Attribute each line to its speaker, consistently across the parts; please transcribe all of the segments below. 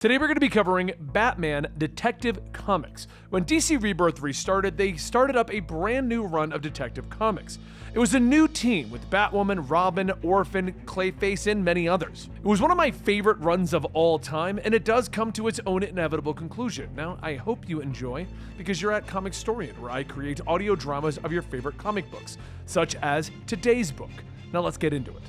Speaker 1: Today we're going to be covering Batman Detective Comics. When DC Rebirth restarted, they started up a brand new run of Detective Comics. It was a new team with Batwoman, Robin, Orphan, Clayface, and many others. It was one of my favorite runs of all time, and it does come to its own inevitable conclusion. Now, I hope you enjoy, because you're at Comicstorian, where I create audio dramas of your favorite comic books, such as today's book. Now let's get into it.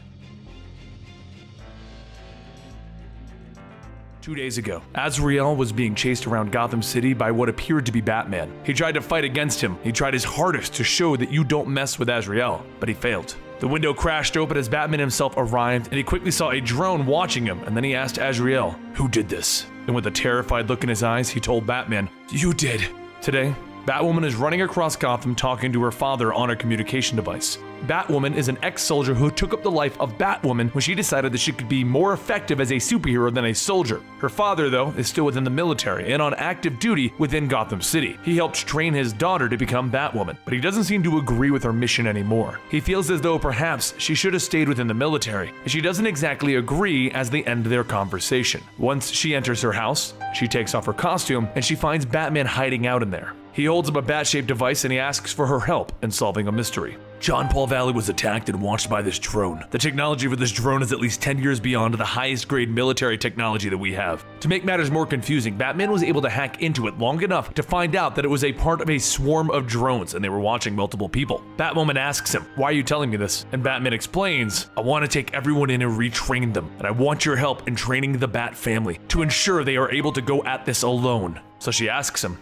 Speaker 1: 2 days ago, Azrael was being chased around Gotham City by what appeared to be Batman. He tried to fight against him. He tried his hardest to show that you don't mess with Azrael, but he failed. The window crashed open as Batman himself arrived, and he quickly saw a drone watching him, and then he asked Azrael, "Who did this?" And with a terrified look in his eyes, he told Batman, "You did." Today, Batwoman is running across Gotham talking to her father on her communication device. Batwoman is an ex-soldier who took up the life of Batwoman when she decided that she could be more effective as a superhero than a soldier. Her father, though, is still within the military and on active duty within Gotham City. He helped train his daughter to become Batwoman, but he doesn't seem to agree with her mission anymore. He feels as though perhaps she should have stayed within the military, and she doesn't exactly agree as they end their conversation. Once she enters her house, she takes off her costume, and she finds Batman hiding out in there. He holds up a bat-shaped device and he asks for her help in solving a mystery. John Paul Valley was attacked and watched by this drone. The technology for this drone is at least 10 years beyond the highest grade military technology that we have. To make matters more confusing, Batman was able to hack into it long enough to find out that it was a part of a swarm of drones and they were watching multiple people. Batwoman asks him, "Why are you telling me this?" And Batman explains, "I want to take everyone in and retrain them, and I want your help in training the Bat family to ensure they are able to go at this alone." So she asks him,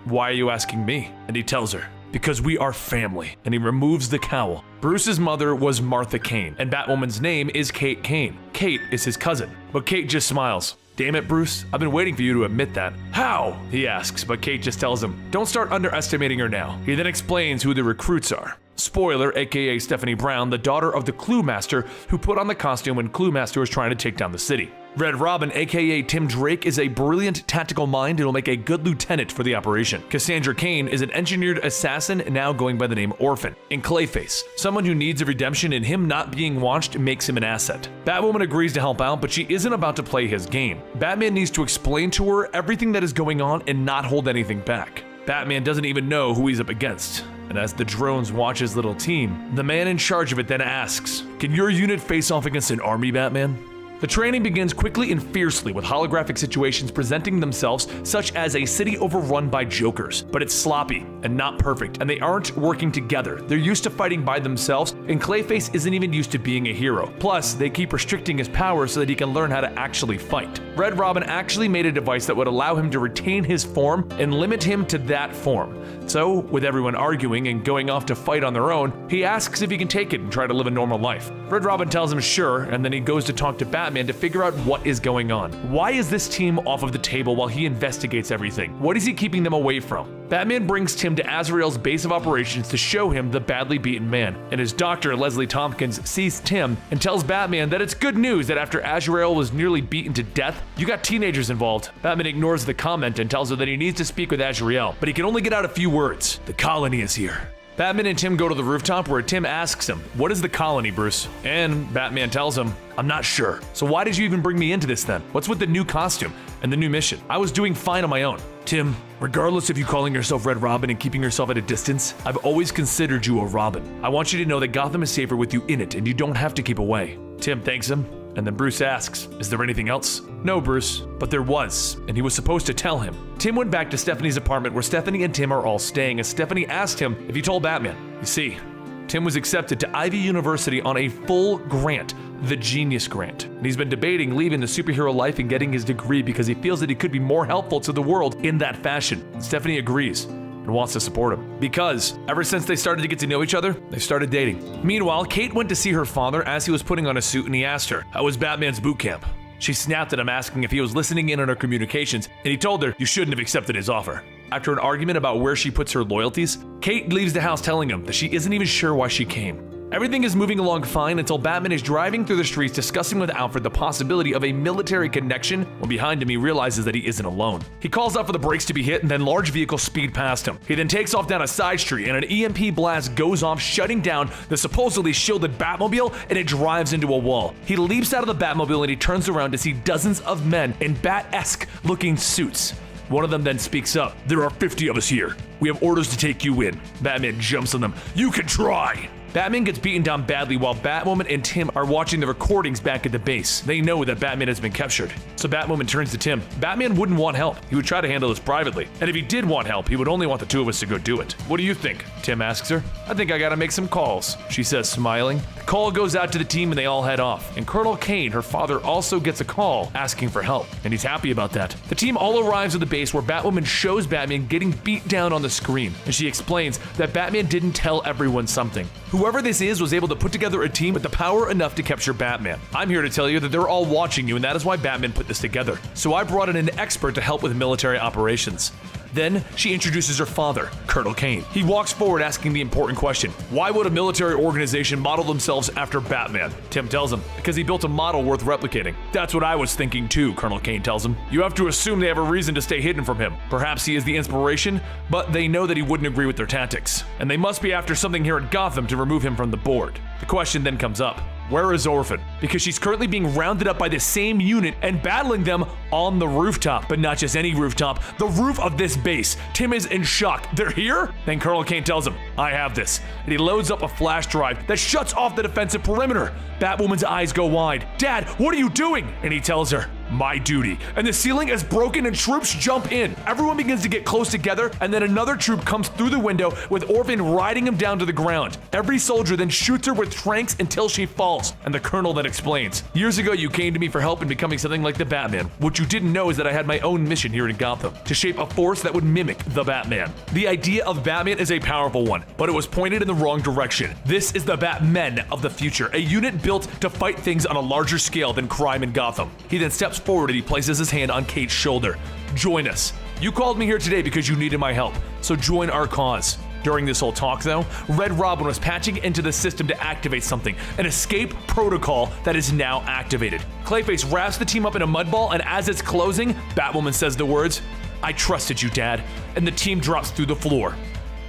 Speaker 1: "Why are you asking me?" And he tells her, "Because we are family," and he removes the cowl. Bruce's mother was Martha Kane, and Batwoman's name is Kate Kane. Kate is his cousin, but Kate just smiles. "Damn it, Bruce, I've been waiting for you to admit that." "How?" he asks, but Kate just tells him, "Don't start underestimating her now." He then explains who the recruits are. Spoiler, aka Stephanie Brown, the daughter of the Clue Master who put on the costume when Clue Master was trying to take down the city. Red Robin, aka Tim Drake, is a brilliant tactical mind and will make a good lieutenant for the operation. Cassandra Cain is an engineered assassin now going by the name Orphan. And Clayface, someone who needs a redemption, and him not being watched makes him an asset. Batwoman agrees to help out, but she isn't about to play his game. Batman needs to explain to her everything that is going on and not hold anything back. Batman doesn't even know who he's up against. And as the drones watch his little team, the man in charge of it then asks, "Can your unit face off against an army, Batman?" The training begins quickly and fiercely with holographic situations presenting themselves, such as a city overrun by jokers. But it's sloppy and not perfect, and they aren't working together. They're used to fighting by themselves, and Clayface isn't even used to being a hero. Plus, they keep restricting his power so that he can learn how to actually fight. Red Robin actually made a device that would allow him to retain his form and limit him to that form. So, with everyone arguing and going off to fight on their own, he asks if he can take it and try to live a normal life. Red Robin tells him sure, and then he goes to talk to Batman to figure out what is going on. Why is this team off of the table while he investigates everything? What is he keeping them away from? Batman brings Tim to Azrael's base of operations to show him the badly beaten man, and his doctor, Leslie Tompkins, sees Tim and tells Batman that it's good news that after Azrael was nearly beaten to death, you got teenagers involved. Batman ignores the comment and tells her that he needs to speak with Azrael, but he can only get out a few words. "The colony is here." Batman and Tim go to the rooftop where Tim asks him, "What is the colony, Bruce?" And Batman tells him, "I'm not sure. So why did you even bring me into this then? What's with the new costume and the new mission? I was doing fine on my own." "Tim, regardless of you calling yourself Red Robin and keeping yourself at a distance, I've always considered you a Robin. I want you to know that Gotham is safer with you in it and you don't have to keep away." Tim thanks him, and then Bruce asks, "Is there anything else?" "No, Bruce, but there was, and he was supposed to tell him." Tim went back to Stephanie's apartment where Stephanie and Tim are all staying as Stephanie asked him if he told Batman. You see, Tim was accepted to Ivy University on a full grant, the Genius Grant. And he's been debating leaving the superhero life and getting his degree because he feels that he could be more helpful to the world in that fashion. And Stephanie agrees and wants to support him. Because ever since they started to get to know each other, they started dating. Meanwhile, Kate went to see her father as he was putting on a suit and he asked her, "How was Batman's boot camp?" She snapped at him asking if he was listening in on her communications, and he told her, "You shouldn't have accepted his offer." After an argument about where she puts her loyalties, Kate leaves the house telling him that she isn't even sure why she came. Everything is moving along fine until Batman is driving through the streets discussing with Alfred the possibility of a military connection when behind him he realizes that he isn't alone. He calls out for the brakes to be hit and then large vehicles speed past him. He then takes off down a side street and an EMP blast goes off, shutting down the supposedly shielded Batmobile, and it drives into a wall. He leaps out of the Batmobile and he turns around to see dozens of men in Bat-esque looking suits. One of them then speaks up. "There are 50 of us here. We have orders to take you in." Batman jumps on them. "You can try!" Batman gets beaten down badly while Batwoman and Tim are watching the recordings back at the base. They know that Batman has been captured. So Batwoman turns to Tim. Batman wouldn't want help. He would try to handle this privately. And if he did want help, he would only want the two of us to go do it. "What do you think?" Tim asks her. "I think I gotta make some calls," she says, smiling. The call goes out to the team and they all head off. And Colonel Kane, her father, also gets a call asking for help. And he's happy about that. The team all arrives at the base where Batwoman shows Batman getting beat down on the screen. And she explains that Batman didn't tell everyone something. Whoever this is was able to put together a team with the power enough to capture Batman. I'm here to tell you that they're all watching you, and that is why Batman put this together. So I brought in an expert to help with military operations. Then she introduces her father, Colonel Kane. He walks forward asking the important question: why would a military organization model themselves after Batman? Tim tells him, because he built a model worth replicating. "That's what I was thinking too," Colonel Kane tells him. "You have to assume they have a reason to stay hidden from him. Perhaps he is the inspiration, but they know that he wouldn't agree with their tactics. And they must be after something here in Gotham to remove him from the board." The question then comes up. Where is Orphan? Because she's currently being rounded up by the same unit and battling them on the rooftop. But not just any rooftop, the roof of this base. Tim is in shock. "They're here?" Then Colonel Kane tells him, "I have this." And he loads up a flash drive that shuts off the defensive perimeter. Batwoman's eyes go wide. "Dad, what are you doing?" And he tells her, "My duty." And the ceiling is broken and troops jump in. Everyone begins to get close together, and then another troop comes through the window with Orphan riding him down to the ground. Every soldier then shoots her with tranks until she falls. And the colonel then explains, "Years ago you came to me for help in becoming something like the Batman. What you didn't know is that I had my own mission here in Gotham, to shape a force that would mimic the Batman." The idea of Batman is a powerful one, but it was pointed in the wrong direction. This is the Batmen of the future, a unit built to fight things on a larger scale than crime in Gotham. He then steps forward and he places his hand on Kate's shoulder. "Join us. You called me here today because you needed my help, so join our cause." During this whole talk though, Red Robin was patching into the system to activate something, an escape protocol that is now activated. Clayface wraps the team up in a mud ball, and as it's closing, Batwoman says the words, "I trusted you, Dad," and the team drops through the floor.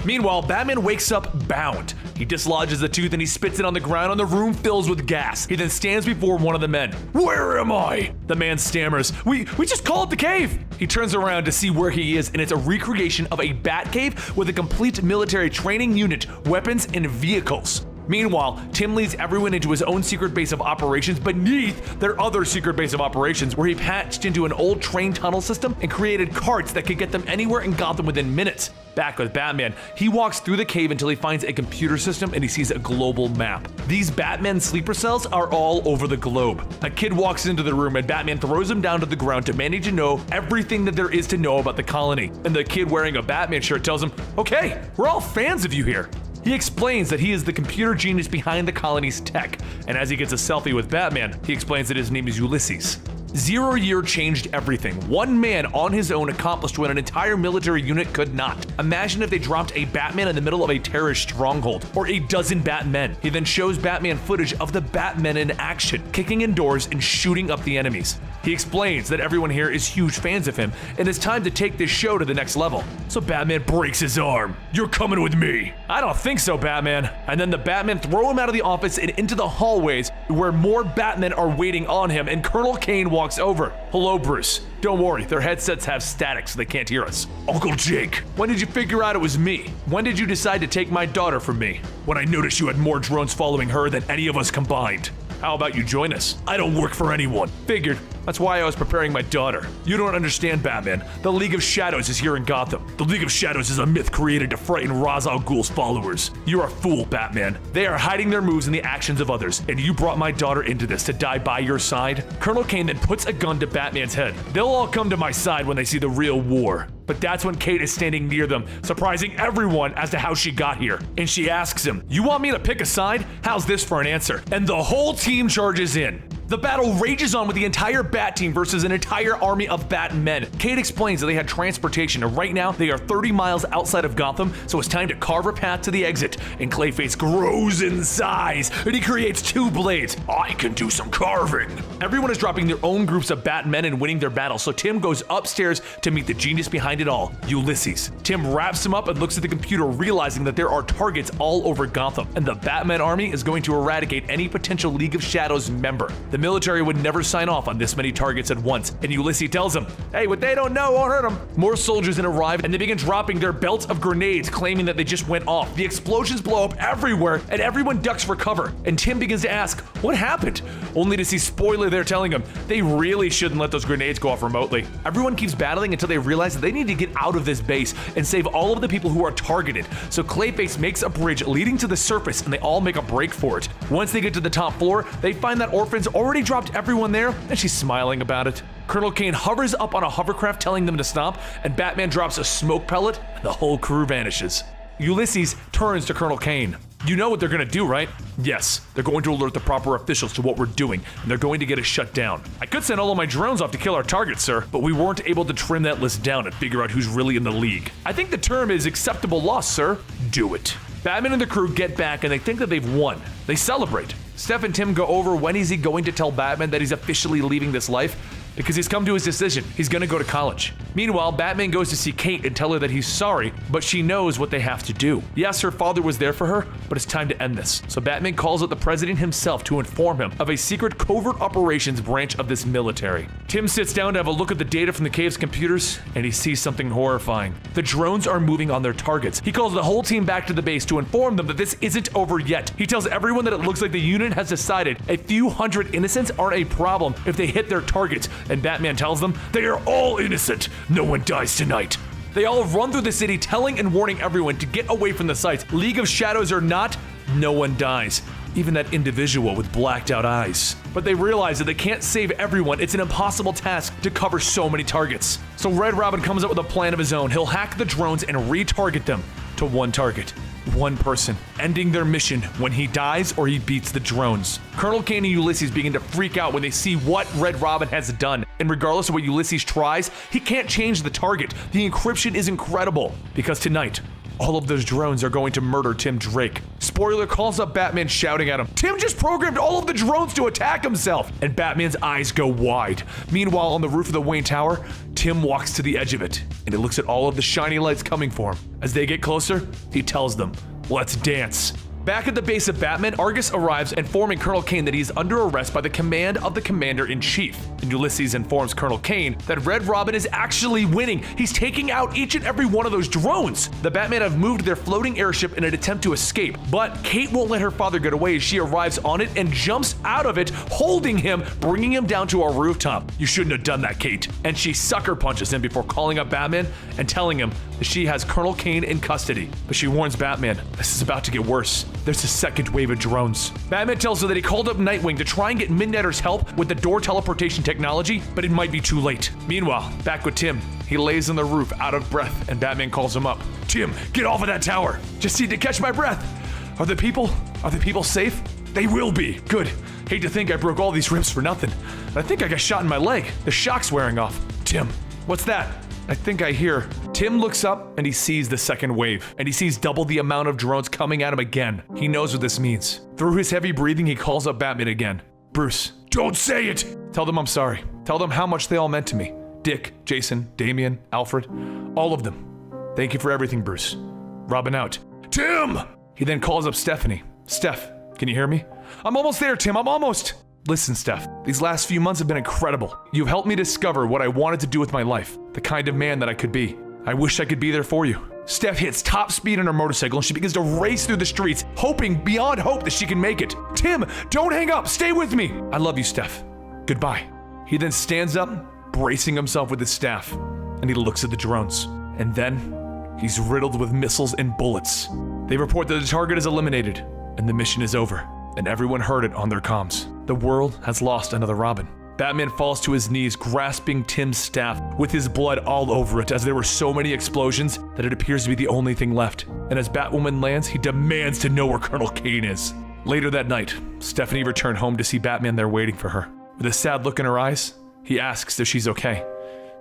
Speaker 1: Meanwhile, Batman wakes up bound. He dislodges the tooth and he spits it on the ground, and the room fills with gas. He then stands before one of the men. "Where am I?" The man stammers, We just called the cave." He turns around to see where he is, and it's a recreation of a bat cave with a complete military training unit, weapons, and vehicles. Meanwhile, Tim leads everyone into his own secret base of operations beneath their other secret base of operations, where he patched into an old train tunnel system and created carts that could get them anywhere in Gotham within minutes. Back with Batman, he walks through the cave until he finds a computer system and he sees a global map. These Batman sleeper cells are all over the globe. A kid walks into the room and Batman throws him down to the ground, demanding to know everything that there is to know about the colony. And the kid wearing a Batman shirt tells him, "Okay, we're all fans of you here." He explains that he is the computer genius behind the colony's tech, and as he gets a selfie with Batman, he explains that his name is Ulysses. 0 Year changed everything. One man on his own accomplished what an entire military unit could not. Imagine if they dropped a Batman in the middle of a terrorist stronghold, or a dozen Batmen. He then shows Batman footage of the Batmen in action, kicking in doors and shooting up the enemies. He explains that everyone here is huge fans of him, and it's time to take this show to the next level. So Batman breaks his arm. "You're coming with me." "I don't think so, Batman." And then the Batmen throw him out of the office and into the hallways where more Batmen are waiting on him, and Colonel Kane walks over. "Hello, Bruce. Don't worry, their headsets have static so they can't hear us." "Uncle Jake, when did you figure out it was me? When did you decide to take my daughter from me?" "When I noticed you had more drones following her than any of us combined." "How about you join us?" "I don't work for anyone." "Figured. That's why I was preparing my daughter." "You don't understand, Batman. The League of Shadows is here in Gotham." "The League of Shadows is a myth created to frighten Ra's al Ghul's followers." "You're a fool, Batman. They are hiding their moves in the actions of others, and you brought my daughter into this to die by your side." Colonel Kane then puts a gun to Batman's head. "They'll all come to my side when they see the real war." But that's when Kate is standing near them, surprising everyone as to how she got here. And she asks him, "You want me to pick a side? How's this for an answer?" And the whole team charges in. The battle rages on with the entire Bat team versus an entire army of Batmen. Kate explains that they had transportation, and right now they are 30 miles outside of Gotham, so it's time to carve a path to the exit. And Clayface grows in size, and he creates 2 blades. I can do some carving. Everyone is dropping their own groups of Batmen and winning their battle, so Tim goes upstairs to meet the genius behind it all, Ulysses. Tim wraps him up and looks at the computer, realizing that there are targets all over Gotham, and the Batman army is going to eradicate any potential League of Shadows member. The military would never sign off on this many targets at once, and Ulysses tells them, hey, what they don't know won't hurt them. More soldiers then arrive, and they begin dropping their belts of grenades, claiming that they just went off. The explosions blow up everywhere, and everyone ducks for cover, and Tim begins to ask, what happened? Only to see Spoiler there telling him, they really shouldn't let those grenades go off remotely. Everyone keeps battling until they realize that they need to get out of this base and save all of the people who are targeted. So Clayface makes a bridge leading to the surface, and they all make a break for it. Once they get to the top floor, they find that Orphan's already dropped everyone there, and she's smiling about it. Colonel Kane hovers up on a hovercraft telling them to stop, and Batman drops a smoke pellet, and the whole crew vanishes. Ulysses turns to Colonel Kane. You know what they're gonna do, right? Yes, they're going to alert the proper officials to what we're doing, and they're going to get us shut down. I could send all of my drones off to kill our targets, sir, but we weren't able to trim that list down and figure out who's really in the league. I think the term is acceptable loss, sir. Do it. Batman and the crew get back, and they think that they've won. They celebrate. Steph and Tim go over when is he going to tell Batman that he's officially leaving this life, because he's come to his decision. He's gonna go to college. Meanwhile, Batman goes to see Kate and tell her that he's sorry, but she knows what they have to do. Yes, her father was there for her, but it's time to end this. So Batman calls out the president himself to inform him of a secret covert operations branch of this military. Tim sits down to have a look at the data from the cave's computers, and he sees something horrifying. The drones are moving on their targets. He calls the whole team back to the base to inform them that this isn't over yet. He tells everyone that it looks like the unit has decided a few hundred innocents aren't a problem if they hit their targets, and Batman tells them they are all innocent. No one dies tonight. They all run through the city telling and warning everyone to get away from the sites. League of Shadows or not, no one dies. Even that individual with blacked out eyes. But they realize that they can't save everyone. It's an impossible task to cover so many targets. So Red Robin comes up with a plan of his own. He'll hack the drones and retarget them to one target. One person, ending their mission when he dies or he beats the drones. Colonel Kane and Ulysses begin to freak out when they see what Red Robin has done, and regardless of what Ulysses tries, he can't change the target. The encryption is incredible, because tonight, all of those drones are going to murder Tim Drake. Spoiler calls up Batman shouting at him, Tim just programmed all of the drones to attack himself! And Batman's eyes go wide. Meanwhile, on the roof of the Wayne Tower, Tim walks to the edge of it, and he looks at all of the shiny lights coming for him. As they get closer, he tells them, let's dance. Back at the base of Batman, Argus arrives informing Colonel Kane that he's under arrest by the command of the Commander-in-Chief. And Ulysses informs Colonel Kane that Red Robin is actually winning. He's taking out each and every one of those drones. The Batman have moved their floating airship in an attempt to escape, but Kate won't let her father get away as she arrives on it and jumps out of it, holding him, bringing him down to our rooftop. You shouldn't have done that, Kate. And she sucker punches him before calling up Batman and telling him that she has Colonel Kane in custody. But she warns Batman, this is about to get worse. There's a second wave of drones. Batman tells her that he called up Nightwing to try and get Midnight's help with the door teleportation technology, but it might be too late. Meanwhile, back with Tim, he lays on the roof out of breath, and Batman calls him up. Tim, get off of that tower. Just need to catch my breath. Are the people safe? They will be. Good. Hate to think I broke all these ribs for nothing. I think I got shot in my leg. The shock's wearing off. Tim, what's that? I think I hear. Tim looks up and he sees the second wave, and he sees double the amount of drones coming at him again. He knows what this means. Through his heavy breathing, he calls up Batman again. Bruce, don't say it! Tell them I'm sorry. Tell them how much they all meant to me. Dick, Jason, Damian, Alfred, all of them. Thank you for everything, Bruce. Robin out. Tim! He then calls up Stephanie. Steph, can you hear me? I'm almost there, Tim, I'm almost. Listen, Steph, these last few months have been incredible. You've helped me discover what I wanted to do with my life, the kind of man that I could be. I wish I could be there for you. Steph hits top speed on her motorcycle and she begins to race through the streets, hoping beyond hope that she can make it. Tim, don't hang up, stay with me. I love you, Steph. Goodbye. He then stands up, bracing himself with his staff, and he looks at the drones. And then, he's riddled with missiles and bullets. They report that the target is eliminated, and the mission is over. And everyone heard it on their comms. The world has lost another Robin. Batman falls to his knees, grasping Tim's staff with his blood all over it, as there were so many explosions that it appears to be the only thing left. And as Batwoman lands, he demands to know where Colonel Kane is. Later that night, Stephanie returned home to see Batman there waiting for her. With a sad look in her eyes, he asks if she's okay.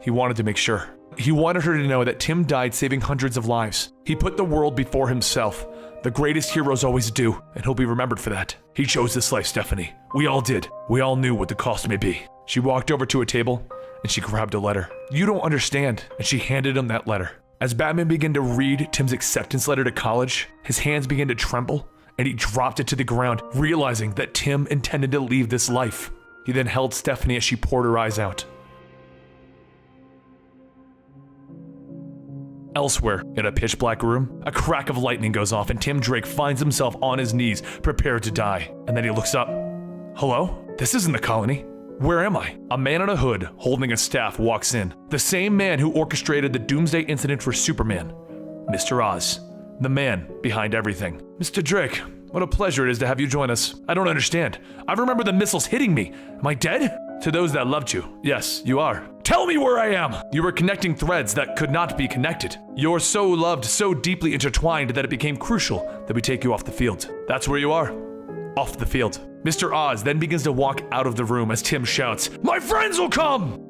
Speaker 1: He wanted to make sure. He wanted her to know that Tim died saving hundreds of lives. He put the world before himself. The greatest heroes always do, and he'll be remembered for that. He chose this life, Stephanie. We all did. We all knew what the cost may be. She walked over to a table, and she grabbed a letter. You don't understand, and she handed him that letter. As Batman began to read Tim's acceptance letter to college, his hands began to tremble, and he dropped it to the ground, realizing that Tim intended to leave this life. He then held Stephanie as she poured her eyes out. Elsewhere, in a pitch-black room, a crack of lightning goes off and Tim Drake finds himself on his knees, prepared to die. And then he looks up. Hello? This isn't the colony. Where am I? A man in a hood, holding a staff, walks in. The same man who orchestrated the Doomsday incident for Superman. Mr. Oz. The man behind everything. Mr. Drake, what a pleasure it is to have you join us. I don't understand. I remember the missiles hitting me. Am I dead? To those that loved you, yes, you are. Tell me where I am! You were connecting threads that could not be connected. You're so loved, so deeply intertwined that it became crucial that we take you off the field. That's where you are. Off the field. Mr. Oz then begins to walk out of the room as Tim shouts, My friends will come!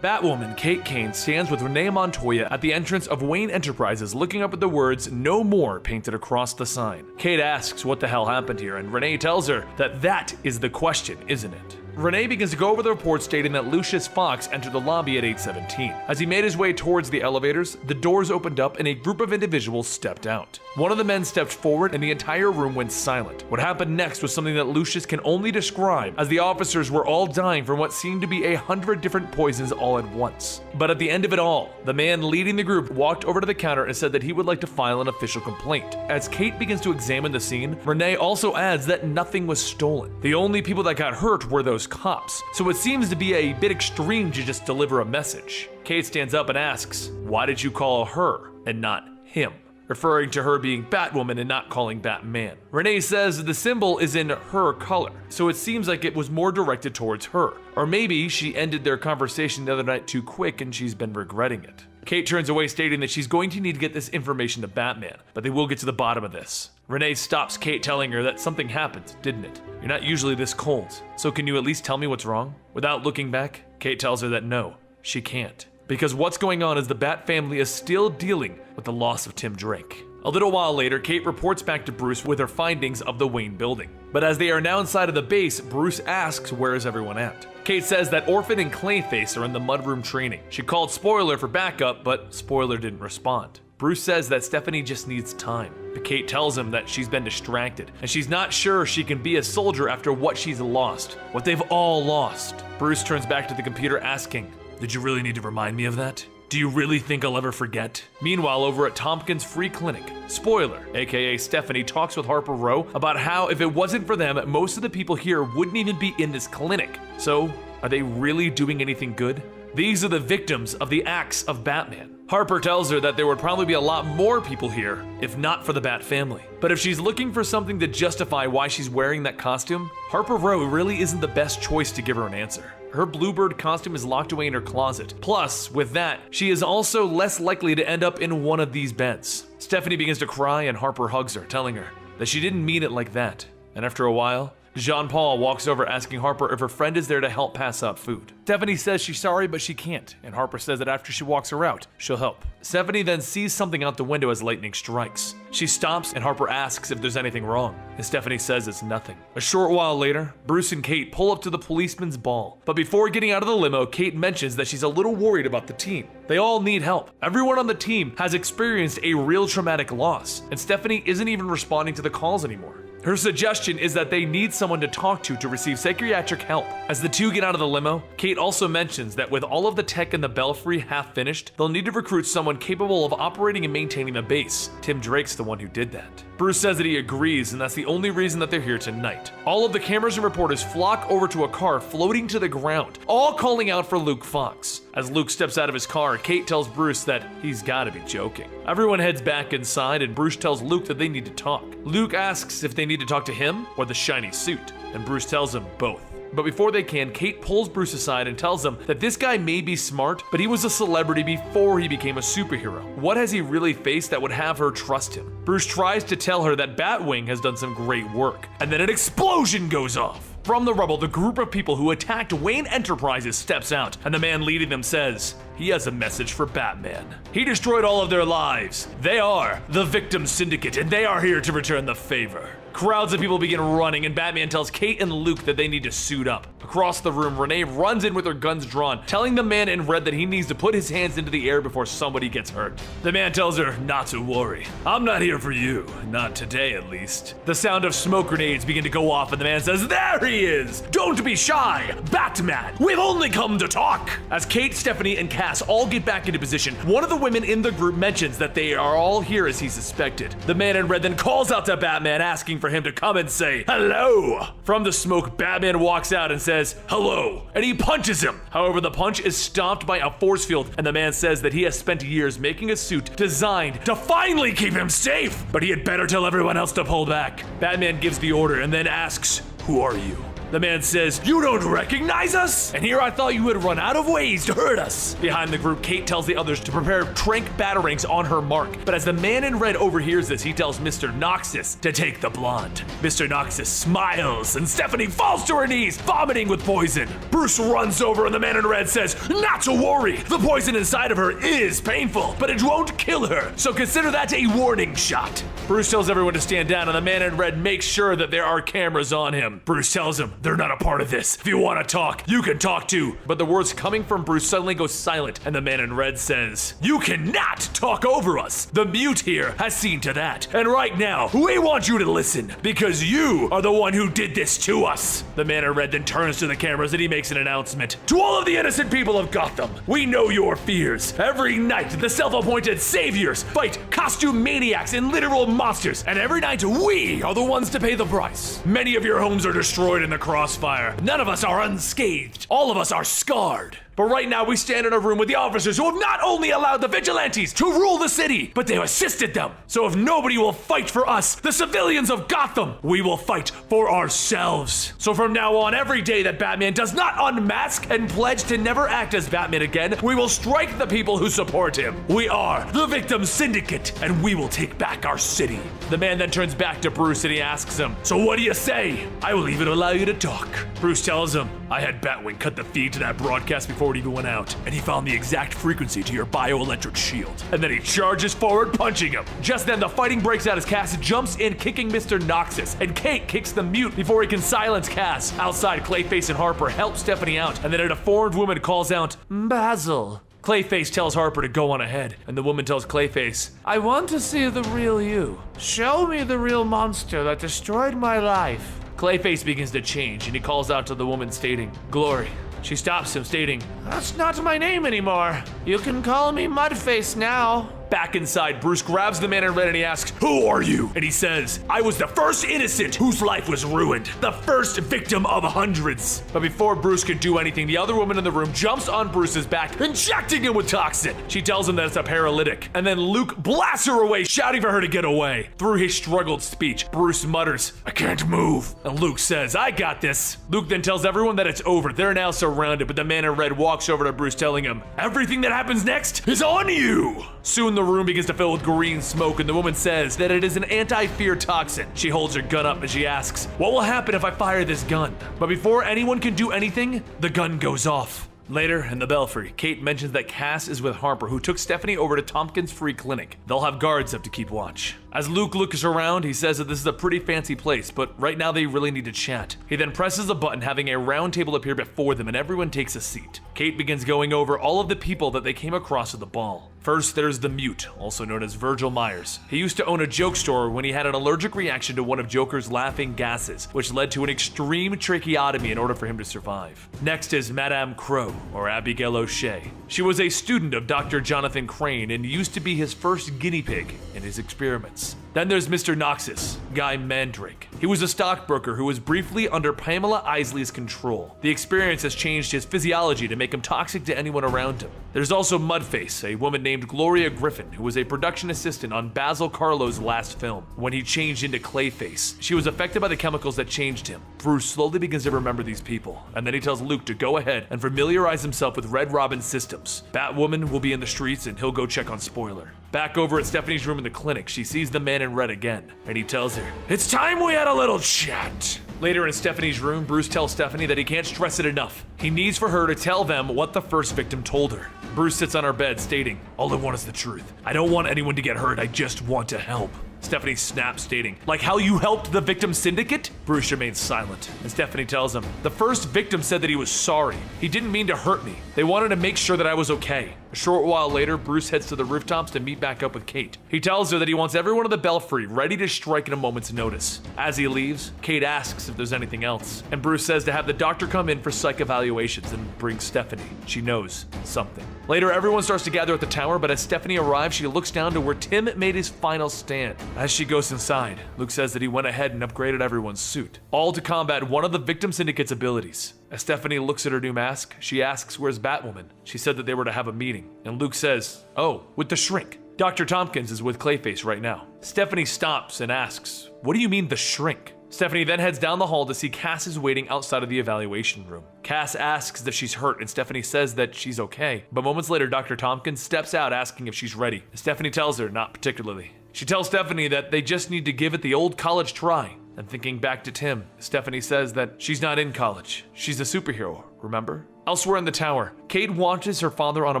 Speaker 1: Batwoman Kate Kane stands with Renee Montoya at the entrance of Wayne Enterprises looking up at the words "No More" painted across the sign. Kate asks what the hell happened here, and Renee tells her that is the question, isn't it? Renee begins to go over the report stating that Lucius Fox entered the lobby at 8:17. As he made his way towards the elevators, the doors opened up and a group of individuals stepped out. One of the men stepped forward and the entire room went silent. What happened next was something that Lucius can only describe, as the officers were all dying from what seemed to be 100 different poisons all at once. But at the end of it all, the man leading the group walked over to the counter and said that he would like to file an official complaint. As Kate begins to examine the scene, Renee also adds that nothing was stolen. The only people that got hurt were those cops, so it seems to be a bit extreme to just deliver a message. Kate stands up and asks, why did you call her and not him? Referring to her being Batwoman and not calling Batman. Renee says the symbol is in her color, so it seems like it was more directed towards her. Or maybe she ended their conversation the other night too quick and she's been regretting it. Kate turns away stating that she's going to need to get this information to Batman, but they will get to the bottom of this. Renee stops Kate, telling her that something happened, didn't it? You're not usually this cold, so can you at least tell me what's wrong? Without looking back, Kate tells her that no, she can't. Because what's going on is the Bat family is still dealing with the loss of Tim Drake. A little while later, Kate reports back to Bruce with her findings of the Wayne building. But as they are now inside of the base, Bruce asks where is everyone at. Kate says that Orphan and Clayface are in the mudroom training. She called Spoiler for backup, but Spoiler didn't respond. Bruce says that Stephanie just needs time, but Kate tells him that she's been distracted, and she's not sure she can be a soldier after what she's lost, what they've all lost. Bruce turns back to the computer asking, did you really need to remind me of that? Do you really think I'll ever forget? Meanwhile, over at Tompkins Free Clinic, Spoiler, aka Stephanie, talks with Harper Row about how if it wasn't for them, most of the people here wouldn't even be in this clinic. So, are they really doing anything good? These are the victims of the acts of Batman. Harper tells her that there would probably be a lot more people here if not for the Bat family. But if she's looking for something to justify why she's wearing that costume, Harper Row really isn't the best choice to give her an answer. Her Bluebird costume is locked away in her closet. Plus, with that, she is also less likely to end up in one of these beds. Stephanie begins to cry and Harper hugs her, telling her that she didn't mean it like that. And after a while, Jean-Paul walks over asking Harper if her friend is there to help pass out food. Stephanie says she's sorry, but she can't, and Harper says that after she walks her out, she'll help. Stephanie then sees something out the window as lightning strikes. She stops, and Harper asks if there's anything wrong, and Stephanie says it's nothing. A short while later, Bruce and Kate pull up to the policeman's ball, but before getting out of the limo, Kate mentions that she's a little worried about the team. They all need help. Everyone on the team has experienced a real traumatic loss, and Stephanie isn't even responding to the calls anymore. Her suggestion is that they need someone to talk to receive psychiatric help. As the two get out of the limo, Kate also mentions that with all of the tech in the Belfry half finished, they'll need to recruit someone capable of operating and maintaining the base. Tim Drake's the one who did that. Bruce says that he agrees, and that's the only reason that they're here tonight. All of the cameras and reporters flock over to a car floating to the ground, all calling out for Luke Fox. As Luke steps out of his car, Kate tells Bruce that he's gotta be joking. Everyone heads back inside, and Bruce tells Luke that they need to talk. Luke asks if they need to talk to him or the shiny suit. And Bruce tells him both. But before they can, Kate pulls Bruce aside and tells him that this guy may be smart, but he was a celebrity before he became a superhero. What has he really faced that would have her trust him? Bruce tries to tell her that Batwing has done some great work, and then an explosion goes off. From the rubble, the group of people who attacked Wayne Enterprises steps out, and the man leading them says he has a message for Batman. He destroyed all of their lives. They are the victim syndicate, and they are here to return the favor. Crowds of people begin running, and Batman tells Kate and Luke that they need to suit up. Across the room, Renee runs in with her guns drawn, telling the man in red that he needs to put his hands into the air before somebody gets hurt. The man tells her not to worry. I'm not here for you, not today at least. The sound of smoke grenades begin to go off, and the man says, there he is! Don't be shy, Batman! We've only come to talk! As Kate, Stephanie, and Cass all get back into position, one of the women in the group mentions that they are all here as he suspected. The man in red then calls out to Batman, asking for him to come and say hello. From the smoke, Batman walks out and says hello, and he punches him. However, the punch is stopped by a force field, and the man says that he has spent years making a suit designed to finally keep him safe, but he had better tell everyone else to pull back. Batman gives the order and then asks, who are you? The man says, you don't recognize us? And here I thought you would run out of ways to hurt us. Behind the group, Kate tells the others to prepare trank batarangs on her mark. But as the man in red overhears this, he tells Mr. Noxus to take the blonde. Mr. Noxus smiles, and Stephanie falls to her knees, vomiting with poison. Bruce runs over, and the man in red says, not to worry. The poison inside of her is painful, but it won't kill her. So consider that a warning shot. Bruce tells everyone to stand down, and the man in red makes sure that there are cameras on him. Bruce tells him, they're not a part of this. If you want to talk, you can talk too. But the words coming from Bruce suddenly go silent, and the man in red says, you cannot talk over us. The mute here has seen to that. And right now, we want you to listen, because you are the one who did this to us. The man in red then turns to the cameras and he makes an announcement. To all of the innocent people of Gotham, we know your fears. Every night, the self-appointed saviors fight costume maniacs and literal monsters, and every night we are the ones to pay the price. Many of your homes are destroyed in the crossfire. None of us are unscathed. All of us are scarred. But right now we stand in a room with the officers who have not only allowed the vigilantes to rule the city, but they have assisted them. So if nobody will fight for us, the civilians of Gotham, we will fight for ourselves. So from now on, every day that Batman does not unmask and pledge to never act as Batman again, we will strike the people who support him. We are the Victim Syndicate, and we will take back our city. The man then turns back to Bruce and he asks him, so what do you say? I will even allow you to talk. Bruce tells him, I had Batwing cut the feed to that broadcast before it even went out, and he found the exact frequency to your bioelectric shield. And then he charges forward, punching him. Just then, the fighting breaks out as Cass jumps in, kicking Mr. Noxus, and Kate kicks the mute before he can silence Cass. Outside, Clayface and Harper help Stephanie out, and then a deformed woman calls out, Basil. Clayface tells Harper to go on ahead, and the woman tells Clayface, I want to see the real you. Show me the real monster that destroyed my life. Clayface begins to change, and he calls out to the woman stating, Glory. She stops him, stating, that's not my name anymore. You can call me Mudface now. Back inside, Bruce grabs the man in red and he asks, who are you? And he says, I was the first innocent whose life was ruined. The first victim of hundreds. But before Bruce can do anything, the other woman in the room jumps on Bruce's back, injecting him with toxin. She tells him that it's a paralytic. And then Luke blasts her away, shouting for her to get away. Through his struggled speech, Bruce mutters, I can't move. And Luke says, I got this. Luke then tells everyone that it's over. They're now surrounded, but the man in red walks over to Bruce, telling him, everything that happens next is on you. Soon the room begins to fill with green smoke, and the woman says that it is an anti-fear toxin. She holds her gun up and she asks, what will happen if I fire this gun? But before anyone can do anything, the gun goes off. Later, in the Belfry, Kate mentions that Cass is with Harper, who took Stephanie over to Tompkins Free Clinic. They'll have guards up to keep watch. As Luke looks around, he says that this is a pretty fancy place, but right now they really need to chat. He then presses a button, having a round table appear before them, and everyone takes a seat. Kate begins going over all of the people that they came across at the ball. First, there's the Mute, also known as Virgil Myers. He used to own a joke store when he had an allergic reaction to one of Joker's laughing gases, which led to an extreme tracheotomy in order for him to survive. Next is Madame Crow, or Abigail O'Shea. She was a student of Dr. Jonathan Crane and used to be his first guinea pig in his experiments. Then there's Mr. Noxus, Guy Mandrake. He was a stockbroker who was briefly under Pamela Isley's control. The experience has changed his physiology to make him toxic to anyone around him. There's also Mudface, a woman named Gloria Griffin, who was a production assistant on Basil Carlo's last film. When he changed into Clayface, she was affected by the chemicals that changed him. Bruce slowly begins to remember these people, and then he tells Luke to go ahead and familiarize himself with Red Robin's systems. Batwoman will be in the streets and he'll go check on Spoiler. Back over at Stephanie's room in the clinic, she sees the man in red again, and he tells her, "It's time we had a little chat." Later in Stephanie's room, Bruce tells Stephanie that he can't stress it enough. He needs for her to tell them what the first victim told her. Bruce sits on her bed stating, "All I want is the truth. I don't want anyone to get hurt, I just want to help." Stephanie snaps, stating, "Like how you helped the victim syndicate?" Bruce remains silent, and Stephanie tells him, "The first victim said that he was sorry. He didn't mean to hurt me. They wanted to make sure that I was okay." A short while later, Bruce heads to the rooftops to meet back up with Kate. He tells her that he wants everyone at the Belfry ready to strike at a moment's notice. As he leaves, Kate asks if there's anything else, and Bruce says to have the doctor come in for psych evaluations and bring Stephanie. She knows something. Later, everyone starts to gather at the tower, but as Stephanie arrives, she looks down to where Tim made his final stand. As she goes inside, Luke says that he went ahead and upgraded everyone's suit, all to combat one of the victim syndicate's abilities. As Stephanie looks at her new mask, she asks where's Batwoman. She said that they were to have a meeting, and Luke says, "Oh, with the shrink. Dr. Tompkins is with Clayface right now." Stephanie stops and asks, "What do you mean the shrink?" Stephanie then heads down the hall to see Cass is waiting outside of the evaluation room. Cass asks if she's hurt, and Stephanie says that she's okay. But moments later, Dr. Tompkins steps out asking if she's ready. Stephanie tells her not particularly. She tells Stephanie that they just need to give it the old college try. And thinking back to Tim, Stephanie says that she's not in college. She's a superhero, remember? Elsewhere in the tower, Kate watches her father on a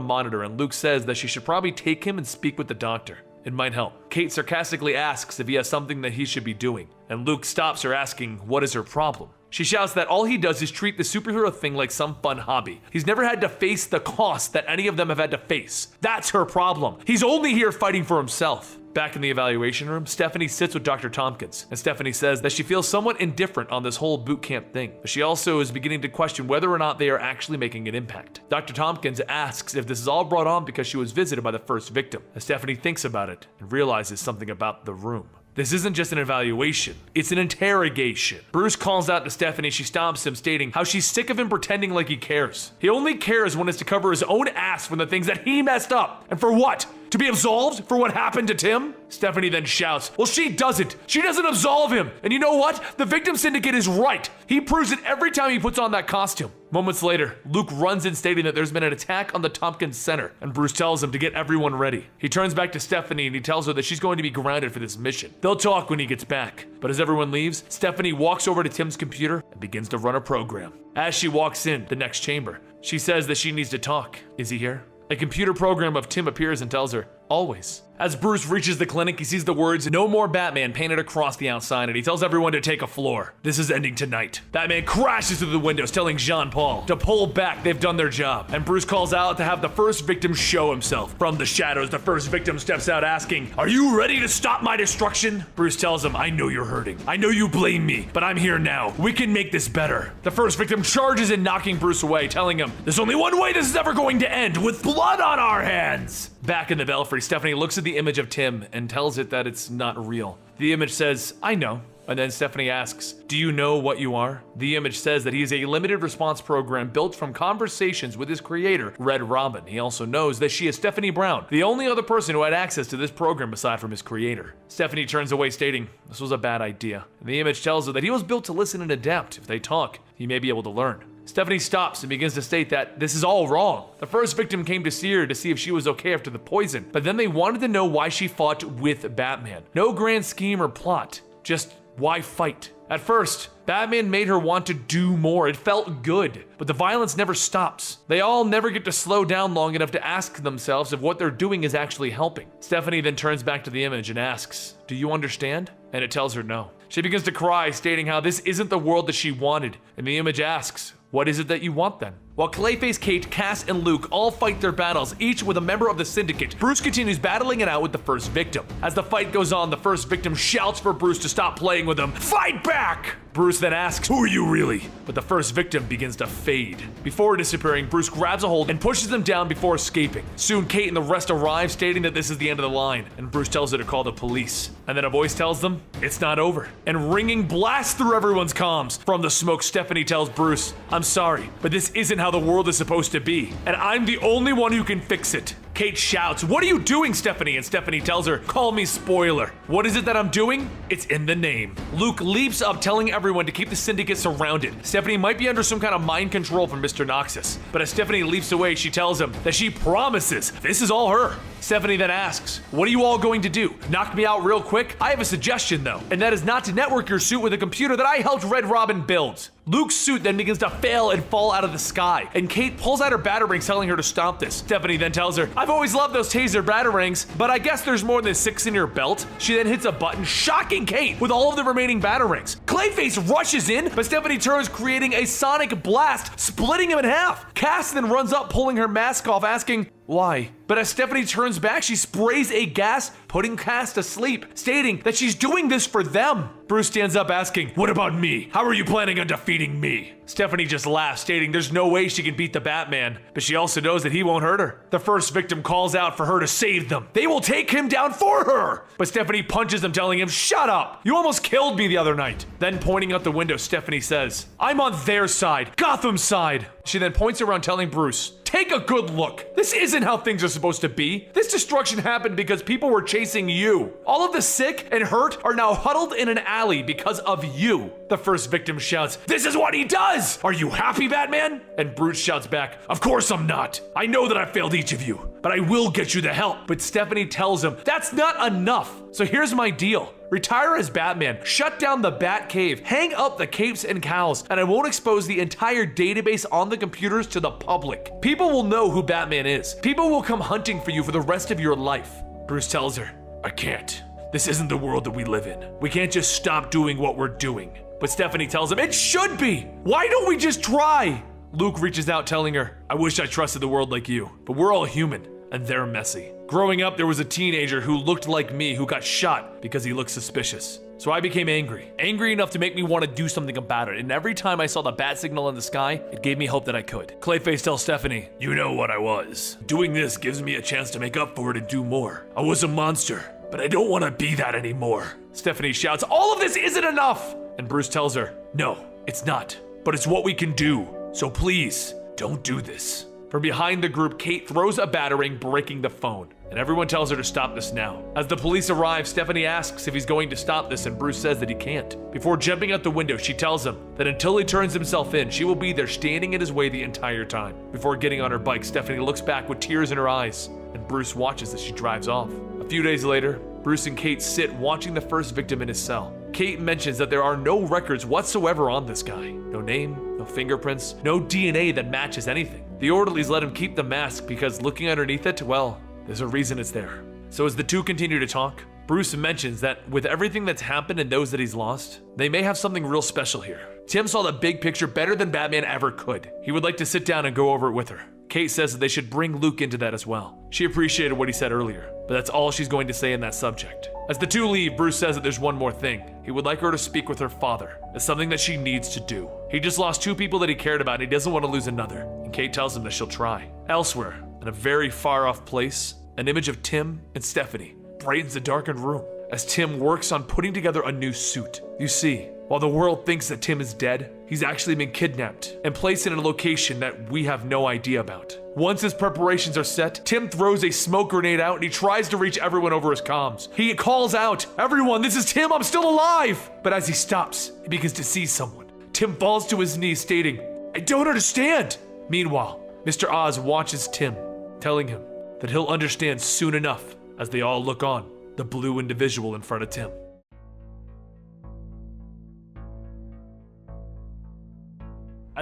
Speaker 1: monitor, and Luke says that she should probably take him and speak with the doctor. It might help. Kate sarcastically asks if he has something that he should be doing, and Luke stops her asking what is her problem. She shouts that all he does is treat the superhero thing like some fun hobby. He's never had to face the cost that any of them have had to face. That's her problem. He's only here fighting for himself. Back in the evaluation room, Stephanie sits with Dr. Tompkins, and Stephanie says that she feels somewhat indifferent on this whole boot camp thing, but she also is beginning to question whether or not they are actually making an impact. Dr. Tompkins asks if this is all brought on because she was visited by the first victim, as Stephanie thinks about it and realizes something about the room. This isn't just an evaluation, it's an interrogation. Bruce calls out to Stephanie, she stops him, stating how she's sick of him pretending like he cares. He only cares when it's to cover his own ass from the things that he messed up. And for what? To be absolved for what happened to Tim? Stephanie then shouts, "Well, she doesn't. She doesn't absolve him. And you know what? The victim syndicate is right. He proves it every time he puts on that costume." Moments later, Luke runs in stating that there's been an attack on the Tompkins Center, and Bruce tells him to get everyone ready. He turns back to Stephanie and he tells her that she's going to be grounded for this mission. They'll talk when he gets back. But as everyone leaves, Stephanie walks over to Tim's computer and begins to run a program. As she walks in the next chamber, she says that she needs to talk. Is he here? A computer program of Tim appears and tells her, "Always." As Bruce reaches the clinic, he sees the words, "No more Batman," painted across the outside, and he tells everyone to take a floor. This is ending tonight. Batman crashes through the windows, telling Jean-Paul to pull back, they've done their job. And Bruce calls out to have the first victim show himself. From the shadows, the first victim steps out asking, "Are you ready to stop my destruction?" Bruce tells him, "I know you're hurting. I know you blame me, but I'm here now. We can make this better." The first victim charges in, knocking Bruce away, telling him, "There's only one way this is ever going to end, with blood on our hands." Back in the Belfry, Stephanie looks at the image of Tim and tells it that it's not real. The image says, "I know." And then Stephanie asks, "Do you know what you are?" The image says that he is a limited response program built from conversations with his creator, Red Robin. He also knows that she is Stephanie Brown, the only other person who had access to this program aside from his creator. Stephanie turns away stating, "This was a bad idea." And the image tells her that he was built to listen and adapt. If they talk, he may be able to learn. Stephanie stops and begins to state that this is all wrong. The first victim came to see her to see if she was okay after the poison, but then they wanted to know why she fought with Batman. No grand scheme or plot, just why fight? At first, Batman made her want to do more. It felt good, but the violence never stops. They all never get to slow down long enough to ask themselves if what they're doing is actually helping. Stephanie then turns back to the image and asks, "Do you understand?" And it tells her no. She begins to cry, stating how this isn't the world that she wanted, and the image asks, "What is it that you want then?" While Clayface, Kate, Cass, and Luke all fight their battles, each with a member of the Syndicate, Bruce continues battling it out with the first victim. As the fight goes on, the first victim shouts for Bruce to stop playing with him. Fight back! Bruce then asks, who are you really? But the first victim begins to fade. Before disappearing, Bruce grabs a hold and pushes them down before escaping. Soon, Kate and the rest arrive, stating that this is the end of the line, and Bruce tells her to call the police. And then a voice tells them, it's not over. And ringing blasts through everyone's comms. From the smoke, Stephanie tells Bruce, I'm sorry, but this isn't how the world is supposed to be, and I'm the only one who can fix it. Kate shouts, what are you doing, Stephanie? And Stephanie tells her, call me spoiler. What is it that I'm doing? It's in the name. Luke leaps up, telling everyone to keep the Syndicate surrounded. Stephanie might be under some kind of mind control from Mr. Noxus, but as Stephanie leaps away, she tells him that she promises this is all her. Stephanie then asks, what are you all going to do? Knock me out real quick? I have a suggestion though, and that is not to network your suit with a computer that I helped Red Robin build. Luke's suit then begins to fail and fall out of the sky, and Kate pulls out her batarangs telling her to stop this. Stephanie then tells her, I've always loved those taser batarangs, but I guess there's more than 6 in your belt. She then hits a button, shocking Kate with all of the remaining batarangs. Clayface rushes in, but Stephanie turns, creating a sonic blast, splitting him in half. Cass then runs up, pulling her mask off, asking, why? But as Stephanie turns back, she sprays a gas, putting Cass to sleep, stating that she's doing this for them. Bruce stands up asking, what about me? How are you planning on defeating me? Stephanie just laughs, stating there's no way she can beat the Batman, but she also knows that he won't hurt her. The first victim calls out for her to save them. They will take him down for her! But Stephanie punches him, telling him, shut up! You almost killed me the other night. Then pointing out the window, Stephanie says, I'm on their side, Gotham's side. She then points around, telling Bruce, take a good look. This isn't how things are supposed to be. This destruction happened because people were chasing you. All of the sick and hurt are now huddled in an alley because of you. The first victim shouts, this is what he does! Are you happy, Batman? And Bruce shouts back, of course I'm not. I know that I failed each of you, but I will get you the help. But Stephanie tells him, that's not enough. So here's my deal. Retire as Batman, shut down the Bat Cave, hang up the capes and cowls, and I won't expose the entire database on the computers to the public. People will know who Batman is. People will come hunting for you for the rest of your life. Bruce tells her, I can't. This isn't the world that we live in. We can't just stop doing what we're doing. But Stephanie tells him, it should be. Why don't we just try? Luke reaches out, telling her, I wish I trusted the world like you, but we're all human, and they're messy. Growing up, there was a teenager who looked like me who got shot because he looked suspicious. So I became angry enough to make me want to do something about it. And every time I saw the bat signal in the sky, it gave me hope that I could. Clayface tells Stephanie, you know what I was. Doing this gives me a chance to make up for it and do more. I was a monster, but I don't want to be that anymore. Stephanie shouts, all of this isn't enough. And Bruce tells her, no, it's not, but it's what we can do. So please, don't do this. From behind the group, Kate throws a batarang, breaking the phone, and everyone tells her to stop this now. As the police arrive, Stephanie asks if he's going to stop this, and Bruce says that he can't. Before jumping out the window, she tells him that until he turns himself in, she will be there standing in his way the entire time. Before getting on her bike, Stephanie looks back with tears in her eyes, and Bruce watches as she drives off. A few days later, Bruce and Kate sit watching the first victim in his cell. Kate mentions that there are no records whatsoever on this guy. No name, no fingerprints, no DNA that matches anything. The orderlies let him keep the mask because looking underneath it, well, there's a reason it's there. So as the two continue to talk, Bruce mentions that with everything that's happened and those that he's lost, they may have something real special here. Tim saw the big picture better than Batman ever could. He would like to sit down and go over it with her. Kate says that they should bring Luke into that as well. She appreciated what he said earlier, but that's all she's going to say in that subject. As the two leave, Bruce says that there's one more thing. He would like her to speak with her father. It's something that she needs to do. He just lost 2 people that he cared about and he doesn't want to lose another. And Kate tells him that she'll try. Elsewhere, in a very far off place, an image of Tim and Stephanie brightens the darkened room as Tim works on putting together a new suit. You see, while the world thinks that Tim is dead, he's actually been kidnapped and placed in a location that we have no idea about. Once his preparations are set, Tim throws a smoke grenade out and he tries to reach everyone over his comms. He calls out, everyone, this is Tim, I'm still alive! But as he stops, he begins to see someone. Tim falls to his knees stating, I don't understand! Meanwhile, Mr. Oz watches Tim, telling him that he'll understand soon enough as they all look on the blue individual in front of Tim.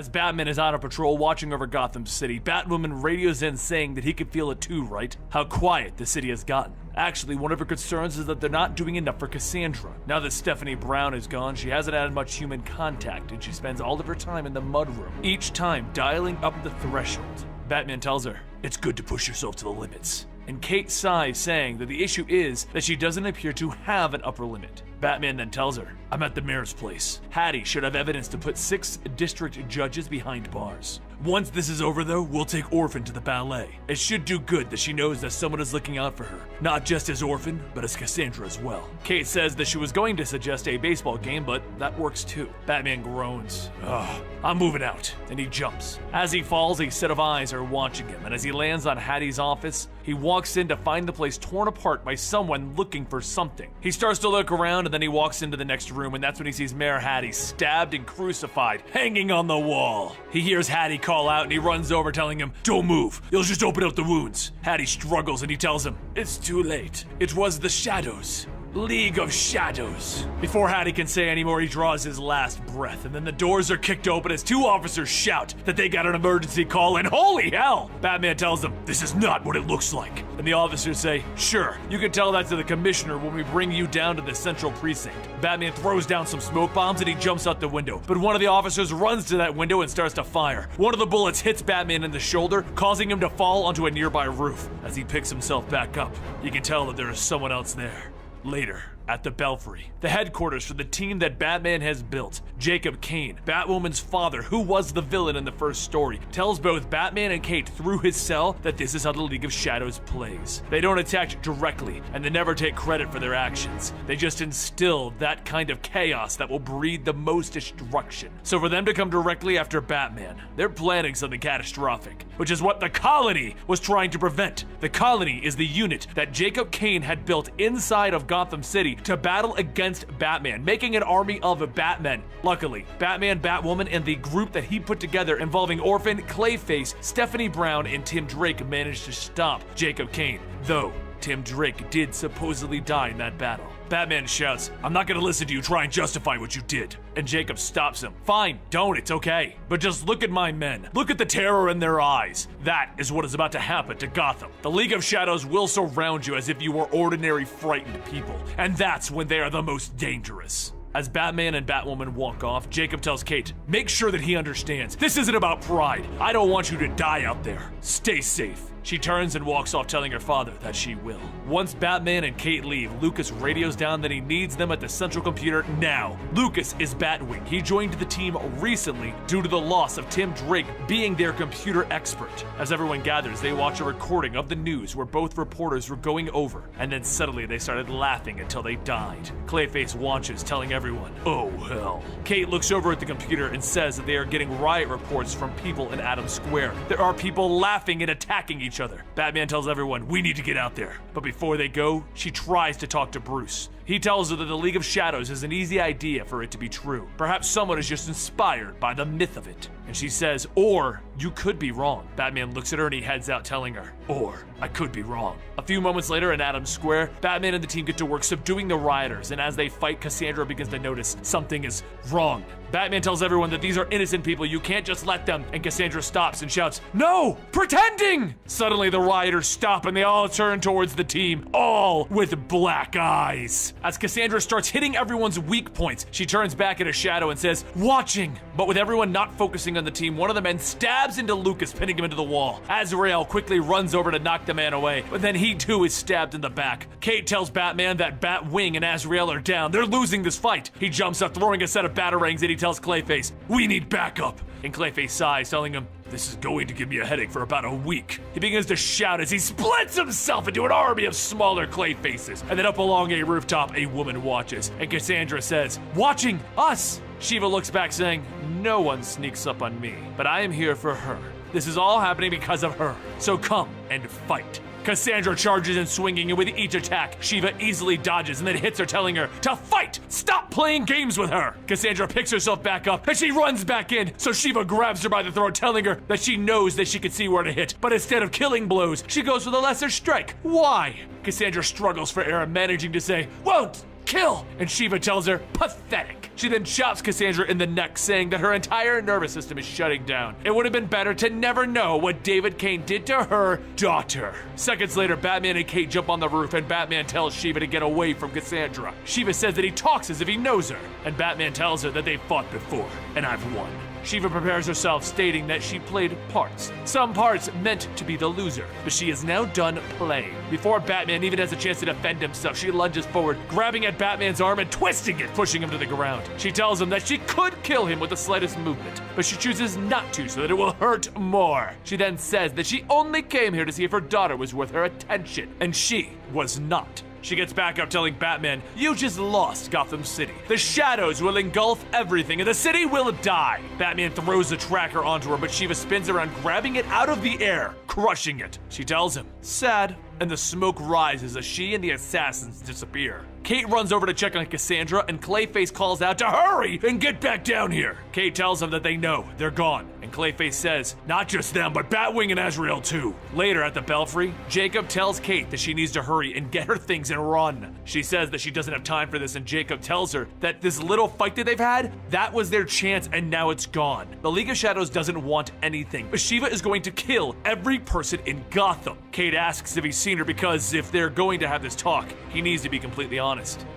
Speaker 1: As Batman is out on patrol watching over Gotham City, Batwoman radios in saying that he could feel it too, right? How quiet the city has gotten. Actually, one of her concerns is that they're not doing enough for Cassandra. Now that Stephanie Brown is gone, she hasn't had much human contact, and she spends all of her time in the mudroom, each time dialing up the threshold. Batman tells her, "It's good to push yourself to the limits." And Kate sighs, saying that the issue is that she doesn't appear to have an upper limit. Batman then tells her, "I'm at the mayor's place. Hattie should have evidence to put 6 district judges behind bars. Once this is over though, we'll take Orphan to the ballet. It should do good that she knows that someone is looking out for her. Not just as Orphan, but as Cassandra as well." Kate says that she was going to suggest a baseball game, but that works too. Batman groans. "Ugh, I'm moving out." And he jumps. As he falls, a set of eyes are watching him, and as he lands on Hattie's office, he walks in to find the place torn apart by someone looking for something. He starts to look around, and then he walks into the next room, and that's when he sees Mayor Hattie stabbed and crucified, hanging on the wall. He hears Hattie call out, and he runs over telling him, "Don't move, you'll just open up the wounds." Hattie struggles, and he tells him, "It's too late. It was the shadows. League of Shadows." Before Hattie can say anymore, he draws his last breath, and then the doors are kicked open as 2 officers shout that they got an emergency call, and holy hell! Batman tells them, "This is not what it looks like." And the officers say, "Sure, you can tell that to the commissioner when we bring you down to the central precinct." Batman throws down some smoke bombs and he jumps out the window, but one of the officers runs to that window and starts to fire. One of the bullets hits Batman in the shoulder, causing him to fall onto a nearby roof. As he picks himself back up, you can tell that there is someone else there. Later, at the Belfry, the headquarters for the team that Batman has built, Jacob Kane, Batwoman's father, who was the villain in the first story, tells both Batman and Kate through his cell that this is how the League of Shadows plays. They don't attack directly, and they never take credit for their actions. They just instill that kind of chaos that will breed the most destruction. So for them to come directly after Batman, they're planning something catastrophic, which is what the Colony was trying to prevent. The Colony is the unit that Jacob Kane had built inside of Gotham City to battle against Batman, making an army of Batmen. Luckily, Batman, Batwoman, and the group that he put together involving Orphan, Clayface, Stephanie Brown, and Tim Drake managed to stop Jacob Kane, though Tim Drake did supposedly die in that battle. Batman shouts, "I'm not gonna listen to you try and justify what you did." And Jacob stops him. "Fine, don't, it's okay. But just look at my men. Look at the terror in their eyes. That is what is about to happen to Gotham. The League of Shadows will surround you as if you were ordinary frightened people. And that's when they are the most dangerous." As Batman and Batwoman walk off, Jacob tells Kate, "Make sure that he understands. This isn't about pride. I don't want you to die out there. Stay safe." She turns and walks off, telling her father that she will. Once Batman and Kate leave, Lucas radios down that he needs them at the central computer now. Lucas is Batwing. He joined the team recently due to the loss of Tim Drake being their computer expert. As everyone gathers, they watch a recording of the news where both reporters were going over, and then suddenly they started laughing until they died. Clayface watches, telling everyone, "Oh hell." Kate looks over at the computer and says that they are getting riot reports from people in Adam Square. There are people laughing and attacking each other. Batman tells everyone, "We need to get out there." But before they go, she tries to talk to Bruce. He tells her that the League of Shadows is an easy idea for it to be true. Perhaps someone is just inspired by the myth of it. And she says, "Or you could be wrong." Batman looks at her and he heads out telling her, "Or I could be wrong." A few moments later in Adams Square, Batman and the team get to work subduing the rioters, and as they fight, Cassandra begins to notice something is wrong. Batman tells everyone that these are innocent people, you can't just let them, and Cassandra stops and shouts, "No! Pretending!" Suddenly the rioters stop and they all turn towards the team, all with black eyes. As Cassandra starts hitting everyone's weak points, she turns back at a shadow and says, "Watching!" But with everyone not focusing on the team, one of the men stabs into Lucas, pinning him into the wall. Azrael quickly runs over to knock the man away, but then he too is stabbed in the back. Kate tells Batman that Batwing and Azrael are down. They're losing this fight. He jumps up, throwing a set of batarangs, and he tells Clayface, "We need backup." And Clayface sighs, telling him, "This is going to give me a headache for about a week." He begins to shout as he splits himself into an army of smaller Clayfaces. And then up along a rooftop, a woman watches. And Cassandra says, "Watching us!" Shiva looks back saying, "No one sneaks up on me, but I am here for her. This is all happening because of her. So come and fight." Cassandra charges in swinging, and with each attack, Shiva easily dodges and then hits her, telling her to fight! Stop playing games with her! Cassandra picks herself back up and she runs back in, so Shiva grabs her by the throat, telling her that she knows that she can see where to hit, but instead of killing blows, she goes for the lesser strike. Why? Cassandra struggles for air, managing to say, "Won't! Kill!" And Shiva tells her, "Pathetic." She then chops Cassandra in the neck, saying that her entire nervous system is shutting down. It would have been better to never know what David Kane did to her daughter. Seconds later, Batman and Kate jump on the roof, and Batman tells Shiva to get away from Cassandra. Shiva says that he talks as if he knows her, and Batman tells her that they fought before, and I've won. Shiva prepares herself, stating that she played parts. Some parts meant to be the loser, but she is now done playing. Before Batman even has a chance to defend himself, she lunges forward, grabbing at Batman's arm and twisting it, pushing him to the ground. She tells him that she could kill him with the slightest movement, but she chooses not to so that it will hurt more. She then says that she only came here to see if her daughter was worth her attention, and she was not. She gets back up telling Batman, "You just lost Gotham City. The shadows will engulf everything and the city will die." Batman throws the tracker onto her, but Shiva spins around, grabbing it out of the air, crushing it. She tells him, "Sad," and the smoke rises as she and the assassins disappear. Kate runs over to check on Cassandra, and Clayface calls out to hurry and get back down here. Kate tells him that they know they're gone, and Clayface says, not just them, but Batwing and Azrael too. Later at the Belfry, Jacob tells Kate that she needs to hurry and get her things and run. She says that she doesn't have time for this, and Jacob tells her that this little fight that they've had, that was their chance and now it's gone. The League of Shadows doesn't want anything, but Shiva is going to kill every person in Gotham. Kate asks if he's seen her because if they're going to have this talk, he needs to be completely honest.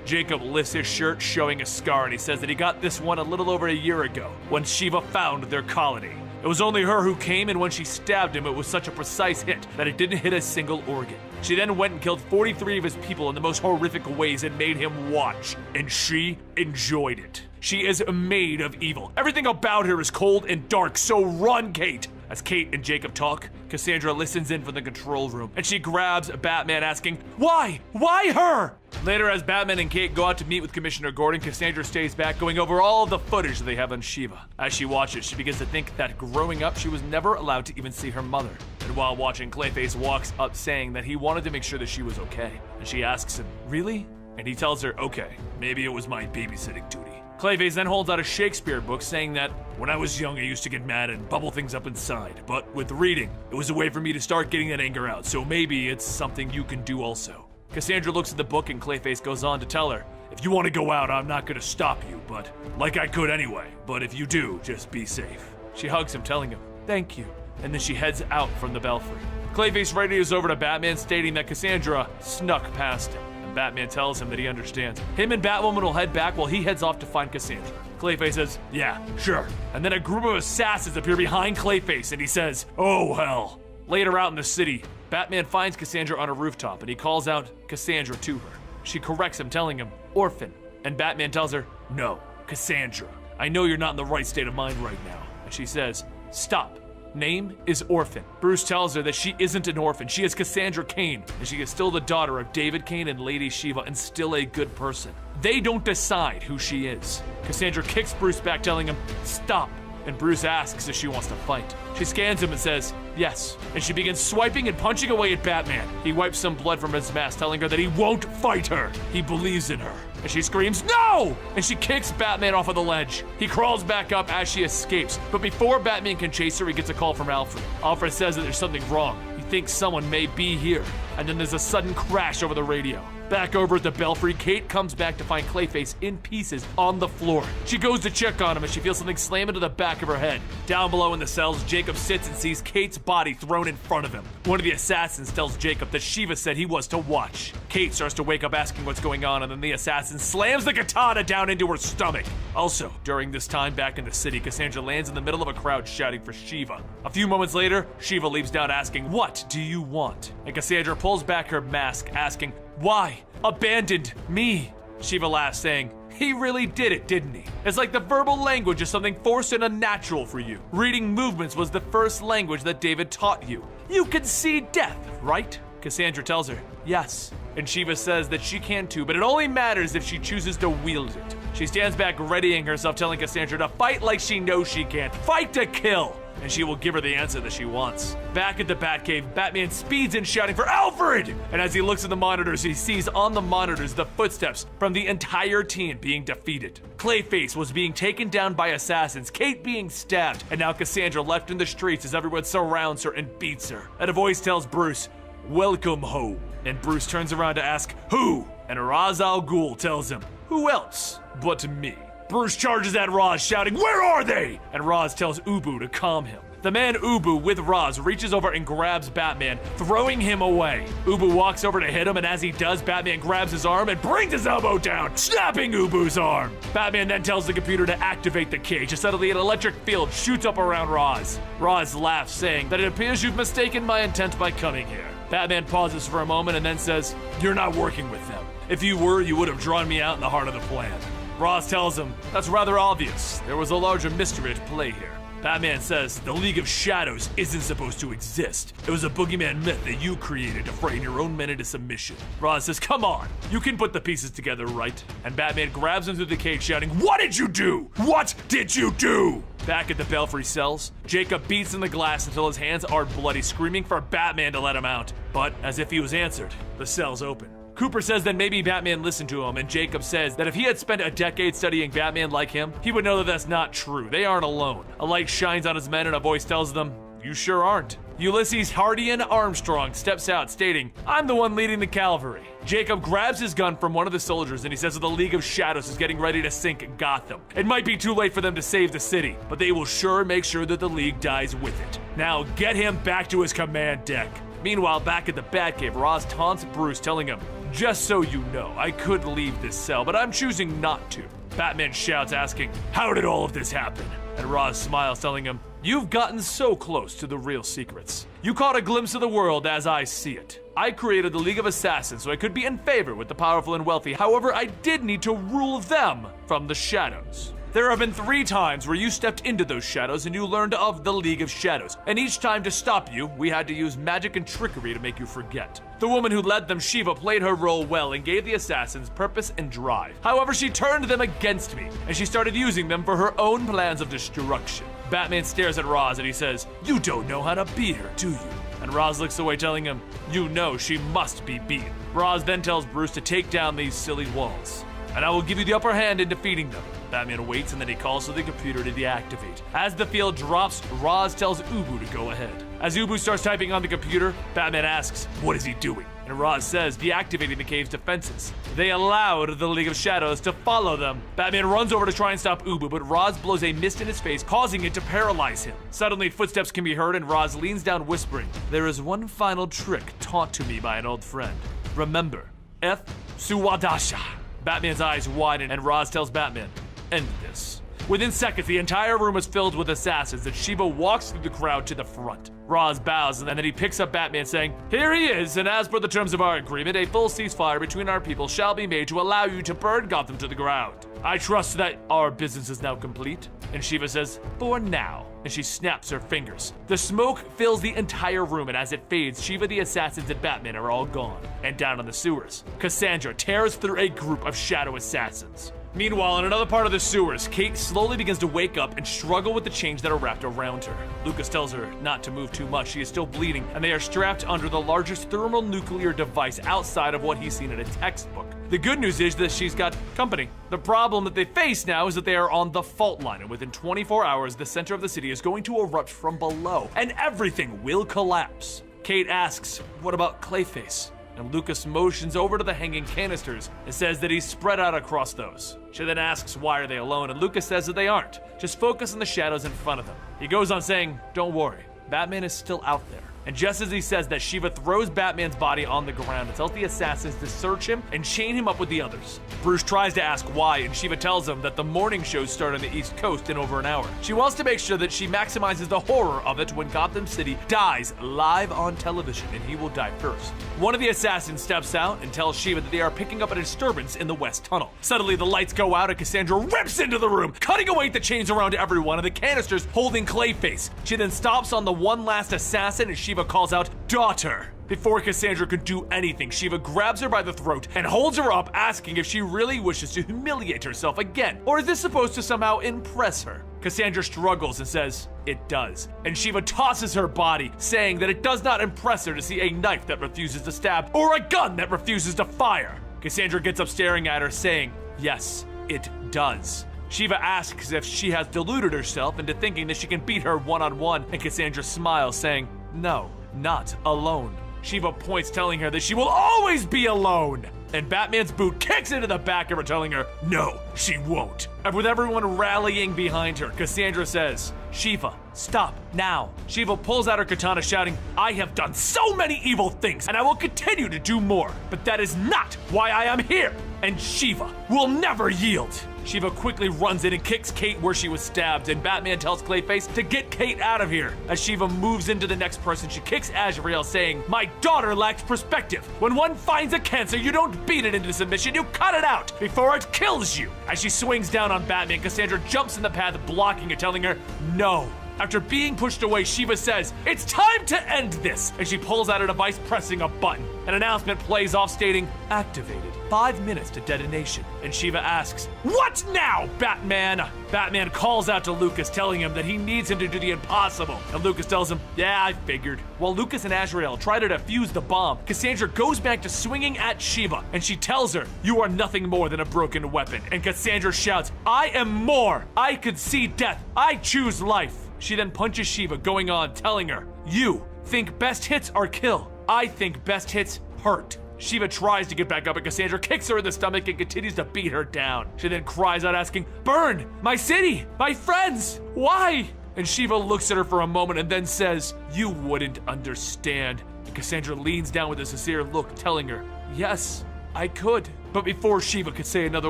Speaker 1: Jacob lifts his shirt, showing a scar, and he says that he got this one a little over a year ago when Shiva found their colony. It was only her who came, and when she stabbed him, it was such a precise hit that it didn't hit a single organ. She then went and killed 43 of his people in the most horrific ways and made him watch, and she enjoyed it. She is made of evil. Everything about her is cold and dark, so run, Kate! As Kate and Jacob talk, Cassandra listens in from the control room, and she grabs Batman, asking, "Why? Why her?" Later, as Batman and Kate go out to meet with Commissioner Gordon, Cassandra stays back, going over all of the footage that they have on Shiva. As she watches, she begins to think that growing up, she was never allowed to even see her mother. And while watching, Clayface walks up saying that he wanted to make sure that she was okay. And she asks him, "Really?" And he tells her, "Okay, maybe it was my babysitting duty." Clayface then holds out a Shakespeare book, saying that, "When I was young, I used to get mad and bubble things up inside, but with reading, it was a way for me to start getting that anger out, so maybe it's something you can do also." Cassandra looks at the book, and Clayface goes on to tell her, "If you want to go out, I'm not going to stop you, but like I could anyway, but if you do, just be safe." She hugs him, telling him, "Thank you," and then she heads out from the Belfry. Clayface radios over to Batman, stating that Cassandra snuck past him. Batman tells him that he understands. Him and Batwoman will head back while he heads off to find Cassandra. Clayface says, "Yeah, sure." And then a group of assassins appear behind Clayface, and he says, "Oh, hell." Later out in the city, Batman finds Cassandra on a rooftop, and he calls out Cassandra to her. She corrects him, telling him, "Orphan." And Batman tells her, "No, Cassandra. I know you're not in the right state of mind right now." And she says, "Stop. Name is Orphan." Bruce tells her that she isn't an orphan. She is Cassandra Kane, and she is still the daughter of David Kane and Lady Shiva, and still a good person. They don't decide who she is. Cassandra kicks Bruce back, telling him, "Stop." And Bruce asks if she wants to fight. She scans him and says, "Yes." And she begins swiping and punching away at Batman. He wipes some blood from his mask, telling her that he won't fight her. He believes in her. And she screams, "No!" And she kicks Batman off of the ledge. He crawls back up as she escapes. But before Batman can chase her, he gets a call from Alfred. Alfred says that there's something wrong. He thinks someone may be here. And then there's a sudden crash over the radio. Back over at the Belfry, Kate comes back to find Clayface in pieces on the floor. She goes to check on him, and she feels something slam into the back of her head. Down below in the cells, Jacob sits and sees Kate's body thrown in front of him. One of the assassins tells Jacob that Shiva said he was to watch. Kate starts to wake up asking what's going on, and then the assassin slams the katana down into her stomach. Also, during this time back in the city, Cassandra lands in the middle of a crowd shouting for Shiva. A few moments later, Shiva leaps down asking, "What do you want?" And Cassandra pulls back her mask asking, "Why? Abandoned me?" Shiva laughs, saying, "He really did it, didn't he? It's like the verbal language is something forced and unnatural for you. Reading movements was the first language that David taught you. You can see death, right?" Cassandra tells her, "Yes." And Shiva says that she can too, but it only matters if she chooses to wield it. She stands back readying herself, telling Cassandra to fight like she knows she can. Fight to kill! And she will give her the answer that she wants. Back at the Batcave, Batman speeds in shouting for Alfred! And as he looks at the monitors, he sees on the monitors the footsteps from the entire team being defeated. Clayface was being taken down by assassins, Kate being stabbed, and now Cassandra left in the streets as everyone surrounds her and beats her. And a voice tells Bruce, "Welcome home." And Bruce turns around to ask, "Who?" And Ra's al Ghul tells him, "Who else but me?" Bruce charges at Roz, shouting, "Where are they?" And Roz tells Ubu to calm him. The man Ubu with Roz reaches over and grabs Batman, throwing him away. Ubu walks over to hit him, and as he does, Batman grabs his arm and brings his elbow down, snapping Ubu's arm. Batman then tells the computer to activate the cage, and suddenly an electric field shoots up around Roz. Roz laughs, saying that it appears you've mistaken my intent by coming here. Batman pauses for a moment and then says, "You're not working with them. If you were, you would have drawn me out in the heart of the plan." Roz tells him, "That's rather obvious. There was a larger mystery at play here." Batman says, "The League of Shadows isn't supposed to exist. It was a boogeyman myth that you created to frighten your own men into submission." Roz says, "Come on, you can put the pieces together, right?" And Batman grabs him through the cage, shouting, "What did you do? What did you do?" Back at the Belfry cells, Jacob beats in the glass until his hands are bloody, screaming for Batman to let him out. But as if he was answered, the cells open. Cooper says that maybe Batman listened to him, and Jacob says that if he had spent a decade studying Batman like him, he would know that that's not true. They aren't alone. A light shines on his men and a voice tells them, "You sure aren't." Ulysses Hardian Armstrong steps out, stating, "I'm the one leading the cavalry." Jacob grabs his gun from one of the soldiers and he says that the League of Shadows is getting ready to sink Gotham. It might be too late for them to save the city, but they will sure make sure that the League dies with it. Now get him back to his command deck. Meanwhile, back at the Batcave, Roz taunts Bruce, telling him, "Just so you know, I could leave this cell, but I'm choosing not to." Batman shouts, asking, "How did all of this happen?" And Roz smiles, telling him, "You've gotten so close to the real secrets. You caught a glimpse of the world as I see it. I created the League of Assassins so I could be in favor with the powerful and wealthy. However, I did need to rule them from the shadows. There have been 3 times where you stepped into those shadows and you learned of the League of Shadows. And each time to stop you, we had to use magic and trickery to make you forget. The woman who led them, Shiva, played her role well and gave the assassins purpose and drive. However, she turned them against me, and she started using them for her own plans of destruction." Batman stares at Roz and he says, "You don't know how to beat her, do you?" And Roz looks away, telling him, "You know she must be beaten." Roz then tells Bruce to take down these silly walls, and I will give you the upper hand in defeating them. Batman waits and then he calls for the computer to deactivate. As the field drops, Roz tells Ubu to go ahead. As Ubu starts typing on the computer, Batman asks, "What is he doing?" And Roz says, "Deactivating the cave's defenses. They allowed the League of Shadows to follow them." Batman runs over to try and stop Ubu, but Roz blows a mist in his face, causing it to paralyze him. Suddenly, footsteps can be heard and Roz leans down whispering, "There is one final trick taught to me by an old friend. Remember, F. Suwadasha." Batman's eyes widen and Roz tells Batman, "End this." Within seconds, the entire room is filled with assassins and Shiva walks through the crowd to the front. Roz bows and then he picks up Batman, saying, "Here he is, and as per the terms of our agreement, a full ceasefire between our people shall be made to allow you to burn Gotham to the ground. I trust that our business is now complete." And Shiva says, "For now." And she snaps her fingers. The smoke fills the entire room, and as it fades, Shiva, the assassins, and Batman are all gone. And down in the sewers, Cassandra tears through a group of shadow assassins. Meanwhile, in another part of the sewers, Kate slowly begins to wake up and struggle with the chains that are wrapped around her. Lucas tells her not to move too much. She is still bleeding, and they are strapped under the largest thermonuclear device outside of what he's seen in a textbook. The good news is that she's got company. The problem that they face now is that they are on the fault line, and within 24 hours, the center of the city is going to erupt from below, and everything will collapse. Kate asks, "What about Clayface?" And Lucas motions over to the hanging canisters and says that he's spread out across those. She then asks why are they alone, and Lucas says that they aren't. Just focus on the shadows in front of them. He goes on saying, "Don't worry, Batman is still out there." And just as he says that, Shiva throws Batman's body on the ground and tells the assassins to search him and chain him up with the others. Bruce tries to ask why, and Shiva tells him that the morning shows start on the East Coast in over an hour. She wants to make sure that she maximizes the horror of it when Gotham City dies live on television, and he will die first. One of the assassins steps out and tells Shiva that they are picking up a disturbance in the West Tunnel. Suddenly, the lights go out and Cassandra rips into the room, cutting away the chains around everyone and the canisters holding Clayface. She then stops on the one last assassin and Shiva calls out, "Daughter." Before Cassandra could do anything, Shiva grabs her by the throat and holds her up, asking if she really wishes to humiliate herself again, or is this supposed to somehow impress her? Cassandra struggles and says, "It does." And Shiva tosses her body, saying that it does not impress her to see a knife that refuses to stab or a gun that refuses to fire. Cassandra gets up staring at her, saying, "Yes, it does." Shiva asks if she has deluded herself into thinking that she can beat her one-on-one, and Cassandra smiles, saying, "No, not alone." Shiva points, telling her that she will always be alone. and Batman's boot kicks into the back of her, telling her, no, she won't. And with everyone rallying behind her, Cassandra says, Shiva, stop, now. Shiva pulls out her katana shouting, I have done so many evil things, and I will continue to do more, but that is not why I am here, and Shiva will never yield. Shiva quickly runs in and kicks Kate where she was stabbed, and Batman tells Clayface to get Kate out of here. As Shiva moves into the next person, she kicks Azrael, saying, my daughter lacks perspective. When one finds a cancer, you don't beat it into submission, you cut it out before it kills you. As she swings down on Batman, Cassandra jumps in the path, blocking it, telling her, no. After being pushed away, Shiva says, it's time to end this, and she pulls out a device pressing a button. An announcement plays off stating, activated, 5 minutes to detonation. And Shiva asks, what now, Batman? Batman calls out to Lucas, telling him that he needs him to do the impossible. And Lucas tells him, yeah, I figured. While Lucas and Azrael try to defuse the bomb, Cassandra goes back to swinging at Shiva, and she tells her, you are nothing more than a broken weapon. And Cassandra shouts, I am more. I could see death. I choose life. She then punches Shiva, going on, telling her, you think best hits are kill. I think best hits hurt. Shiva tries to get back up, and Cassandra kicks her in the stomach and continues to beat her down. She then cries out, asking, burn, my city, my friends, why? And Shiva looks at her for a moment and then says, you wouldn't understand. And Cassandra leans down with a sincere look, telling her, yes, I could. But before Shiva could say another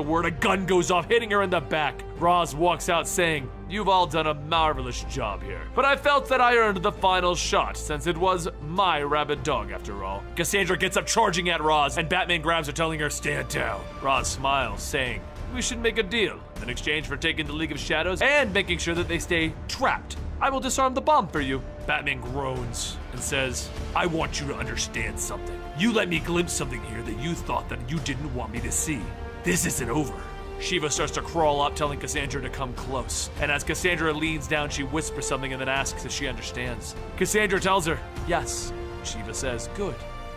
Speaker 1: word, a gun goes off, hitting her in the back. Roz walks out saying, you've all done a marvelous job here, but I felt that I earned the final shot since it was my rabid dog after all. Cassandra gets up charging at Roz, and Batman grabs her, telling her, stand down. Roz smiles, saying, we should make a deal. In exchange for taking the League of Shadows and making sure that they stay trapped, I will disarm the bomb for you. Batman groans and says, I want you to understand something. You let me glimpse something here that you thought that you didn't want me to see. This isn't over. Shiva starts to crawl up, telling Cassandra to come close. And as Cassandra leans down, she whispers something and then asks if she understands. Cassandra tells her, yes. Shiva says, good,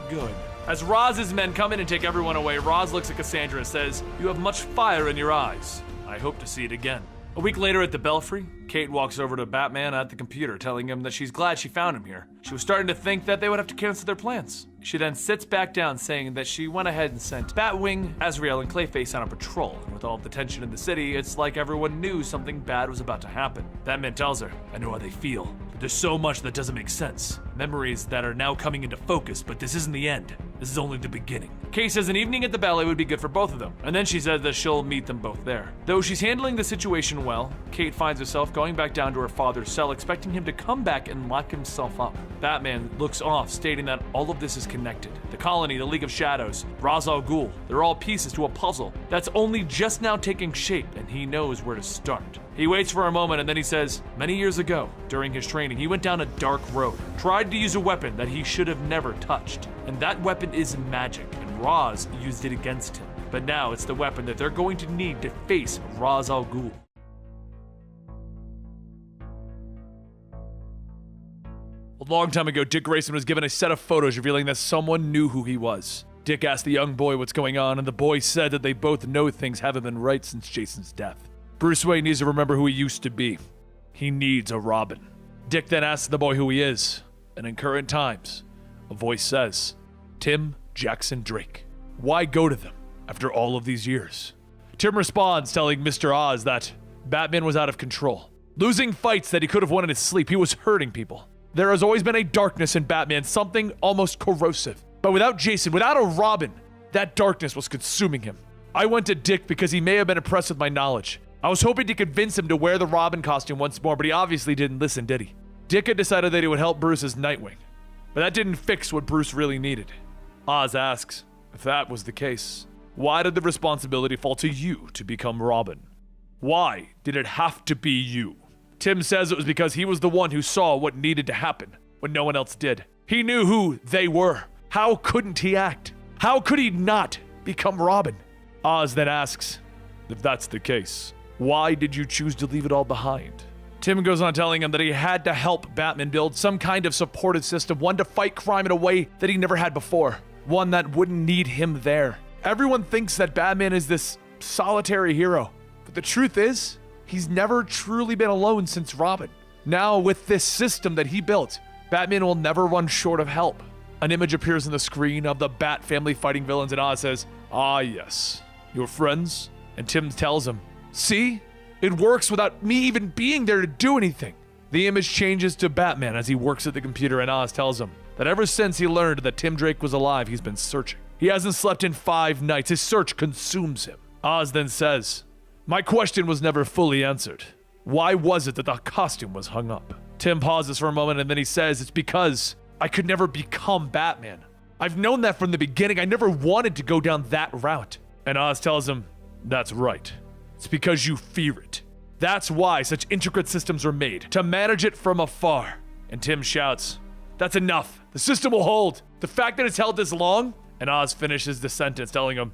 Speaker 1: good. As Roz's men come in and take everyone away, Roz looks at Cassandra and says, you have much fire in your eyes. I hope to see it again. A week later at the Belfry, Kate walks over to Batman at the computer, telling him that she's glad she found him here. She was starting to think that they would have to cancel their plans. She then sits back down, saying that she went ahead and sent Batwing, Azrael, and Clayface on a patrol. And with all of the tension in the city, it's like everyone knew something bad was about to happen. Batman tells her, I know how they feel, but there's so much that doesn't make sense. Memories that are now coming into focus, but this isn't the end. This is only the beginning. Kate says an evening at the ballet would be good for both of them, and then she says that she'll meet them both there. Though she's handling the situation well, Kate finds herself going back down to her father's cell, expecting him to come back and lock himself up. Batman looks off, stating that all of this is connected. The colony, the League of Shadows, Ra's al Ghul, they're all pieces to a puzzle that's only just now taking shape, and he knows where to start. He waits for a moment and then he says, many years ago, during his training, he went down a dark road, tried to use a weapon that he should have never touched. And that weapon is magic, and Ra's used it against him. But now it's the weapon that they're going to need to face Ra's al Ghul. A long time ago, Dick Grayson was given a set of photos revealing that someone knew who he was. Dick asked the young boy what's going on, and the boy said that they both know things haven't been right since Jason's death. Bruce Wayne needs to remember who he used to be. He needs a Robin. Dick then asks the boy who he is, and in current times, a voice says, Tim Jackson Drake. Why go to them after all of these years? Tim responds, telling Mr. Oz that Batman was out of control. Losing fights that he could have won in his sleep, he was hurting people. There has always been a darkness in Batman, something almost corrosive. But without Jason, without a Robin, that darkness was consuming him. I went to Dick because he may have been impressed with my knowledge. I was hoping to convince him to wear the Robin costume once more, but he obviously didn't listen, did he? Dick had decided that he would help Bruce as Nightwing, but that didn't fix what Bruce really needed. Oz asks, if that was the case, why did the responsibility fall to you to become Robin? Why did it have to be you? Tim says it was because he was the one who saw what needed to happen when no one else did. He knew who they were. How couldn't he act? How could he not become Robin? Oz then asks, if that's the case, why did you choose to leave it all behind? Tim goes on telling him that he had to help Batman build some kind of supportive system, one to fight crime in a way that he never had before, one that wouldn't need him there. Everyone thinks that Batman is this solitary hero, but the truth is, he's never truly been alone since Robin. Now, with this system that he built, Batman will never run short of help. An image appears on the screen of the Bat family fighting villains, and Oz says, "Ah, yes. Your friends?" And Tim tells him, "See? It works without me even being there to do anything." The image changes to Batman as he works at the computer, and Oz tells him that ever since he learned that Tim Drake was alive, he's been searching. He hasn't slept in 5 nights. His search consumes him. Oz then says, "My question was never fully answered. Why was it that the costume was hung up?" Tim pauses for a moment, and then he says, "It's because I could never become Batman. I've known that from the beginning. I never wanted to go down that route." And Oz tells him, "That's right. It's because you fear it. That's why such intricate systems are made, to manage it from afar." And Tim shouts, "That's enough. The system will hold. The fact that it's held this long..." And Oz finishes the sentence telling him,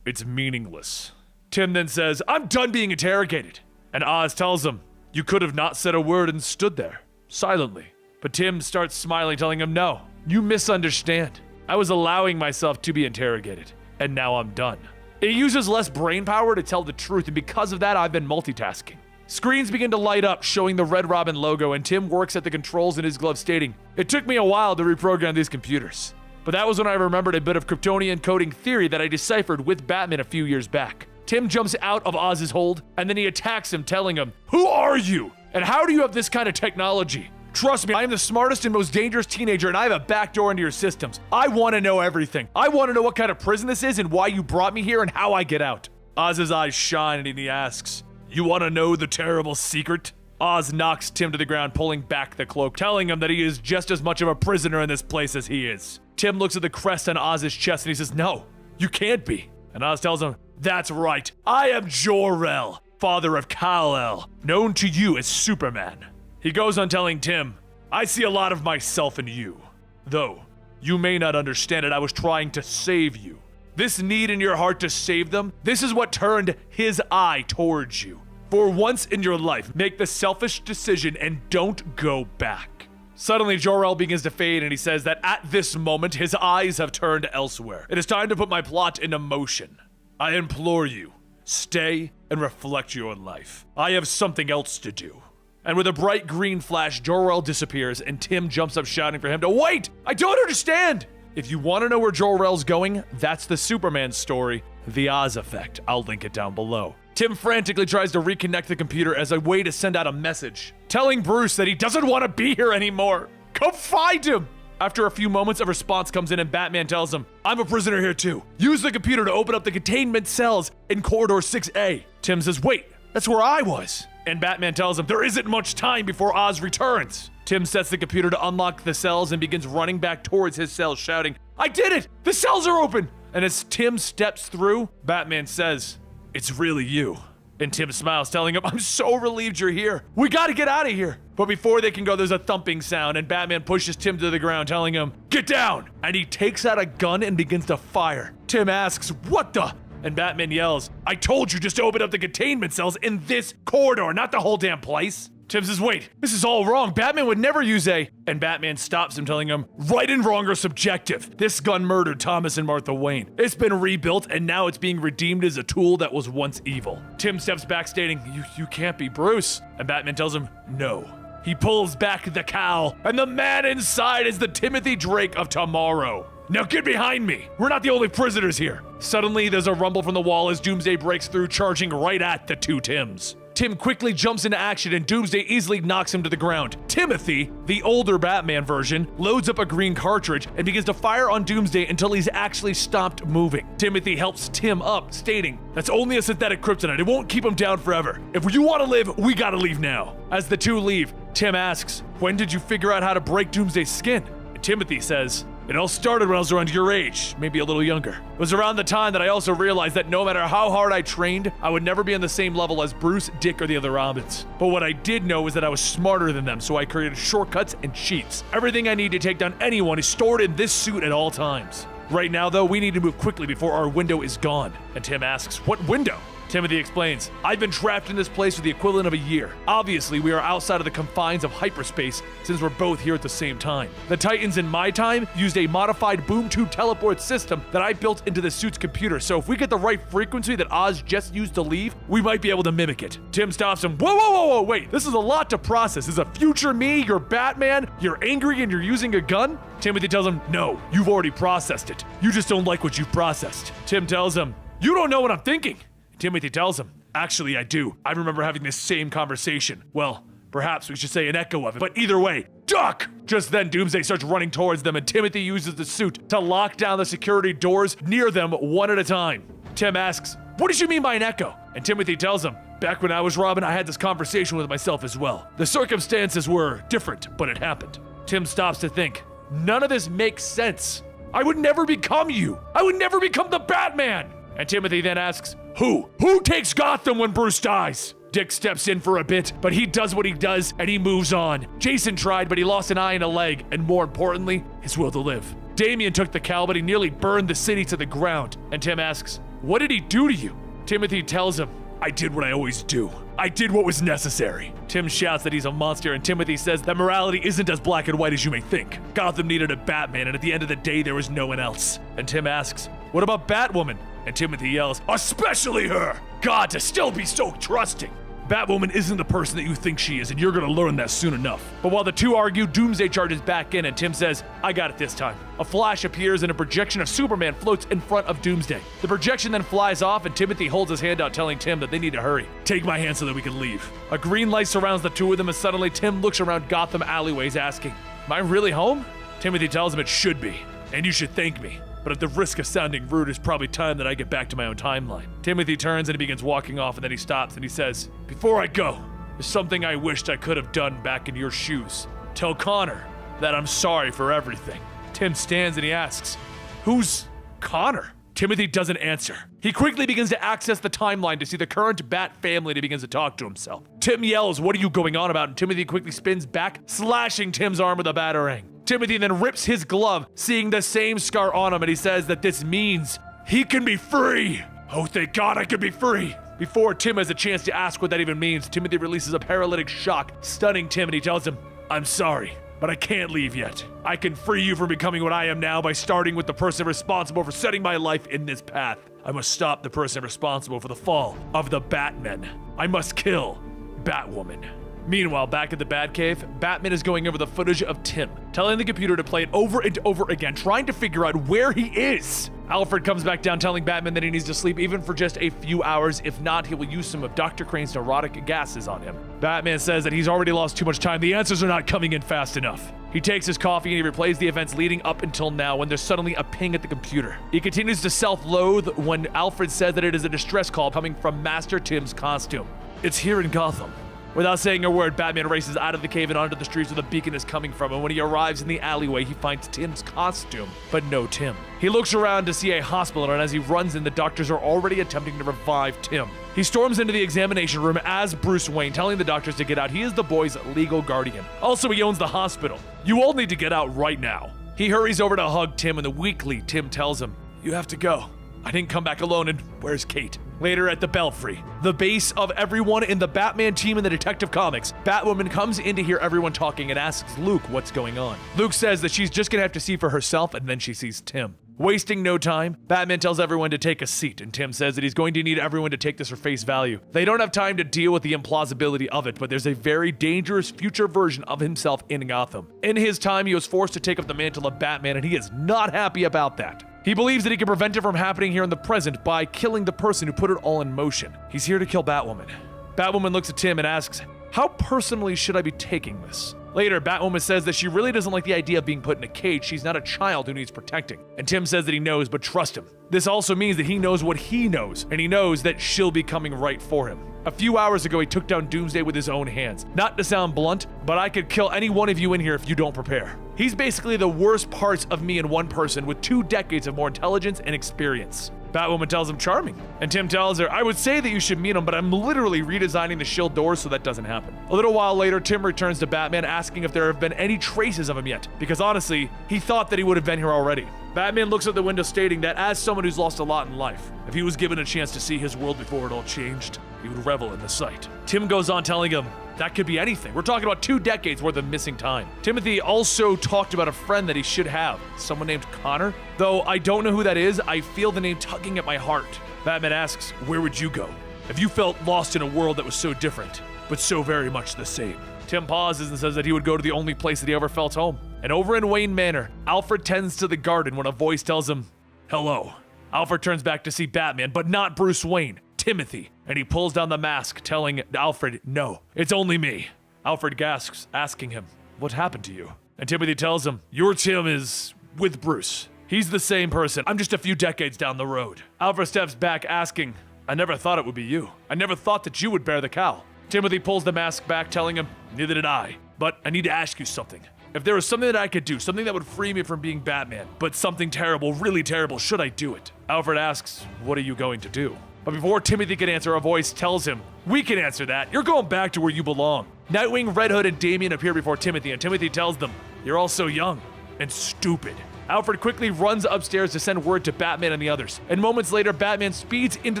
Speaker 1: "It's meaningless." Tim then says, "I'm done being interrogated." And Oz tells him, "You could have not said a word and stood there, silently." But Tim starts smiling, telling him, "No, you misunderstand. I was allowing myself to be interrogated, and now I'm done." It uses less brain power to tell the truth, and because of that, I've been multitasking. Screens begin to light up, showing the Red Robin logo, and Tim works at the controls in his glove, stating, "It took me a while to reprogram these computers. But that was when I remembered a bit of Kryptonian coding theory that I deciphered with Batman a few years back." Tim jumps out of Oz's hold, and then he attacks him, telling him, "Who are you? And how do you have this kind of technology? Trust me, I am the smartest and most dangerous teenager, and I have a backdoor into your systems. I want to know everything. I want to know what kind of prison this is and why you brought me here and how I get out." Oz's eyes shine, and he asks, "You want to know the terrible secret?" Oz knocks Tim to the ground, pulling back the cloak, telling him that he is just as much of a prisoner in this place as he is. Tim looks at the crest on Oz's chest, and he says, "No, you can't be." And Oz tells him, "That's right. I am Jor-El, father of Kal-El, known to you as Superman." He goes on telling Tim, "I see a lot of myself in you. Though, you may not understand it, I was trying to save you. This need in your heart to save them, this is what turned his eye towards you. For once in your life, make the selfish decision and don't go back." Suddenly, Jor-El begins to fade, and he says that at this moment, his eyes have turned elsewhere. "It is time to put my plot into motion. I implore you, stay and reflect your life. I have something else to do." And with a bright green flash, Jor-El disappears, and Tim jumps up shouting for him to wait! I don't understand! If you want to know where Jor-El's going, that's the Superman story, The Oz Effect. I'll link it down below. Tim frantically tries to reconnect the computer as a way to send out a message, telling Bruce that he doesn't want to be here anymore. Come find him! After a few moments, a response comes in and Batman tells him, "I'm a prisoner here too. Use the computer to open up the containment cells in corridor 6A. Tim says, "Wait, that's where I was." And Batman tells him there isn't much time before Oz returns. Tim sets the computer to unlock the cells and begins running back towards his cell, shouting, "I did it! The cells are open!" And as Tim steps through, Batman says, "It's really you." And Tim smiles, telling him, "I'm so relieved you're here. We gotta get out of here." But before they can go, there's a thumping sound, and Batman pushes Tim to the ground, telling him, "Get down!" And he takes out a gun and begins to fire. Tim asks, "What the?" And Batman yells, "I told you just to open up the containment cells in this corridor, not the whole damn place." Tim says, "Wait, this is all wrong. Batman would never use a..." And Batman stops him, telling him, "Right and wrong are subjective. This gun murdered Thomas and Martha Wayne. It's been rebuilt, and now it's being redeemed as a tool that was once evil." Tim steps back, stating, You can't be Bruce." And Batman tells him, "No." He pulls back the cowl, and the man inside is the Timothy Drake of tomorrow. "Now get behind me. We're not the only prisoners here." Suddenly, there's a rumble from the wall as Doomsday breaks through, charging right at the two Tims. Tim quickly jumps into action, and Doomsday easily knocks him to the ground. Timothy, the older Batman version, loads up a green cartridge and begins to fire on Doomsday until he's actually stopped moving. Timothy helps Tim up, stating, "That's only a synthetic kryptonite. It won't keep him down forever. If you want to live, we gotta leave now." As the two leave, Tim asks, "When did you figure out how to break Doomsday's skin?" And Timothy says, "It all started when I was around your age, maybe a little younger. It was around the time that I also realized that no matter how hard I trained, I would never be on the same level as Bruce, Dick, or the other Robins. But what I did know is that I was smarter than them, so I created shortcuts and cheats. Everything I need to take down anyone is stored in this suit at all times. Right now, though, we need to move quickly before our window is gone." And Tim asks, "What window?" Timothy explains, I've been trapped in this place for the equivalent of a year. Obviously, we are outside of the confines of hyperspace since we're both here at the same time. The Titans in my time used a modified boom tube teleport system that I built into the suit's computer, so if we get the right frequency that Oz just used to leave, we might be able to mimic it. Tim stops him. Whoa, wait, this is a lot to process. Is a future me, you're Batman, you're angry and you're using a gun? Timothy tells him, no, you've already processed it. You just don't like what you've processed. Tim tells him, you don't know what I'm thinking. Timothy tells him, actually I do. I remember having this same conversation. Well, perhaps we should say an echo of it, but either way, duck! Just then, Doomsday starts running towards them and Timothy uses the suit to lock down the security doors near them one at a time. Tim asks, what did you mean by an echo? And Timothy tells him, back when I was Robin, I had this conversation with myself as well. The circumstances were different, but it happened. Tim stops to think, none of this makes sense. I would never become you. I would never become the Batman. And Timothy then asks, who? Who takes Gotham when Bruce dies? Dick steps in for a bit, but he does what he does and he moves on. Jason tried, but he lost an eye and a leg, and more importantly, his will to live. Damian took the cowl, but he nearly burned the city to the ground. And Tim asks, what did he do to you? Timothy tells him, I did what I always do. I did what was necessary. Tim shouts that he's a monster, and Timothy says that morality isn't as black and white as you may think. Gotham needed a Batman, and at the end of the day, there was no one else. And Tim asks, what about Batwoman? And Timothy yells, especially her! God, to still be so trusting! Batwoman isn't the person that you think she is, and you're gonna learn that soon enough. But while the two argue, Doomsday charges back in, and Tim says, I got it this time. A flash appears and a projection of Superman floats in front of Doomsday. The projection then flies off, and Timothy holds his hand out, telling Tim that they need to hurry. Take my hand so that we can leave. A green light surrounds the two of them, and suddenly Tim looks around Gotham alleyways asking, am I really home? Timothy tells him it should be, and you should thank me. But at the risk of sounding rude, it's probably time that I get back to my own timeline. Timothy turns and he begins walking off, and then he stops and he says, before I go, there's something I wished I could have done back in your shoes. Tell Connor that I'm sorry for everything. Tim stands and he asks, who's Connor? Timothy doesn't answer. He quickly begins to access the timeline to see the current Bat family, and he begins to talk to himself. Tim yells, what are you going on about? And Timothy quickly spins back, slashing Tim's arm with a batarang. Timothy then rips his glove, seeing the same scar on him, and he says that this means he can be free. Oh, thank God I can be free. Before Tim has a chance to ask what that even means, Timothy releases a paralytic shock, stunning Tim, and he tells him, I'm sorry, but I can't leave yet. I can free you from becoming what I am now by starting with the person responsible for setting my life in this path. I must stop the person responsible for the fall of the Batmen. I must kill Batwoman. Meanwhile, back at the Batcave, Batman is going over the footage of Tim, telling the computer to play it over and over again, trying to figure out where he is. Alfred comes back down telling Batman that he needs to sleep even for just a few hours. If not, he will use some of Dr. Crane's neurotic gases on him. Batman says that he's already lost too much time. The answers are not coming in fast enough. He takes his coffee and he replays the events leading up until now when there's suddenly a ping at the computer. He continues to self-loathe when Alfred says that it is a distress call coming from Master Tim's costume. It's here in Gotham. Without saying a word, Batman races out of the cave and onto the streets where the beacon is coming from, and when he arrives in the alleyway, he finds Tim's costume, but no Tim. He looks around to see a hospital, and as he runs in, the doctors are already attempting to revive Tim. He storms into the examination room as Bruce Wayne, telling the doctors to get out. He is the boy's legal guardian. Also, he owns the hospital. You all need to get out right now. He hurries over to hug Tim, and weakly, Tim tells him, you have to go. I didn't come back alone, and where's Kate? Later at the Belfry, the base of everyone in the Batman team in the Detective Comics, Batwoman comes in to hear everyone talking and asks Luke what's going on. Luke says that she's just gonna have to see for herself, and then she sees Tim. Wasting no time, Batman tells everyone to take a seat, and Tim says that he's going to need everyone to take this for face value. They don't have time to deal with the implausibility of it, but there's a very dangerous future version of himself in Gotham. In his time, he was forced to take up the mantle of Batman, and he is not happy about that. He believes that he can prevent it from happening here in the present by killing the person who put it all in motion. He's here to kill Batwoman. Batwoman looks at Tim and asks, how personally should I be taking this? Later, Batwoman says that she really doesn't like the idea of being put in a cage. She's not a child who needs protecting. And Tim says that he knows, but trust him. This also means that he knows what he knows, and he knows that she'll be coming right for him. A few hours ago, he took down Doomsday with his own hands. Not to sound blunt, but I could kill any one of you in here if you don't prepare. He's basically the worst parts of me in one person with 2 decades of more intelligence and experience. Batwoman tells him charming, and Tim tells her, I would say that you should meet him, but I'm literally redesigning the shield doors so that doesn't happen. A little while later, Tim returns to Batman asking if there have been any traces of him yet, because honestly, he thought that he would have been here already. Batman looks out the window stating that as someone who's lost a lot in life, if he was given a chance to see his world before it all changed, he would revel in the sight. Tim goes on telling him, that could be anything. We're talking about 2 decades worth of missing time. Timothy also talked about a friend that he should have, someone named Connor. Though I don't know who that is, I feel the name tugging at my heart. Batman asks, where would you go if you felt lost in a world that was so different, but so very much the same? Tim pauses and says that he would go to the only place that he ever felt home. And over in Wayne Manor, Alfred tends to the garden when a voice tells him, hello. Alfred turns back to see Batman, but not Bruce Wayne, Timothy, and he pulls down the mask, telling Alfred, no, it's only me. Alfred gasps, asking him, what happened to you? And Timothy tells him, your Tim is with Bruce. He's the same person. I'm just a few decades down the road. Alfred steps back, asking, I never thought it would be you. I never thought that you would bear the cowl. Timothy pulls the mask back, telling him, neither did I. But I need to ask you something. If there was something that I could do, something that would free me from being Batman, but something terrible, really terrible, should I do it? Alfred asks, what are you going to do? But before Timothy can answer, a voice tells him, we can answer that. You're going back to where you belong. Nightwing, Red Hood, and Damian appear before Timothy, and Timothy tells them, you're all so young and stupid. Alfred quickly runs upstairs to send word to Batman and the others, and moments later, Batman speeds into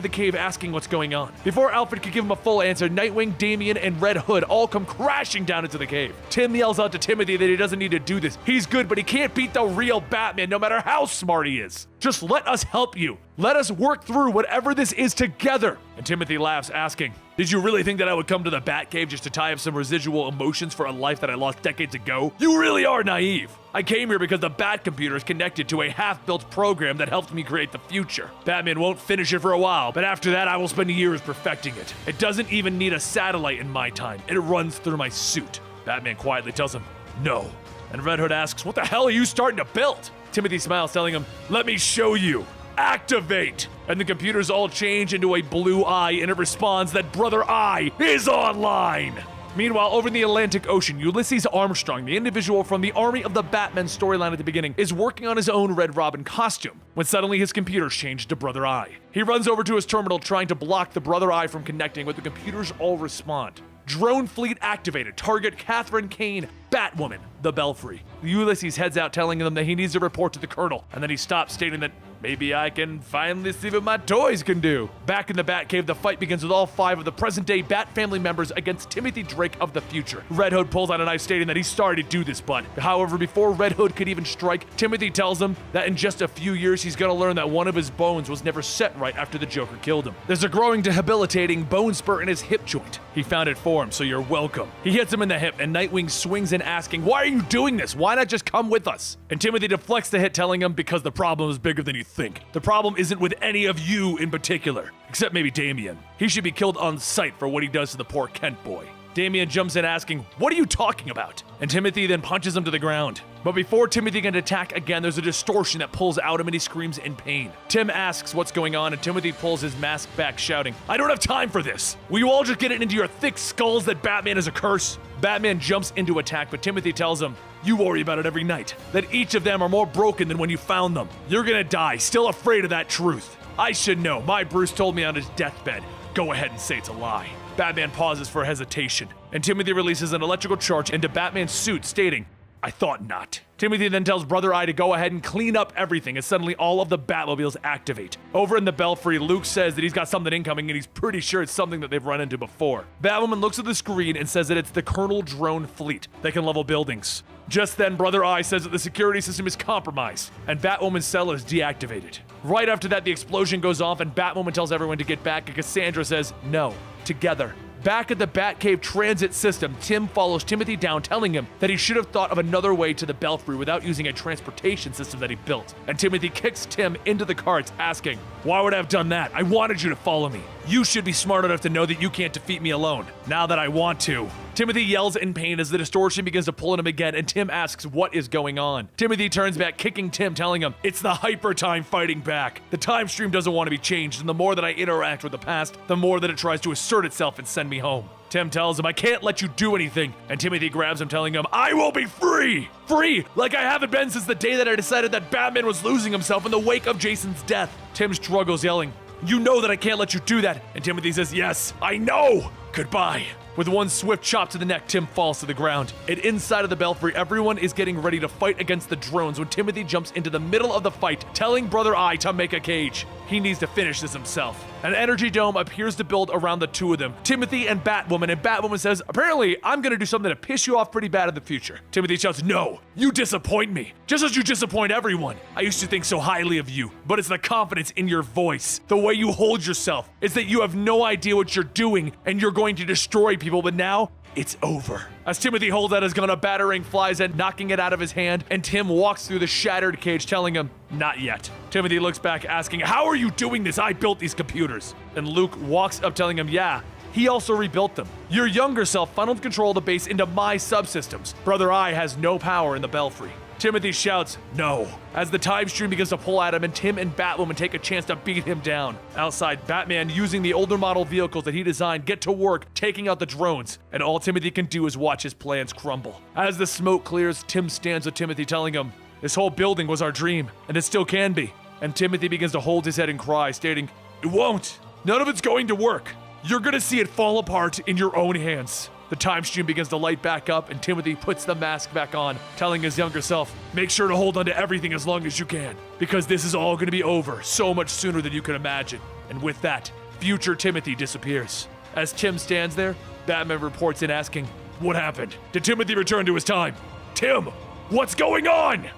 Speaker 1: the cave asking what's going on. Before Alfred could give him a full answer, Nightwing, Damian, and Red Hood all come crashing down into the cave. Tim yells out to Timothy that he doesn't need to do this. He's good, but he can't beat the real Batman no matter how smart he is. Just let us help you. Let us work through whatever this is together. And Timothy laughs, asking, did you really think that I would come to the Batcave just to tie up some residual emotions for a life that I lost decades ago? You really are naive. I came here because the Bat computer is connected to a half-built program that helped me create the future. Batman won't finish it for a while, but after that I will spend years perfecting it. It doesn't even need a satellite in my time. It runs through my suit. Batman quietly tells him, no. And Red Hood asks, what the hell are you starting to build? Timothy smiles, telling him, let me show you. Activate! And the computers all change into a blue eye, and it responds that Brother Eye is online! Meanwhile, over in the Atlantic Ocean, Ulysses Armstrong, the individual from the Army of the Batman storyline at the beginning, is working on his own Red Robin costume, when suddenly his computers change to Brother Eye. He runs over to his terminal trying to block the Brother Eye from connecting, but the computers all respond. Drone fleet activated. Target Kate Kane, Batwoman, the Belfry. Ulysses heads out telling them that he needs to report to the Colonel, and then he stops stating that maybe I can finally see what my toys can do. Back in the Batcave, the fight begins with all 5 of the present-day Bat family members against Timothy Drake of the future. Red Hood pulls out a knife stating that he's sorry to do this, but however, before Red Hood could even strike, Timothy tells him that in just a few years he's gonna learn that one of his bones was never set right after the Joker killed him. There's a growing debilitating bone spur in his hip joint. He found it for him, so you're welcome. He hits him in the hip, and Nightwing swings in asking, why are you doing this? Why not just come with us? And Timothy deflects the hit, telling him, because the problem is bigger than you think. The problem isn't with any of you in particular, except maybe Damian. He should be killed on sight for what he does to the poor Kent boy. Damian jumps in asking, what are you talking about? And Timothy then punches him to the ground. But before Timothy can attack again, there's a distortion that pulls out him and he screams in pain. Tim asks what's going on, and Timothy pulls his mask back, shouting, I don't have time for this. Will you all just get it into your thick skulls that Batman is a curse? Batman jumps into attack, but Timothy tells him, you worry about it every night, that each of them are more broken than when you found them. You're gonna die, still afraid of that truth. I should know, my Bruce told me on his deathbed. Go ahead and say it's a lie. Batman pauses for hesitation, and Timothy releases an electrical charge into Batman's suit, stating, I thought not. Timothy then tells Brother Eye to go ahead and clean up everything as suddenly all of the Batmobiles activate. Over in the Belfry, Luke says that he's got something incoming and he's pretty sure it's something that they've run into before. Batwoman looks at the screen and says that it's the Colonel drone fleet that can level buildings. Just then, Brother Eye says that the security system is compromised and Batwoman's cell is deactivated. Right after that, the explosion goes off and Batwoman tells everyone to get back, and Cassandra says, no, together. Back at the Batcave transit system, Tim follows Timothy down, telling him that he should have thought of another way to the Belfry without using a transportation system that he built. And Timothy kicks Tim into the carts, asking, why would I have done that? I wanted you to follow me. You should be smart enough to know that you can't defeat me alone. Now that I want to. Timothy yells in pain as the distortion begins to pull at him again, and Tim asks what is going on. Timothy turns back, kicking Tim, telling him, it's the hyper time fighting back. The time stream doesn't want to be changed, and the more that I interact with the past, the more that it tries to assert itself and send me home. Tim tells him, I can't let you do anything. And Timothy grabs him, telling him, I will be free! Free! Like I haven't been since the day that I decided that Batman was losing himself in the wake of Jason's death. Tim struggles, yelling, you know that I can't let you do that. And Timothy says, yes, I know! Goodbye. With one swift chop to the neck, Tim falls to the ground. And inside of the Belfry, everyone is getting ready to fight against the drones when Timothy jumps into the middle of the fight, telling Brother Eye to make a cage. He needs to finish this himself. An energy dome appears to build around the two of them, Timothy and Batwoman says, apparently, I'm gonna do something to piss you off pretty bad in the future. Timothy shouts, no, you disappoint me, just as you disappoint everyone. I used to think so highly of you, but it's the confidence in your voice, the way you hold yourself. It's that you have no idea what you're doing, and you're going to destroy people, but now, it's over. As Timothy holds out his gun, a battering flies in, knocking it out of his hand, and Tim walks through the shattered cage, telling him, not yet. Timothy looks back, asking, how are you doing this? I built these computers. And Luke walks up, telling him, yeah, he also rebuilt them. Your younger self funneled control of the base into my subsystems. Brother Eye has no power in the Belfry. Timothy shouts, no, as the time stream begins to pull at him and Tim and Batwoman take a chance to beat him down. Outside, Batman, using the older model vehicles that he designed, get to work taking out the drones, and all Timothy can do is watch his plans crumble. As the smoke clears, Tim stands with Timothy, telling him, this whole building was our dream, and it still can be. And Timothy begins to hold his head and cry, stating, it won't. None of it's going to work. You're gonna see it fall apart in your own hands. The time stream begins to light back up, and Timothy puts the mask back on, telling his younger self, make sure to hold on to everything as long as you can, because this is all gonna be over so much sooner than you can imagine. And with that, future Timothy disappears. As Tim stands there, Batman reports in asking, what happened? Did Timothy return to his time? Tim, what's going on?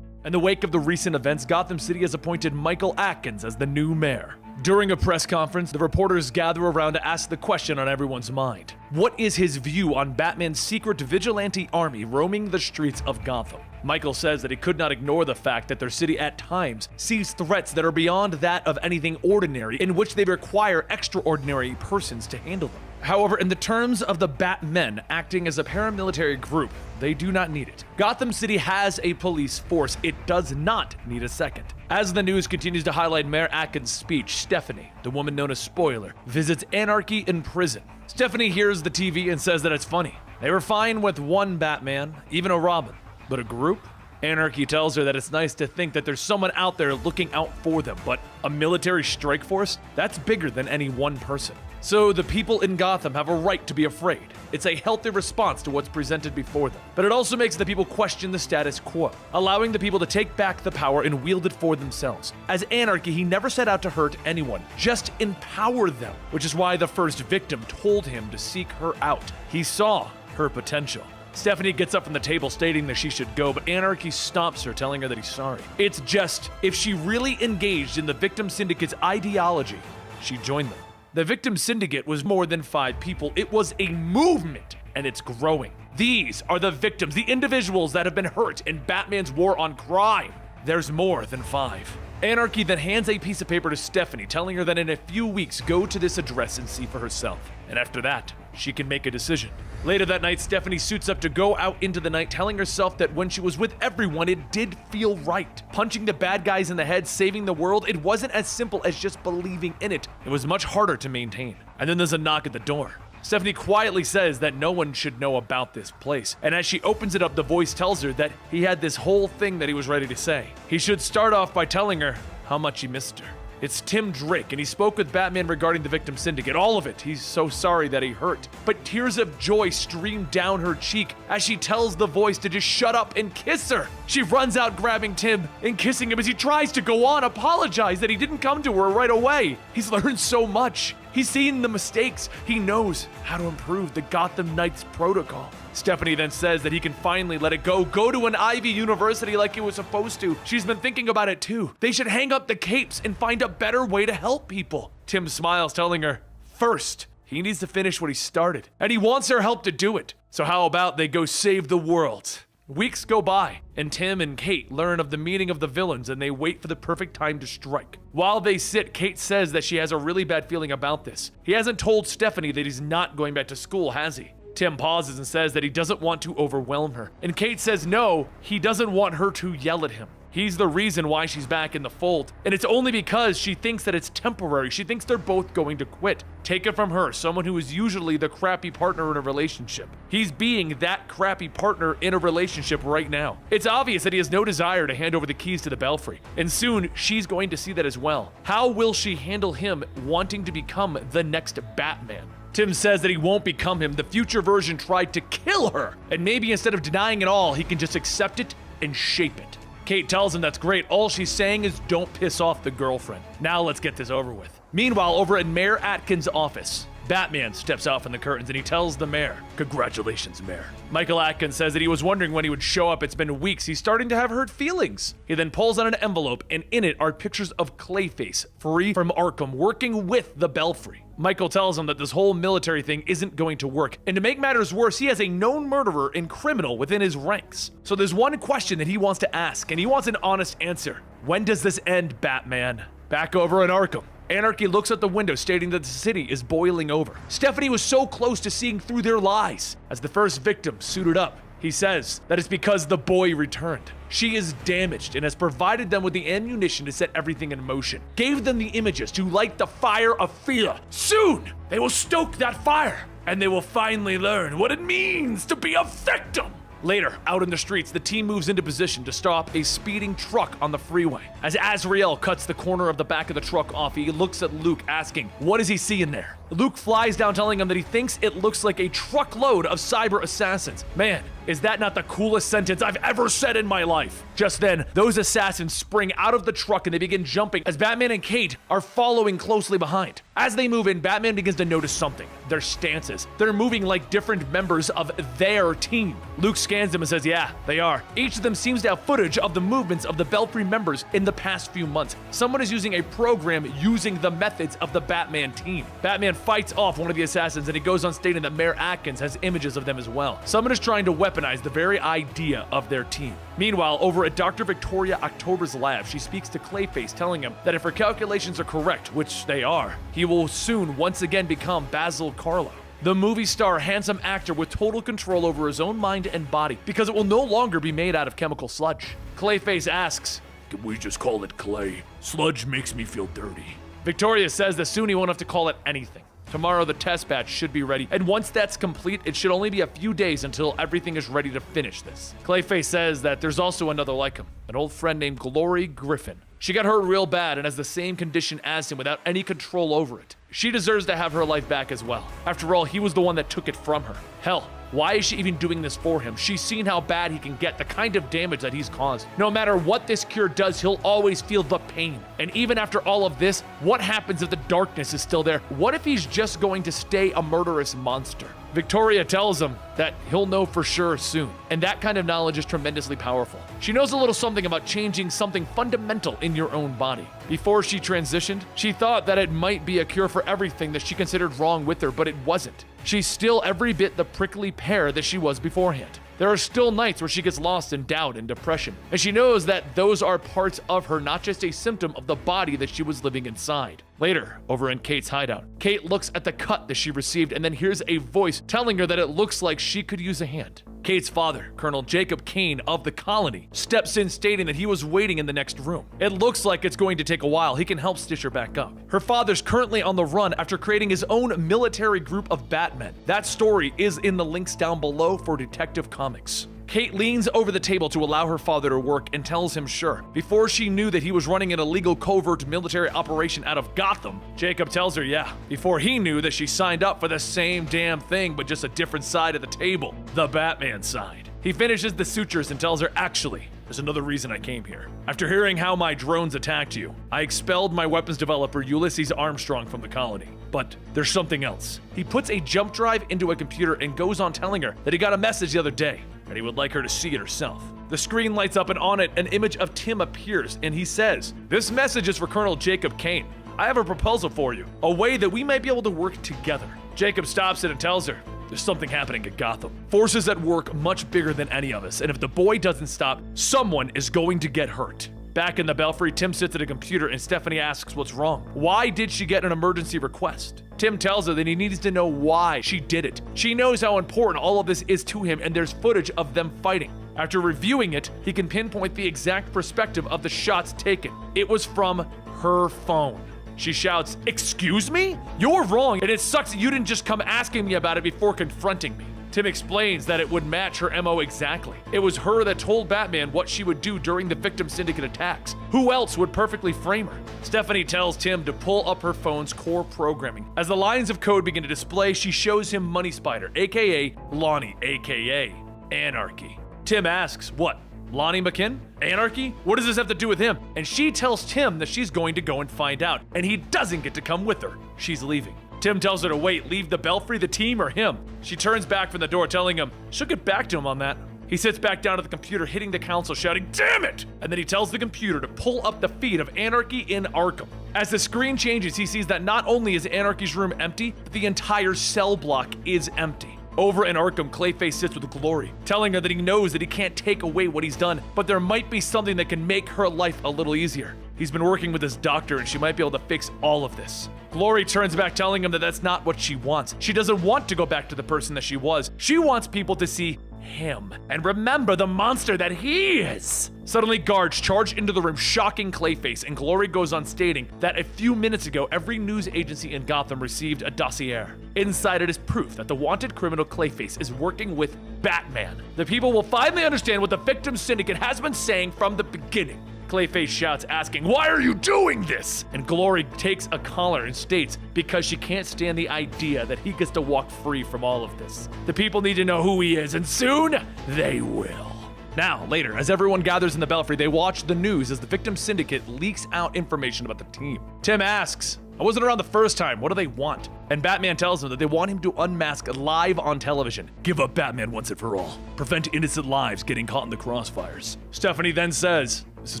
Speaker 1: In the wake of the recent events, Gotham City has appointed Michael Atkins as the new mayor. During a press conference, the reporters gather around to ask the question on everyone's mind. What is his view on Batman's secret vigilante army roaming the streets of Gotham? Michael says that he could not ignore the fact that their city at times sees threats that are beyond that of anything ordinary, in which they require extraordinary persons to handle them. However, in the terms of the Batmen acting as a paramilitary group, they do not need it. Gotham City has a police force. It does not need a second. As the news continues to highlight Mayor Atkins' speech, Stephanie, the woman known as Spoiler, visits Anarchy in prison. Stephanie hears the TV and says that it's funny. They were fine with one Batman, even a Robin, but a group? Anarchy tells her that it's nice to think that there's someone out there looking out for them, but a military strike force? That's bigger than any one person. So the people in Gotham have a right to be afraid. It's a healthy response to what's presented before them. But it also makes the people question the status quo, allowing the people to take back the power and wield it for themselves. As Anarchy, he never set out to hurt anyone, just empower them, which is why the first victim told him to seek her out. He saw her potential. Stephanie gets up from the table stating that she should go, but Anarchy stops her, telling her that he's sorry. It's just, if she really engaged in the Victim Syndicate's ideology, she'd join them. The Victim Syndicate was more than 5 people. It was a movement, and it's growing. These are the victims, the individuals that have been hurt in Batman's war on crime. There's more than 5. Anarchy then hands a piece of paper to Stephanie, telling her that in a few weeks, go to this address and see for herself. And after that, she can make a decision. Later that night, Stephanie suits up to go out into the night, telling herself that when she was with everyone, it did feel right. Punching the bad guys in the head, saving the world, it wasn't as simple as just believing in it. It was much harder to maintain. And then there's a knock at the door. Stephanie quietly says that no one should know about this place, and as she opens it up, the voice tells her that he had this whole thing that he was ready to say. He should start off by telling her how much he missed her. It's Tim Drake, and he spoke with Batman regarding the Victim Syndicate, all of it. He's so sorry that he hurt. But tears of joy stream down her cheek as she tells the voice to just shut up and kiss her. She runs out grabbing Tim and kissing him as he tries to go on, apologize that he didn't come to her right away. He's learned so much. He's seen the mistakes. He knows how to improve the Gotham Knights protocol. Stephanie then says that he can finally let it go to an Ivy University like he was supposed to. She's been thinking about it too. They should hang up the capes and find a better way to help people. Tim smiles, telling her, first, he needs to finish what he started, and he wants her help to do it. So how about they go save the world? Weeks go by, and Tim and Kate learn of the meeting of the villains, and they wait for the perfect time to strike. While they sit, Kate says that she has a really bad feeling about this. He hasn't told Stephanie that he's not going back to school, has he? Tim pauses and says that he doesn't want to overwhelm her. And Kate says no, he doesn't want her to yell at him. He's the reason why she's back in the fold, and it's only because she thinks that it's temporary. She thinks they're both going to quit. Take it from her, someone who is usually the crappy partner in a relationship. He's being that crappy partner in a relationship right now. It's obvious that he has no desire to hand over the keys to the Belfry, and soon she's going to see that as well. How will she handle him wanting to become the next Batman? Tim says that he won't become him. The future version tried to kill her, and maybe instead of denying it all, he can just accept it and shape it. Kate tells him that's great. All she's saying is don't piss off the girlfriend. Now let's get this over with. Meanwhile, over at Mayor Atkins' office, Batman steps out from the curtains and he tells the mayor, "Congratulations, Mayor." Michael Atkins says that he was wondering when he would show up. It's been weeks. He's starting to have hurt feelings. He then pulls out an envelope, and in it are pictures of Clayface, free from Arkham, working with the Belfry. Michael tells him that this whole military thing isn't going to work, and to make matters worse, he has a known murderer and criminal within his ranks. So there's one question that he wants to ask, and he wants an honest answer. When does this end, Batman? Back over in Arkham, Anarchy looks out the window, stating that the city is boiling over. Stephanie was so close to seeing through their lies. As the first victim suited up, he says that it's because the boy returned. She is damaged and has provided them with the ammunition to set everything in motion. Gave them the images to light the fire of fear. Soon, they will stoke that fire, and they will finally learn what it means to be a victim. Later, out in the streets, the team moves into position to stop a speeding truck on the freeway. As Azrael cuts the corner of the back of the truck off, he looks at Luke, asking, what does he see in there? Luke flies down, telling him that he thinks it looks like a truckload of cyber assassins. Man, is that not the coolest sentence I've ever said in my life? Just then, those assassins spring out of the truck and they begin jumping as Batman and Kate are following closely behind. As they move in, Batman begins to notice something. Their stances. They're moving like different members of their team. Luke scans them and says, yeah, they are. Each of them seems to have footage of the movements of the Belfry members in the past few months. Someone is using a program using the methods of the Batman team. Batman fights off one of the assassins, and he goes on stating that Mayor Atkins has images of them as well. Someone is trying to weaponize the very idea of their team. Meanwhile, over at Dr. Victoria October's lab, she speaks to Clayface, telling him that if her calculations are correct, which they are, he will soon once again become Basil Karlo, the movie star, handsome actor with total control over his own mind and body, because it will no longer be made out of chemical sludge. Clayface asks, can we just call it clay? Sludge makes me feel dirty. Victoria says that soon he won't have to call it anything. Tomorrow the test batch should be ready, and once that's complete, it should only be a few days until everything is ready to finish this. Clayface says that there's also another like him, an old friend named Glory Griffin. She got hurt real bad and has the same condition as him without any control over it. She deserves to have her life back as well. After all, he was the one that took it from her. Hell, why is she even doing this for him? She's seen how bad he can get, the kind of damage that he's caused. No matter what this cure does, he'll always feel the pain. And even after all of this, what happens if the darkness is still there? What if he's just going to stay a murderous monster? Victoria tells him that he'll know for sure soon, and that kind of knowledge is tremendously powerful. She knows a little something about changing something fundamental in your own body. Before she transitioned, she thought that it might be a cure for everything that she considered wrong with her, but it wasn't. She's still every bit the prickly pear that she was beforehand. There are still nights where she gets lost in doubt and depression, and she knows that those are parts of her, not just a symptom of the body that she was living inside. Later, over in Kate's hideout, Kate looks at the cut that she received and then hears a voice telling her that it looks like she could use a hand. Kate's father, Colonel Jacob Kane of the colony, steps in, stating that he was waiting in the next room. It looks like it's going to take a while. He can help stitch her back up. Her father's currently on the run after creating his own military group of Batmen. That story is in the links down below for Detective Comics. Kate leans over the table to allow her father to work and tells him sure. Before she knew that he was running an illegal covert military operation out of Gotham, Jacob tells her yeah, before he knew that she signed up for the same damn thing but just a different side of the table, the Batman side. He finishes the sutures and tells her, actually, there's another reason I came here. After hearing how my drones attacked you, I expelled my weapons developer Ulysses Armstrong from the colony. But there's something else. He puts a jump drive into a computer and goes on telling her that he got a message the other day, and he would like her to see it herself. The screen lights up and on it, an image of Tim appears, and he says, this message is for Colonel Jacob Kane. I have a proposal for you, a way that we might be able to work together. Jacob stops it and tells her, there's something happening at Gotham. Forces at work much bigger than any of us, and if the boy doesn't stop, someone is going to get hurt. Back in the Belfry, Tim sits at a computer and Stephanie asks what's wrong. Why did she get an emergency request? Tim tells her that he needs to know why she did it. She knows how important all of this is to him, and there's footage of them fighting. After reviewing it, he can pinpoint the exact perspective of the shots taken. It was from her phone. She shouts, "Excuse me? You're wrong, and it sucks that you didn't just come asking me about it before confronting me." Tim explains that it would match her MO exactly. It was her that told Batman what she would do during the victim syndicate attacks. Who else would perfectly frame her? Stephanie tells Tim to pull up her phone's core programming. As the lines of code begin to display, she shows him Money Spider, aka Lonnie, aka Anarchy. Tim asks, "What? Lonnie McKinn? Anarchy? What does this have to do with him?" And she tells Tim that she's going to go and find out, and he doesn't get to come with her. She's leaving. Tim tells her to wait, leave the Belfry, the team, or him. She turns back from the door, telling him she'll get back to him on that. He sits back down at the computer, hitting the console, shouting, "Damn it!" And then he tells the computer to pull up the feed of Anarchy in Arkham. As the screen changes, he sees that not only is Anarchy's room empty, but the entire cell block is empty. Over in Arkham, Clayface sits with Glory, telling her that he knows that he can't take away what he's done, but there might be something that can make her life a little easier. He's been working with his doctor and she might be able to fix all of this. Glory turns back, telling him that that's not what she wants. She doesn't want to go back to the person that she was. She wants people to see him and remember the monster that he is. Suddenly, guards charge into the room, shocking Clayface, and Glory goes on stating that a few minutes ago, every news agency in Gotham received a dossier. Inside it is proof that the wanted criminal Clayface is working with Batman. The people will finally understand what the victim syndicate has been saying from the beginning. Clayface shouts, asking, "Why are you doing this?" And Glory takes a collar and states, because she can't stand the idea that he gets to walk free from all of this. The people need to know who he is, and soon they will. Now, later, as everyone gathers in the Belfry, they watch the news as the victim syndicate leaks out information about the team. Tim asks, "I wasn't around the first time, what do they want?" And Batman tells him that they want him to unmask live on television. Give up Batman once and for all. Prevent innocent lives getting caught in the crossfires. Stephanie then says, this is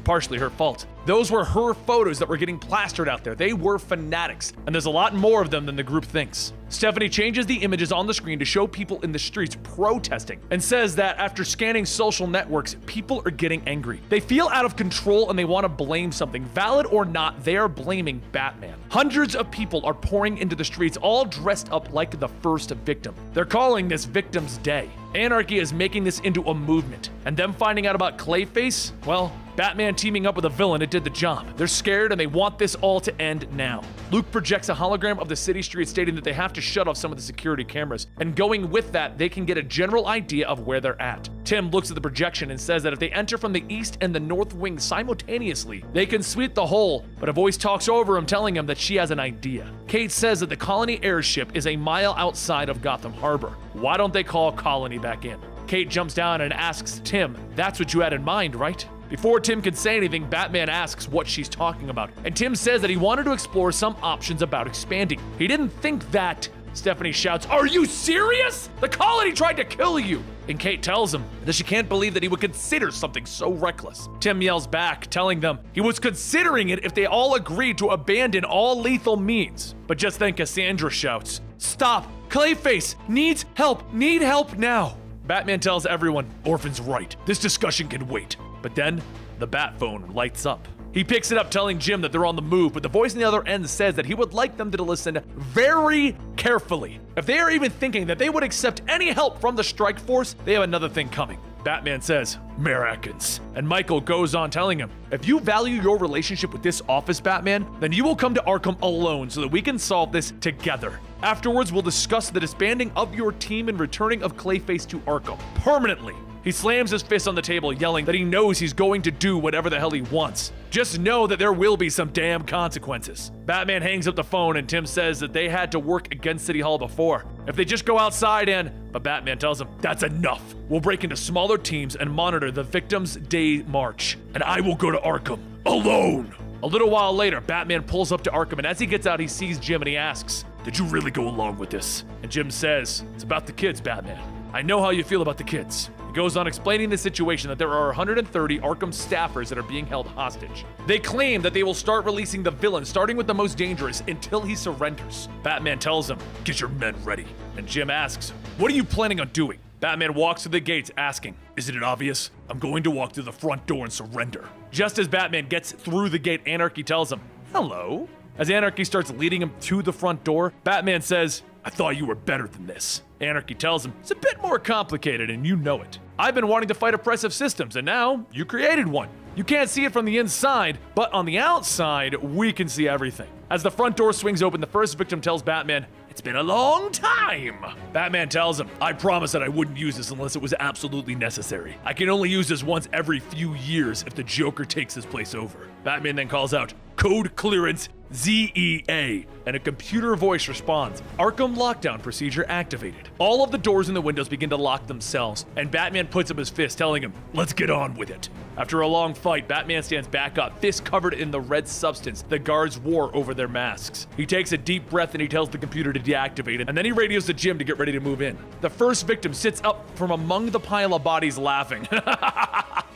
Speaker 1: partially her fault. Those were her photos that were getting plastered out there. They were fanatics, and there's a lot more of them than the group thinks. Stephanie changes the images on the screen to show people in the streets protesting, and says that after scanning social networks, people are getting angry. They feel out of control and they want to blame something. Valid or not, they are blaming Batman. Hundreds of people are pouring into the streets, all dressed up like the first victim. They're calling this Victim's Day. Anarchy is making this into a movement, and them finding out about Clayface, well, Batman teaming up with a villain, it did the job. They're scared and they want this all to end now. Luke projects a hologram of the city streets stating that they have to shut off some of the security cameras, and going with that, they can get a general idea of where they're at. Tim looks at the projection and says that if they enter from the east and the north wing simultaneously, they can sweep the whole, but a voice talks over him telling him that she has an idea. Kate says that the Colony airship is a mile outside of Gotham Harbor. Why don't they call Colony back in? Kate jumps down and asks Tim, "That's what you had in mind, right?" Before Tim can say anything, Batman asks what she's talking about, and Tim says that he wanted to explore some options about expanding. He didn't think that. Stephanie shouts, "Are you serious? The Colony tried to kill you!" And Kate tells him that she can't believe that he would consider something so reckless. Tim yells back, telling them he was considering it if they all agreed to abandon all lethal means. But just then Cassandra shouts, "Stop! Clayface needs help! Need help now!" Batman tells everyone, "Orphan's right. This discussion can wait." But then, the bat phone lights up. He picks it up, telling Jim that they're on the move, but the voice on the other end says that he would like them to listen very carefully. If they are even thinking that they would accept any help from the strike force, they have another thing coming. Batman says, "Mayor Atkins." And Michael goes on telling him, "If you value your relationship with this office, Batman, then you will come to Arkham alone so that we can solve this together. Afterwards, we'll discuss the disbanding of your team and returning of Clayface to Arkham permanently." He slams his fist on the table, yelling that he knows he's going to do whatever the hell he wants. Just know that there will be some damn consequences. Batman hangs up the phone and Tim says that they had to work against City Hall before. If they just go outside but Batman tells him, "That's enough. We'll break into smaller teams and monitor the Victim's Day March. And I will go to Arkham alone." A little while later, Batman pulls up to Arkham, and as he gets out, he sees Jim and he asks, "Did you really go along with this?" And Jim says, "It's about the kids, Batman. I know how you feel about the kids." He goes on explaining the situation that there are 130 Arkham staffers that are being held hostage. They claim that they will start releasing the villain, starting with the most dangerous, until he surrenders. Batman tells him, "Get your men ready." And Jim asks, "What are you planning on doing?" Batman walks through the gates asking, "Isn't it obvious? I'm going to walk through the front door and surrender." Just as Batman gets through the gate, Anarchy tells him, "Hello?" As Anarchy starts leading him to the front door, Batman says, "I thought you were better than this." Anarchy tells him, "It's a bit more complicated and you know it. I've been wanting to fight oppressive systems, and now you created one. You can't see it from the inside, but on the outside, we can see everything. As the front door swings open, the first victim tells Batman, "It's been a long time." Batman tells him, "I promised that I wouldn't use this unless it was absolutely necessary. I can only use this once every few years if the Joker takes his place over." Batman then calls out, "Code clearance ZEA," and a computer voice responds, "Arkham lockdown procedure activated." All of the doors and the windows begin to lock themselves, and Batman puts up his fist, telling him, "Let's get on with it." After a long fight, Batman stands back up, fist covered in the red substance the guards wore over their masks. He takes a deep breath and he tells the computer to deactivate it, and then he radios the gym to get ready to move in. The first victim sits up from among the pile of bodies laughing.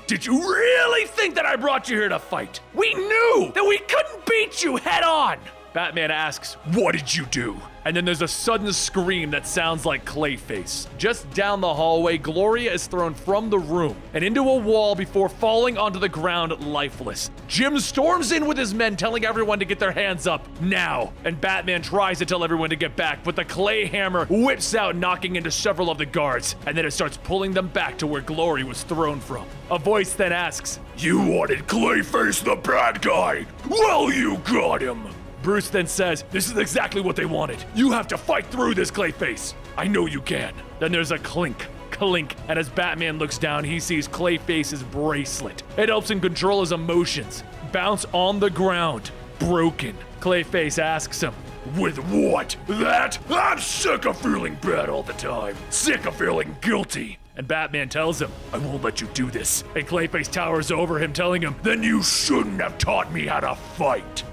Speaker 1: "Did you really think that I brought you here to fight? We knew that we couldn't beat you head on!" Batman asks, "What did you do?" And then there's a sudden scream that sounds like Clayface. Just down the hallway, Gloria is thrown from the room and into a wall before falling onto the ground lifeless. Jim storms in with his men, telling everyone to get their hands up now. And Batman tries to tell everyone to get back, but the clay hammer whips out, knocking into several of the guards, and then it starts pulling them back to where Glory was thrown from. A voice then asks, "You wanted Clayface the bad guy? Well, you got him." Bruce then says, "This is exactly what they wanted. You have to fight through this, Clayface. I know you can." Then there's a clink, and as Batman looks down, he sees Clayface's bracelet. It helps him control his emotions. Bounce on the ground, broken. Clayface asks him, "With what? That? I'm sick of feeling bad all the time. Sick of feeling guilty." And Batman tells him, "I won't let you do this." And Clayface towers over him, telling him, "Then you shouldn't have taught me how to fight."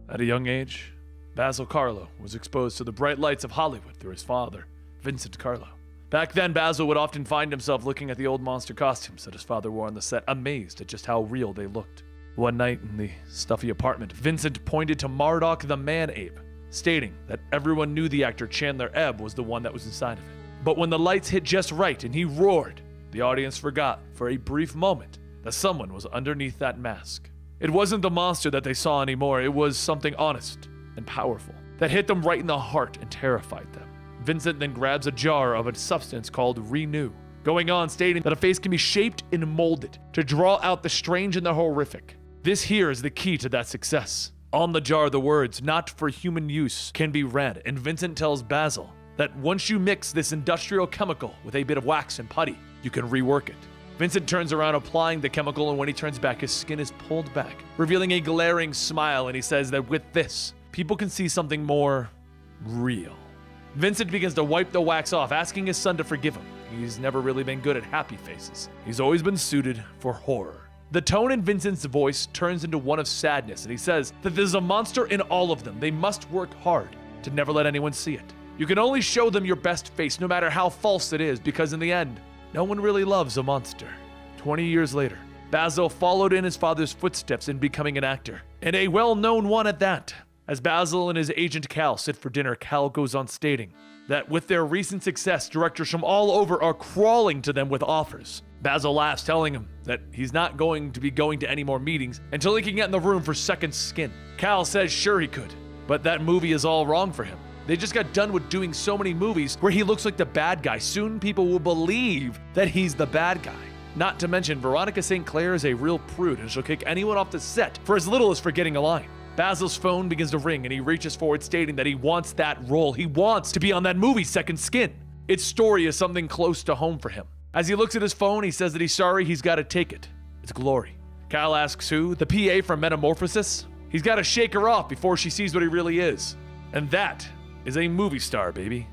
Speaker 1: At a young age, Basil Carlo was exposed to the bright lights of Hollywood through his father, Vincent Carlo. Back then, Basil would often find himself looking at the old monster costumes that his father wore on the set, amazed at just how real they looked. One night in the stuffy apartment, Vincent pointed to Marduk the Man-Ape, stating that everyone knew the actor Chandler Ebb was the one that was inside of it. But when the lights hit just right and he roared, the audience forgot for a brief moment that someone was underneath that mask. It wasn't the monster that they saw anymore, it was something honest and powerful that hit them right in the heart and terrified them. Vincent then grabs a jar of a substance called Renew, going on stating that a face can be shaped and molded to draw out the strange and the horrific. This here is the key to that success. On the jar, the words, "Not for human use," can be read, and Vincent tells Basil that once you mix this industrial chemical with a bit of wax and putty, you can rework it. Vincent turns around applying the chemical, and when he turns back, his skin is pulled back, revealing a glaring smile, and he says that with this, people can see something more real. Vincent begins to wipe the wax off, asking his son to forgive him. He's never really been good at happy faces. He's always been suited for horror. The tone in Vincent's voice turns into one of sadness, and he says that there's a monster in all of them. They must work hard to never let anyone see it. You can only show them your best face, no matter how false it is, because in the end, no one really loves a monster. 20 years later, Basil followed in his father's footsteps in becoming an actor, and a well-known one at that. As Basil and his agent Cal sit for dinner, Cal goes on stating that with their recent success, directors from all over are crawling to them with offers. Basil laughs, telling him that he's not going to be going to any more meetings until he can get in the room for Second Skin. Cal says sure he could, but that movie is all wrong for him. They just got done with doing so many movies where he looks like the bad guy. Soon people will believe that he's the bad guy. Not to mention, Veronica St. Clair is a real prude and she'll kick anyone off the set for as little as forgetting a line. Basil's phone begins to ring and he reaches forward, stating that he wants that role. He wants to be on that movie, Second Skin. Its story is something close to home for him. As he looks at his phone, he says that he's sorry, he's got to take it. It's Glory. Cal asks who? The PA from Metamorphosis? He's got to shake her off before she sees what he really is. And that is a movie star, baby.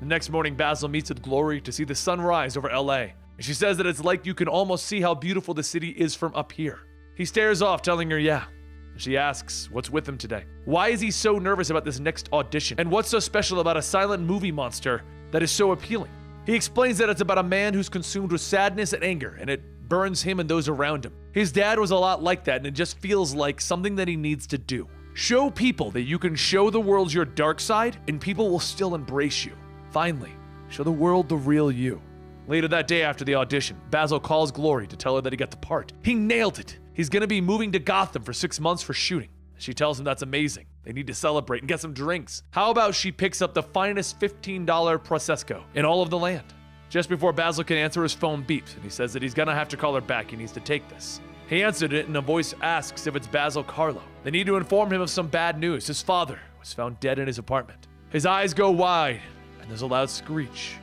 Speaker 1: The next morning, Basil meets with Glory to see the sun rise over LA. And she says that it's like you can almost see how beautiful the city is from up here. He stares off, telling her, yeah. And she asks, what's with him today? Why is he so nervous about this next audition? And what's so special about a silent movie monster that is so appealing? He explains that it's about a man who's consumed with sadness and anger, and it burns him and those around him. His dad was a lot like that, and it just feels like something that he needs to do. Show people that you can show the world your dark side, and people will still embrace you. Finally, show the world the real you. Later that day after the audition, Basil calls Glory to tell her that he got the part. He nailed it. He's gonna be moving to Gotham for 6 months for shooting. She tells him that's amazing. They need to celebrate and get some drinks. How about she picks up the finest $15 Prosecco in all of the land? Just before Basil can answer, his phone beeps, and he says that he's gonna have to call her back. He needs to take this. He answered it, and a voice asks if it's Basil Carlo. They need to inform him of some bad news. His father was found dead in his apartment. His eyes go wide, and there's a loud screech,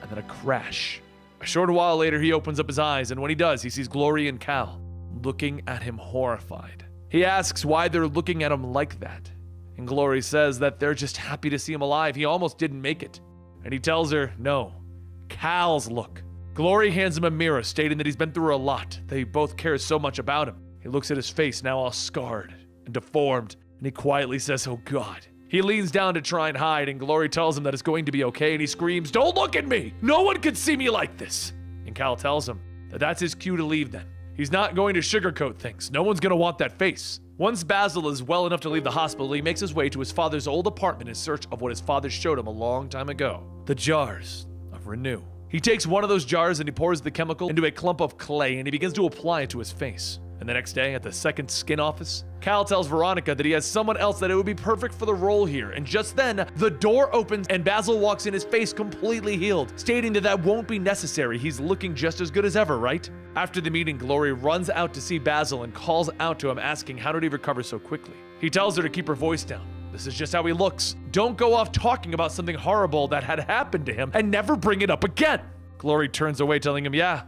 Speaker 1: and then a crash. A short while later, he opens up his eyes, and when he does, he sees Glory and Cal looking at him horrified. He asks why they're looking at him like that, and Glory says that they're just happy to see him alive. He almost didn't make it. And he tells her, no, Cal's look. Glory hands him a mirror, stating that he's been through a lot. They both care so much about him. He looks at his face, now all scarred and deformed, and he quietly says, oh God. He leans down to try and hide, and Glory tells him that it's going to be okay, and he screams, don't look at me! No one can see me like this! And Cal tells him that that's his cue to leave then. He's not going to sugarcoat things. No one's gonna want that face. Once Basil is well enough to leave the hospital, he makes his way to his father's old apartment in search of what his father showed him a long time ago. The jars of Renew. He takes one of those jars and he pours the chemical into a clump of clay and he begins to apply it to his face. And the next day, at the second skin office, Cal tells Veronica that he has someone else that it would be perfect for the role here. And just then, the door opens and Basil walks in, his face completely healed, stating that that won't be necessary. He's looking just as good as ever, right? After the meeting, Glory runs out to see Basil and calls out to him, asking how did he recover so quickly. He tells her to keep her voice down. This is just how he looks. Don't go off talking about something horrible that had happened to him and never bring it up again. Glory turns away, telling him, yeah,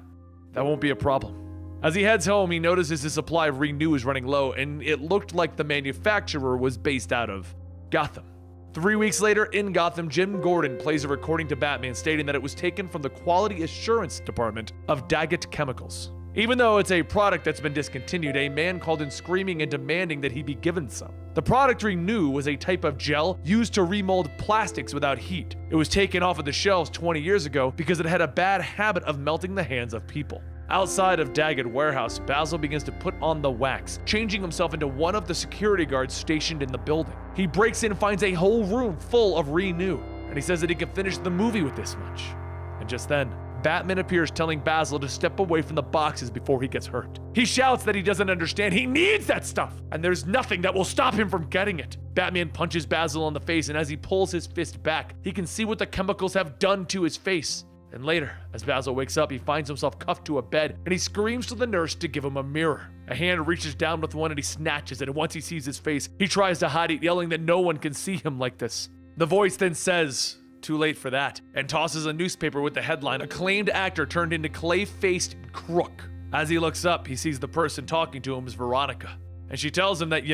Speaker 1: that won't be a problem. As he heads home, he notices his supply of Renew is running low, and it looked like the manufacturer was based out of Gotham. 3 weeks later, in Gotham, Jim Gordon plays a recording to Batman stating that it was taken from the Quality Assurance Department of Daggett Chemicals. Even though it's a product that's been discontinued, a man called in screaming and demanding that he be given some. The product Renew was a type of gel used to remold plastics without heat. It was taken off of the shelves 20 years ago because it had a bad habit of melting the hands of people. Outside of Daggett warehouse, Basil begins to put on the wax, changing himself into one of the security guards stationed in the building. He breaks in and finds a whole room full of Renew, and he says that he can finish the movie with this much. And just then, Batman appears, telling Basil to step away from the boxes before he gets hurt. He shouts that he doesn't understand. He needs that stuff, and there's nothing that will stop him from getting it. Batman punches Basil on the face, and as he pulls his fist back, he can see what the chemicals have done to his face. And later, as Basil wakes up, he finds himself cuffed to a bed, and he screams to the nurse to give him a mirror. A hand reaches down with one and he snatches it, and once he sees his face, he tries to hide it, yelling that no one can see him like this. The voice then says, too late for that, and tosses a newspaper with the headline, acclaimed actor turned into clay-faced crook. As he looks up, he sees the person talking to him is Veronica, and she tells him that,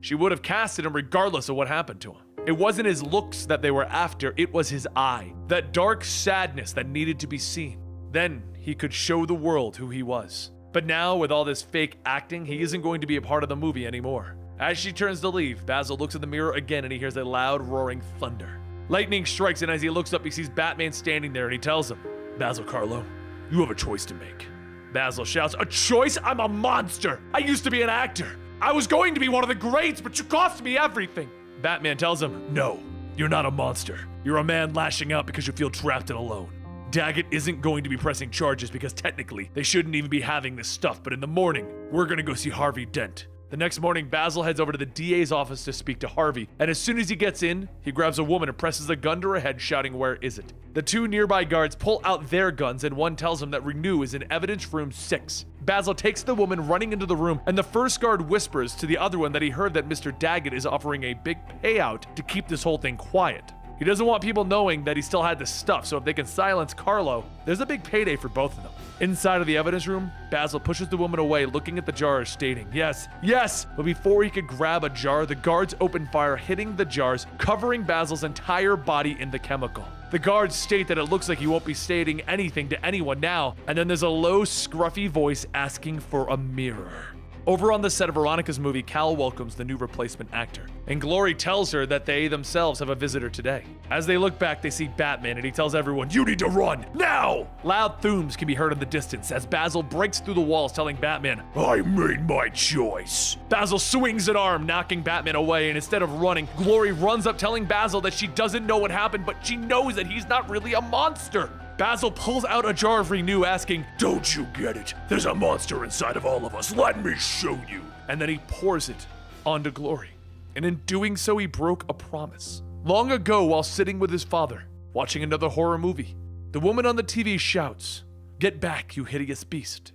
Speaker 1: she would have casted him regardless of what happened to him. It wasn't his looks that they were after, it was his eye. That dark sadness that needed to be seen. Then he could show the world who he was. But now, with all this fake acting, he isn't going to be a part of the movie anymore. As she turns to leave, Basil looks in the mirror again and he hears a loud roaring thunder. Lightning strikes, and as he looks up, he sees Batman standing there and he tells him, Basil Carlo, you have a choice to make. Basil shouts, a choice? I'm a monster! I used to be an actor! I was going to be one of the greats, but you cost me everything! Batman tells him, no, you're not a monster. You're a man lashing out because you feel trapped and alone. Daggett isn't going to be pressing charges because technically they shouldn't even be having this stuff, but in the morning, we're gonna go see Harvey Dent. The next morning, Basil heads over to the DA's office to speak to Harvey, and as soon as he gets in, he grabs a woman and presses a gun to her head, shouting, where is it? The two nearby guards pull out their guns, and one tells him that Renew is in evidence room 6. Basil takes the woman running into the room, and the first guard whispers to the other one that he heard that Mr. Daggett is offering a big payout to keep this whole thing quiet. He doesn't want people knowing that he still had this stuff, so if they can silence Carlo, there's a big payday for both of them. Inside of the evidence room, Basil pushes the woman away, looking at the jars, stating, yes, yes! But before he could grab a jar, the guards open fire, hitting the jars, covering Basil's entire body in the chemical. The guards state that it looks like he won't be stating anything to anyone now, and then there's a low, scruffy voice asking for a mirror. Over on the set of Veronica's movie, Cal welcomes the new replacement actor, and Glory tells her that they themselves have a visitor today. As they look back, they see Batman, and he tells everyone, you need to run, now! Loud thumps can be heard in the distance as Basil breaks through the walls, telling Batman, I made my choice. Basil swings an arm, knocking Batman away, and instead of running, Glory runs up, telling Basil that she doesn't know what happened, but she knows that he's not really a monster. Basil pulls out a jar of Renew, asking, don't you get it? There's a monster inside of all of us. Let me show you. And then he pours it onto Glory. and in doing so he broke a promise. Long ago, while sitting with his father, watching another horror movie, the woman on the TV shouts, "Get back, you hideous beast."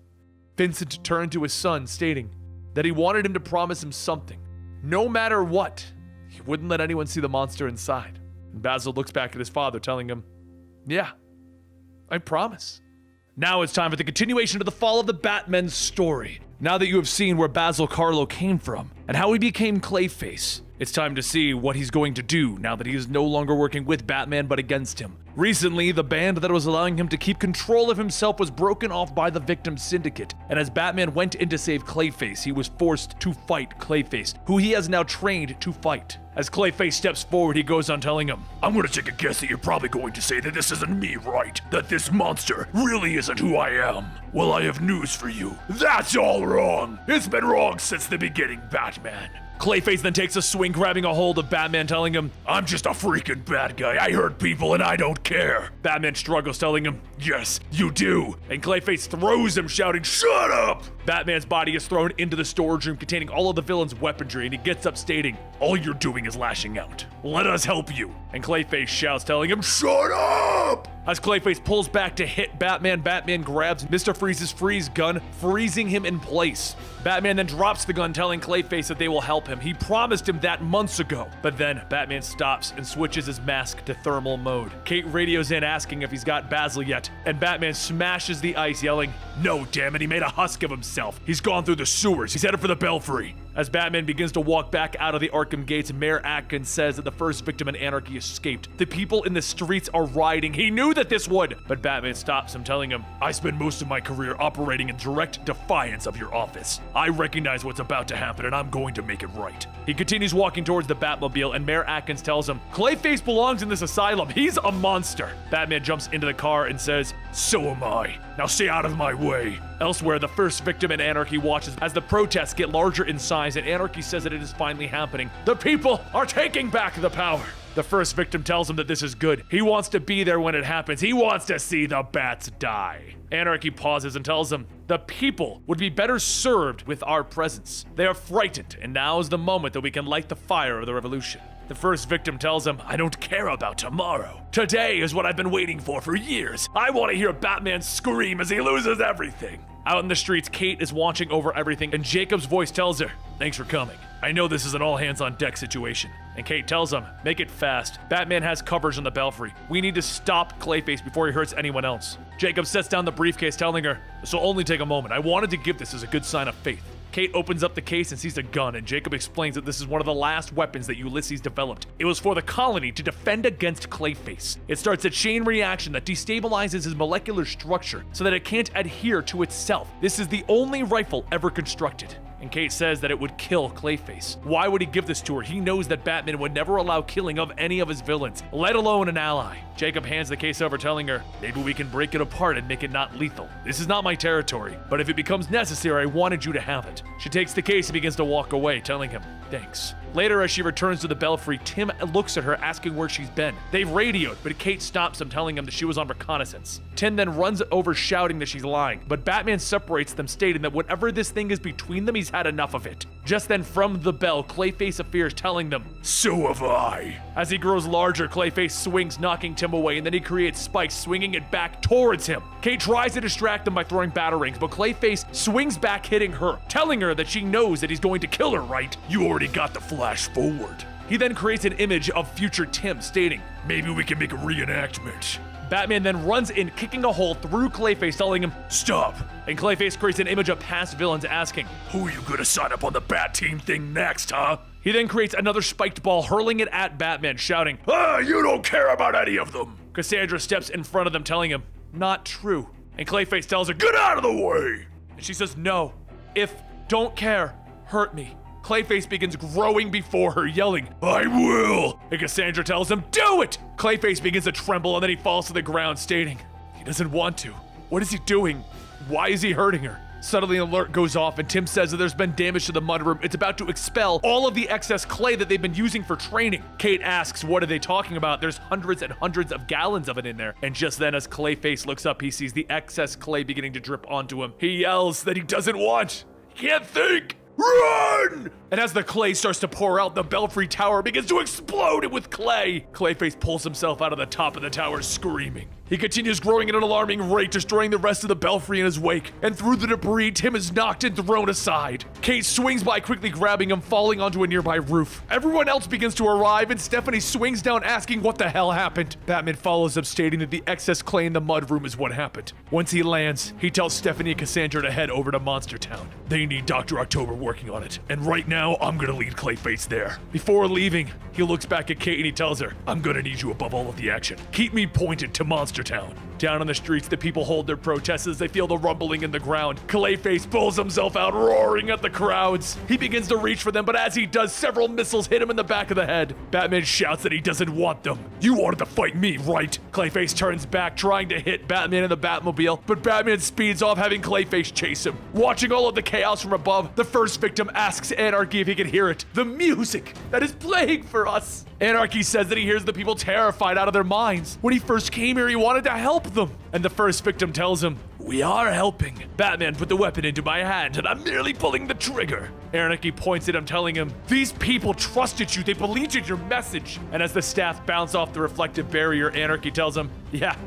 Speaker 1: Vincent turned to his son, stating that he wanted him to promise him something. No matter what, he wouldn't let anyone see the monster inside. And Basil looks back at his father, telling him, "Yeah, I promise." Now it's time for the continuation of the Fall of the Batmen story. Now that you have seen where Basil Karlo came from and how he became Clayface, it's time to see what he's going to do now that he is no longer working with Batman but against him. Recently, the band that was allowing him to keep control of himself was broken off by the victim's Syndicate, and as Batman went in to save Clayface, he was forced to fight Clayface, who he has now trained to fight. As Clayface steps forward, he goes on telling him,
Speaker 2: "I'm gonna take a guess that you're probably going to say that this isn't me, right? That this monster really isn't who I am. Well, I have news for you. That's all wrong. It's been wrong since the beginning, Batman."
Speaker 1: Clayface then takes a swing, grabbing a hold of Batman, telling him,
Speaker 2: "I'm just a freaking bad guy. I hurt people and I don't care."
Speaker 1: Batman struggles, telling him,
Speaker 2: "Yes, you do."
Speaker 1: And Clayface throws him, shouting,
Speaker 2: "Shut up!"
Speaker 1: Batman's body is thrown into the storage room containing all of the villain's weaponry, and he gets up stating,
Speaker 2: "All you're doing is lashing out. Let us help you."
Speaker 1: And Clayface shouts, telling him,
Speaker 2: "Shut up!"
Speaker 1: As Clayface pulls back to hit Batman, Batman grabs Mr. Freeze's freeze gun, freezing him in place. Batman then drops the gun, telling Clayface that they will help him. He promised him that months ago. But then Batman stops and switches his mask to thermal mode. Kate radios in asking if he's got Basil yet, and Batman smashes the ice, yelling,
Speaker 2: "No, damn it, he made a husk of himself. He's gone through the sewers. He's headed for the Belfry."
Speaker 1: As Batman begins to walk back out of the Arkham gates, Mayor Atkins says that the first victim in Anarchy escaped. The people in the streets are rioting. He knew that this would. But Batman stops him, telling him,
Speaker 2: "I spent most of my career operating in direct defiance of your office. I recognize what's about to happen and I'm going to make it right."
Speaker 1: He continues walking towards the Batmobile, and Mayor Atkins tells him, "Clayface belongs in this asylum. He's a monster." Batman jumps into the car and says,
Speaker 2: "So am I. Now stay out of my way."
Speaker 1: Elsewhere, the first victim in Anarchy watches as the protests get larger in size, and Anarchy says that it is finally happening. The people are taking back the power. The first victim tells him that this is good. He wants to be there when it happens. He wants to see the bats die. Anarchy pauses and tells him, "The people would be better served with our presence. They are frightened, and now is the moment that we can light the fire of the revolution." The first victim tells him, "I don't care about tomorrow. Today is what I've been waiting for years. I want to hear Batman scream as he loses everything." Out in the streets, Kate is watching over everything, and Jacob's voice tells her, "Thanks for coming. I know this is an all-hands-on-deck situation." And Kate tells him, "Make it fast. Batman has coverage on the Belfry. We need to stop Clayface before he hurts anyone else." Jacob sets down the briefcase, telling her, "This will only take a moment. I wanted to give this as a good sign of faith." Kate opens up the case and sees a gun, and Jacob explains that this is one of the last weapons that Ulysses developed. It was for the colony to defend against Clayface. It starts a chain reaction that destabilizes his molecular structure so that it can't adhere to itself. This is the only rifle ever constructed. And Kate says that it would kill Clayface. Why would he give this to her? He knows that Batman would never allow killing of any of his villains, let alone an ally. Jacob hands the case over, telling her, "Maybe we can break it apart and make it not lethal. This is not my territory, but if it becomes necessary, I wanted you to have it." She takes the case and begins to walk away, telling him, "Thanks." Later, as she returns to the Belfry, Tim looks at her, asking where she's been. They've radioed, but Kate stops him, telling him that she was on reconnaissance. Tim then runs over, shouting that she's lying, but Batman separates them, stating that whatever this thing is between them, he's had enough of it. Just then, from the bell, Clayface appears, telling them,
Speaker 2: "So have I."
Speaker 1: As he grows larger, Clayface swings, knocking Tim away, and then he creates spikes, swinging it back towards him. Kate tries to distract him by throwing batarangs, but Clayface swings back, hitting her, telling her that she knows that he's going to kill her, right?
Speaker 2: "You already got the flash forward."
Speaker 1: He then creates an image of future Tim, stating,
Speaker 2: "Maybe we can make a reenactment."
Speaker 1: Batman then runs in, kicking a hole through Clayface, telling him,
Speaker 2: "Stop."
Speaker 1: And Clayface creates an image of past villains, asking,
Speaker 2: "Who are you gonna sign up on the Bat Team thing next, huh?"
Speaker 1: He then creates another spiked ball, hurling it at Batman, shouting,
Speaker 2: You don't care about any of them."
Speaker 1: Cassandra steps in front of them, telling him, "Not true." And Clayface tells her,
Speaker 2: "Get out of the way."
Speaker 1: And she says, "No. If don't care, hurt me." Clayface begins growing before her, yelling,
Speaker 2: "I will."
Speaker 1: And Cassandra tells him, "Do it!" Clayface begins to tremble, and then he falls to the ground, stating, he doesn't want to. What is he doing? Why is he hurting her? Suddenly an alert goes off, and Tim says that there's been damage to the mudroom. It's about to expel all of the excess clay that they've been using for training. Kate asks, what are they talking about? There's hundreds and hundreds of gallons of it in there. And just then, as Clayface looks up, he sees the excess clay beginning to drip onto him. He yells that he doesn't want. He can't think.
Speaker 2: Run!
Speaker 1: And as the clay starts to pour out, the Belfry tower begins to explode with clay. Clayface pulls himself out of the top of the tower screaming. He continues growing at an alarming rate, destroying the rest of the Belfry in his wake. And through the debris, Tim is knocked and thrown aside. Kate swings by, quickly grabbing him, falling onto a nearby roof. Everyone else begins to arrive, and Stephanie swings down, asking what the hell happened. Batman follows up, stating that the excess clay in the mudroom is what happened. Once he lands, he tells Stephanie and Cassandra to head over to Monster Town. They need Dr. October working on it, and right now, I'm gonna lead Clayface there. Before leaving, he looks back at Kate and he tells her, I'm gonna need you above all of the action. Keep me pointed to Monster Town. Down on the streets, the people hold their protests as they feel the rumbling in the ground. Clayface pulls himself out, roaring at the crowds. He begins to reach for them, but as he does, several missiles hit him in the back of the head. Batman shouts that he doesn't want them. You wanted to fight me, right? Clayface turns back, trying to hit Batman in the Batmobile, but Batman speeds off, having Clayface chase him. Watching all of the chaos from above, the first victim asks Anarchy if he can hear it. The music that is playing for us. Anarchy says that he hears the people terrified out of their minds. When he first came here, he wanted to help them. And the first victim tells him, we are helping. Batman put the weapon into my hand and I'm merely pulling the trigger. Anarchy points at him, telling him, these people trusted you, they believed in your message. And as the staff bounce off the reflective barrier, Anarchy tells him, yeah,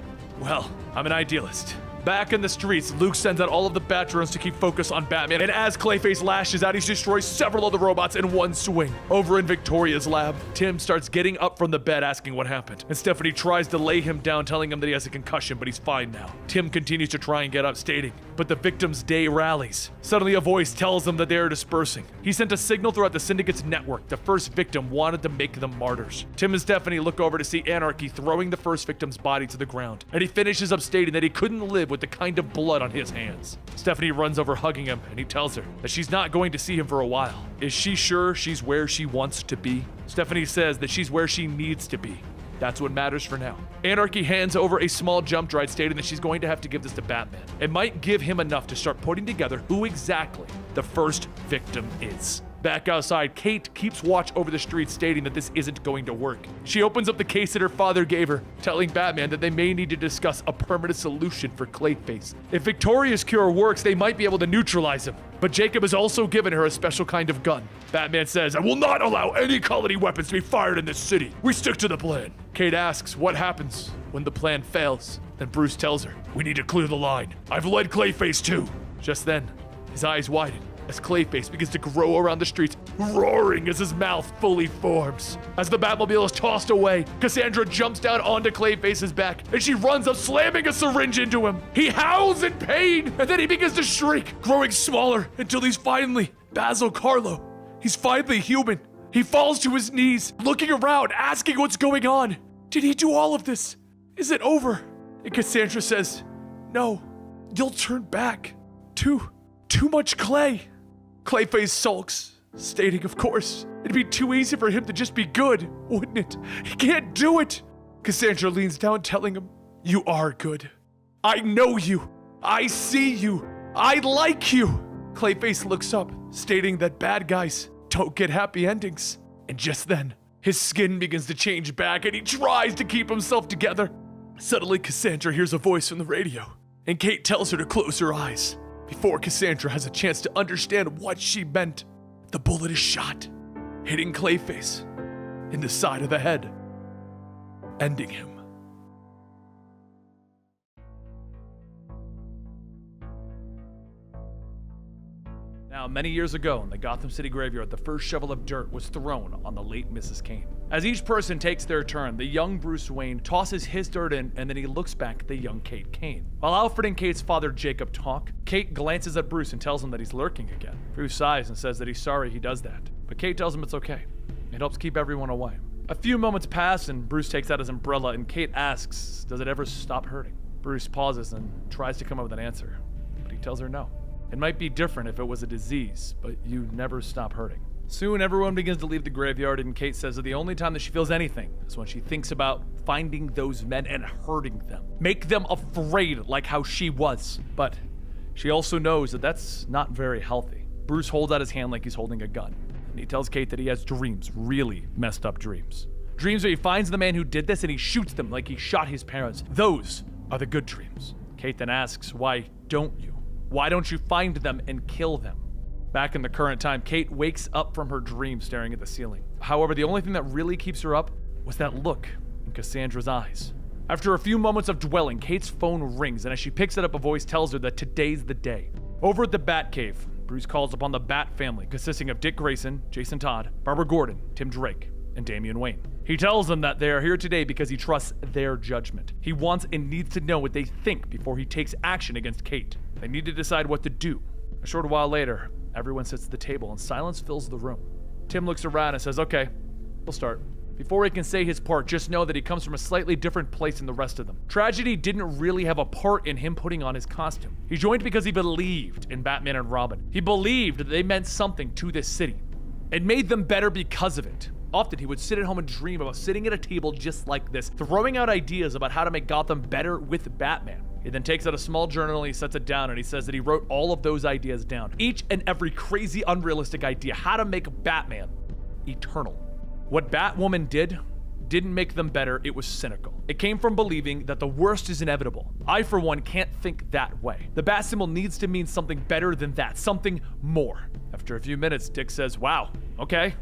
Speaker 1: well, I'm an idealist. Back in the streets, Luke sends out all of the bat drones to keep focus on Batman, and as Clayface lashes out, he destroys several of the robots in one swing. Over in Victoria's lab, Tim starts getting up from the bed, asking what happened, and Stephanie tries to lay him down, telling him that he has a concussion, but he's fine now. Tim continues to try and get up, stating, but the victim's day rallies. Suddenly a voice tells them that they are dispersing. He sent a signal throughout the Syndicate's network. The first victim wanted to make them martyrs. Tim and Stephanie look over to see Anarchy throwing the first victim's body to the ground, and he finishes up stating that he couldn't live with the kind of blood on his hands. Stephanie runs over, hugging him, and he tells her that she's not going to see him for a while. Is she sure she's where she wants to be? Stephanie says that she's where she needs to be. That's what matters for now. Anarchy hands over a small jump drive, stating that she's going to have to give this to Batman. It might give him enough to start putting together who exactly the first victim is. Back outside, Kate keeps watch over the streets, stating that this isn't going to work. She opens up the case that her father gave her, telling Batman that they may need to discuss a permanent solution for Clayface. If Victoria's cure works, they might be able to neutralize him. But Jacob has also given her a special kind of gun. Batman says, I will not allow any colony weapons to be fired in this city. We stick to the plan. Kate asks what happens when the plan fails. Then Bruce tells her, we need to clear the line. I've led Clayface too. Just then, his eyes widen as Clayface begins to grow around the streets, roaring as his mouth fully forms. As the Batmobile is tossed away, Cassandra jumps down onto Clayface's back, and she runs up, slamming a syringe into him. He howls in pain, and then he begins to shriek, growing smaller until he's finally Basil Carlo. He's finally human. He falls to his knees, looking around, asking what's going on. Did he do all of this? Is it over? And Cassandra says, no, you'll turn back. Too much clay. Clayface sulks, stating, of course, it'd be too easy for him to just be good, wouldn't it? He can't do it. Cassandra leans down, telling him, you are good. I know you. I see you. I like you. Clayface looks up, stating that bad guys don't get happy endings. And just then, his skin begins to change back, and he tries to keep himself together. Suddenly, Cassandra hears a voice from the radio, and Kate tells her to close her eyes. Before Cassandra has a chance to understand what she meant, the bullet is shot, hitting Clayface in the side of the head, ending him. Now, many years ago in the Gotham City graveyard, the first shovel of dirt was thrown on the late Mrs. Kane. As each person takes their turn, the young Bruce Wayne tosses his dirt in, and then he looks back at the young Kate Kane. While Alfred and Kate's father Jacob talk, Kate glances at Bruce and tells him that he's lurking again. Bruce sighs and says that he's sorry he does that, but Kate tells him it's okay. It helps keep everyone away. A few moments pass and Bruce takes out his umbrella, and Kate asks, does it ever stop hurting? Bruce pauses and tries to come up with an answer, but he tells her no. It might be different if it was a disease, but you never stop hurting. Soon, everyone begins to leave the graveyard, and Kate says that the only time that she feels anything is when she thinks about finding those men and hurting them. Make them afraid like how she was. But she also knows that that's not very healthy. Bruce holds out his hand like he's holding a gun, and he tells Kate that he has dreams, really messed up dreams. Dreams where he finds the man who did this and he shoots them like he shot his parents. Those are the good dreams. Kate then asks, why don't you? Why don't you find them and kill them? Back in the current time, Kate wakes up from her dream staring at the ceiling. However, the only thing that really keeps her up was that look in Cassandra's eyes. After a few moments of dwelling, Kate's phone rings, and as she picks it up, a voice tells her that today's the day. Over at the Batcave, Bruce calls upon the Bat family, consisting of Dick Grayson, Jason Todd, Barbara Gordon, Tim Drake, and Damian Wayne. He tells them that they are here today because he trusts their judgment. He wants and needs to know what they think before he takes action against Kate. They need to decide what to do. A short while later, everyone sits at the table and silence fills the room. Tim looks around and says, okay, we'll start. Before he can say his part, just know that he comes from a slightly different place than the rest of them. Tragedy didn't really have a part in him putting on his costume. He joined because he believed in Batman and Robin. He believed that they meant something to this city. It made them better because of it. Often he would sit at home and dream about sitting at a table just like this, throwing out ideas about how to make Gotham better with Batman. He then takes out a small journal and he sets it down and he says that he wrote all of those ideas down. Each and every crazy, unrealistic idea, how to make Batman eternal. What Batwoman didn't make them better, it was cynical. It came from believing that the worst is inevitable. I, for one, can't think that way. The bat symbol needs to mean something better than that, something more. After a few minutes, Dick says, wow, okay,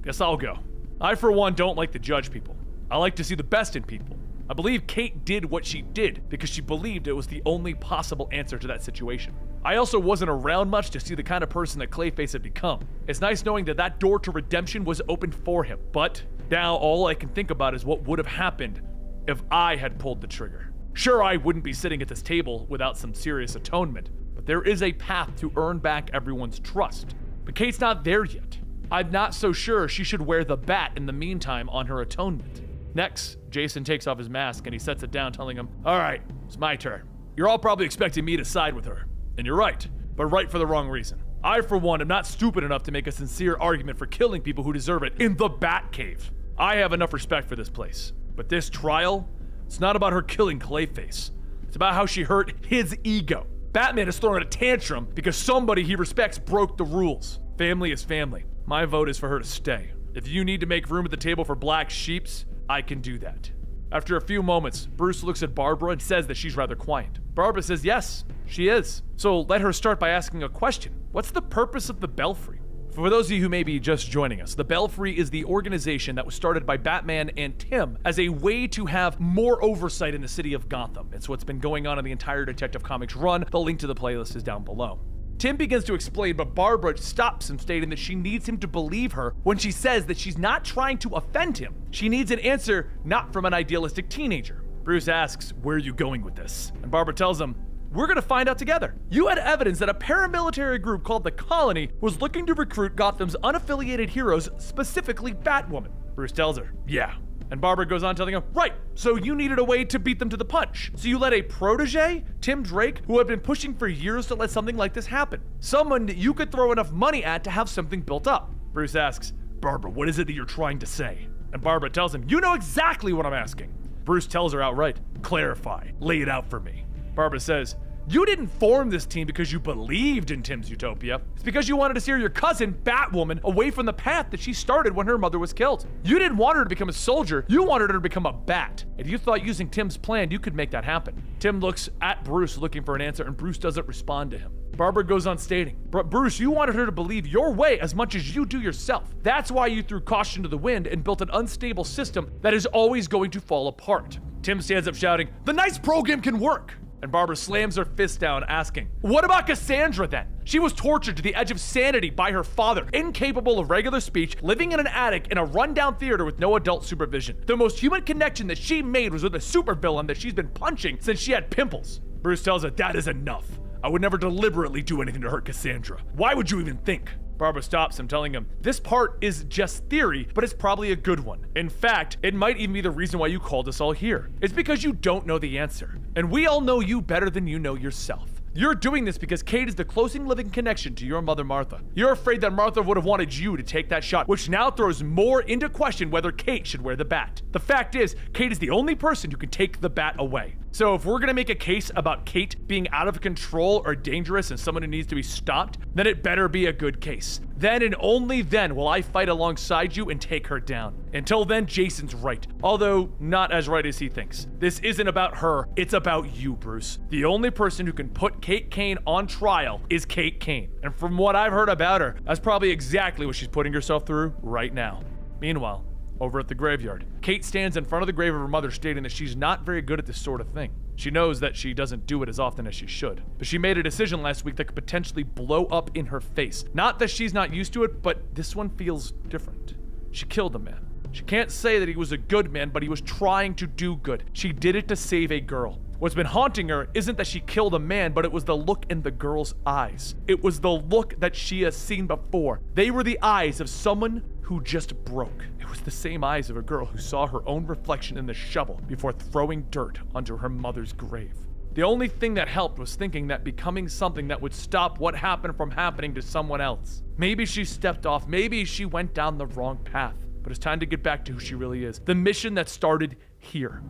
Speaker 1: guess I'll go. I, for one, don't like to judge people. I like to see the best in people. I believe Kate did what she did because she believed it was the only possible answer to that situation. I also wasn't around much to see the kind of person that Clayface had become. It's nice knowing that that door to redemption was opened for him, but now all I can think about is what would have happened if I had pulled the trigger. Sure, I wouldn't be sitting at this table without some serious atonement, but there is a path to earn back everyone's trust. But Kate's not there yet. I'm not so sure she should wear the bat in the meantime on her atonement. Next, Jason takes off his mask and he sets it down, telling him, all right, it's my turn. You're all probably expecting me to side with her. And you're right, but right for the wrong reason. I, for one, am not stupid enough to make a sincere argument for killing people who deserve it in the Batcave. I have enough respect for this place. But this trial, it's not about her killing Clayface. It's about how she hurt his ego. Batman is throwing a tantrum because somebody he respects broke the rules. Family is family. My vote is for her to stay. If you need to make room at the table for black sheeps, I can do that. After a few moments, Bruce looks at Barbara and says that she's rather quiet. Barbara says yes, she is. So let her start by asking a question. What's the purpose of the Belfry? For those of you who may be just joining us, the Belfry is the organization that was started by Batman and Tim as a way to have more oversight in the city of Gotham. It's what's been going on in the entire Detective Comics run. The link to the playlist is down below. Tim begins to explain, but Barbara stops him, stating that she needs him to believe her when she says that she's not trying to offend him. She needs an answer not from an idealistic teenager. Bruce asks, where are you going with this? And Barbara tells him, we're gonna find out together. You had evidence that a paramilitary group called the Colony was looking to recruit Gotham's unaffiliated heroes, specifically Batwoman. Bruce tells her, yeah. And Barbara goes on telling him, right, so you needed a way to beat them to the punch. So you let a protege, Tim Drake, who had been pushing for years to let something like this happen. Someone that you could throw enough money at to have something built up. Bruce asks, Barbara, what is it that you're trying to say? And Barbara tells him, you know exactly what I'm asking. Bruce tells her outright, clarify, lay it out for me. Barbara says, you didn't form this team because you believed in Tim's utopia. It's because you wanted to steer your cousin, Batwoman, away from the path that she started when her mother was killed. You didn't want her to become a soldier, you wanted her to become a bat. And you thought using Tim's plan, you could make that happen. Tim looks at Bruce looking for an answer, and Bruce doesn't respond to him. Barbara goes on stating, but Bruce, you wanted her to believe your way as much as you do yourself. That's why you threw caution to the wind and built an unstable system that is always going to fall apart. Tim stands up shouting, the nice program can work. And Barbara slams her fist down, asking, what about Cassandra then? She was tortured to the edge of sanity by her father, incapable of regular speech, living in an attic in a rundown theater with no adult supervision. The most human connection that she made was with a supervillain that she's been punching since she had pimples. Bruce tells her, that is enough. I would never deliberately do anything to hurt Cassandra. Why would you even think? Barbara stops him, telling him, this part is just theory, but it's probably a good one. In fact, it might even be the reason why you called us all here. It's because you don't know the answer. And we all know you better than you know yourself. You're doing this because Kate is the closest living connection to your mother, Martha. You're afraid that Martha would have wanted you to take that shot, which now throws more into question whether Kate should wear the bat. The fact is, Kate is the only person who can take the bat away. So if we're gonna make a case about Kate being out of control or dangerous and someone who needs to be stopped, then it better be a good case. Then and only then will I fight alongside you and take her down. Until then, Jason's right. Although, not as right as he thinks. This isn't about her, it's about you, Bruce. The only person who can put Kate Kane on trial is Kate Kane. And from what I've heard about her, that's probably exactly what she's putting herself through right now. Meanwhile, over at the graveyard, Kate stands in front of the grave of her mother stating that she's not very good at this sort of thing. She knows that she doesn't do it as often as she should. But she made a decision last week that could potentially blow up in her face. Not that she's not used to it, but this one feels different. She killed a man. She can't say that he was a good man, but he was trying to do good. She did it to save a girl. What's been haunting her isn't that she killed a man, but it was the look in the girl's eyes. It was the look that she has seen before. They were the eyes of someone who just broke. It was the same eyes of a girl who saw her own reflection in the shovel before throwing dirt onto her mother's grave. The only thing that helped was thinking that becoming something that would stop what happened from happening to someone else. Maybe she stepped off, maybe she went down the wrong path, but it's time to get back to who she really is. The mission that started here.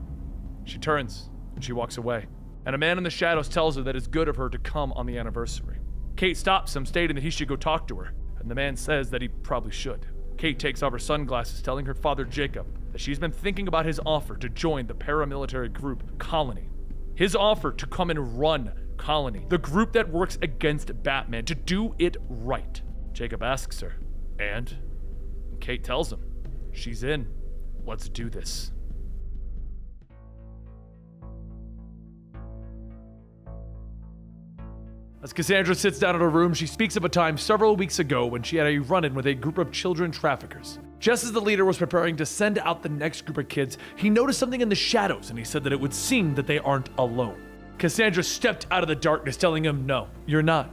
Speaker 1: She turns and she walks away, and a man in the shadows tells her that it's good of her to come on the anniversary. Kate stops him, stating that he should go talk to her, and the man says that he probably should. Kate takes off her sunglasses, telling her father Jacob that she's been thinking about his offer to join the paramilitary group Colony. His offer to come and run Colony, the group that works against Batman, to do it right. Jacob asks her, and Kate tells him, she's in. Let's do this. As Cassandra sits down in her room, she speaks of a time several weeks ago when she had a run-in with a group of children traffickers. Just as the leader was preparing to send out the next group of kids, he noticed something in the shadows, and he said that it would seem that they aren't alone. Cassandra stepped out of the darkness, telling him, no, you're not.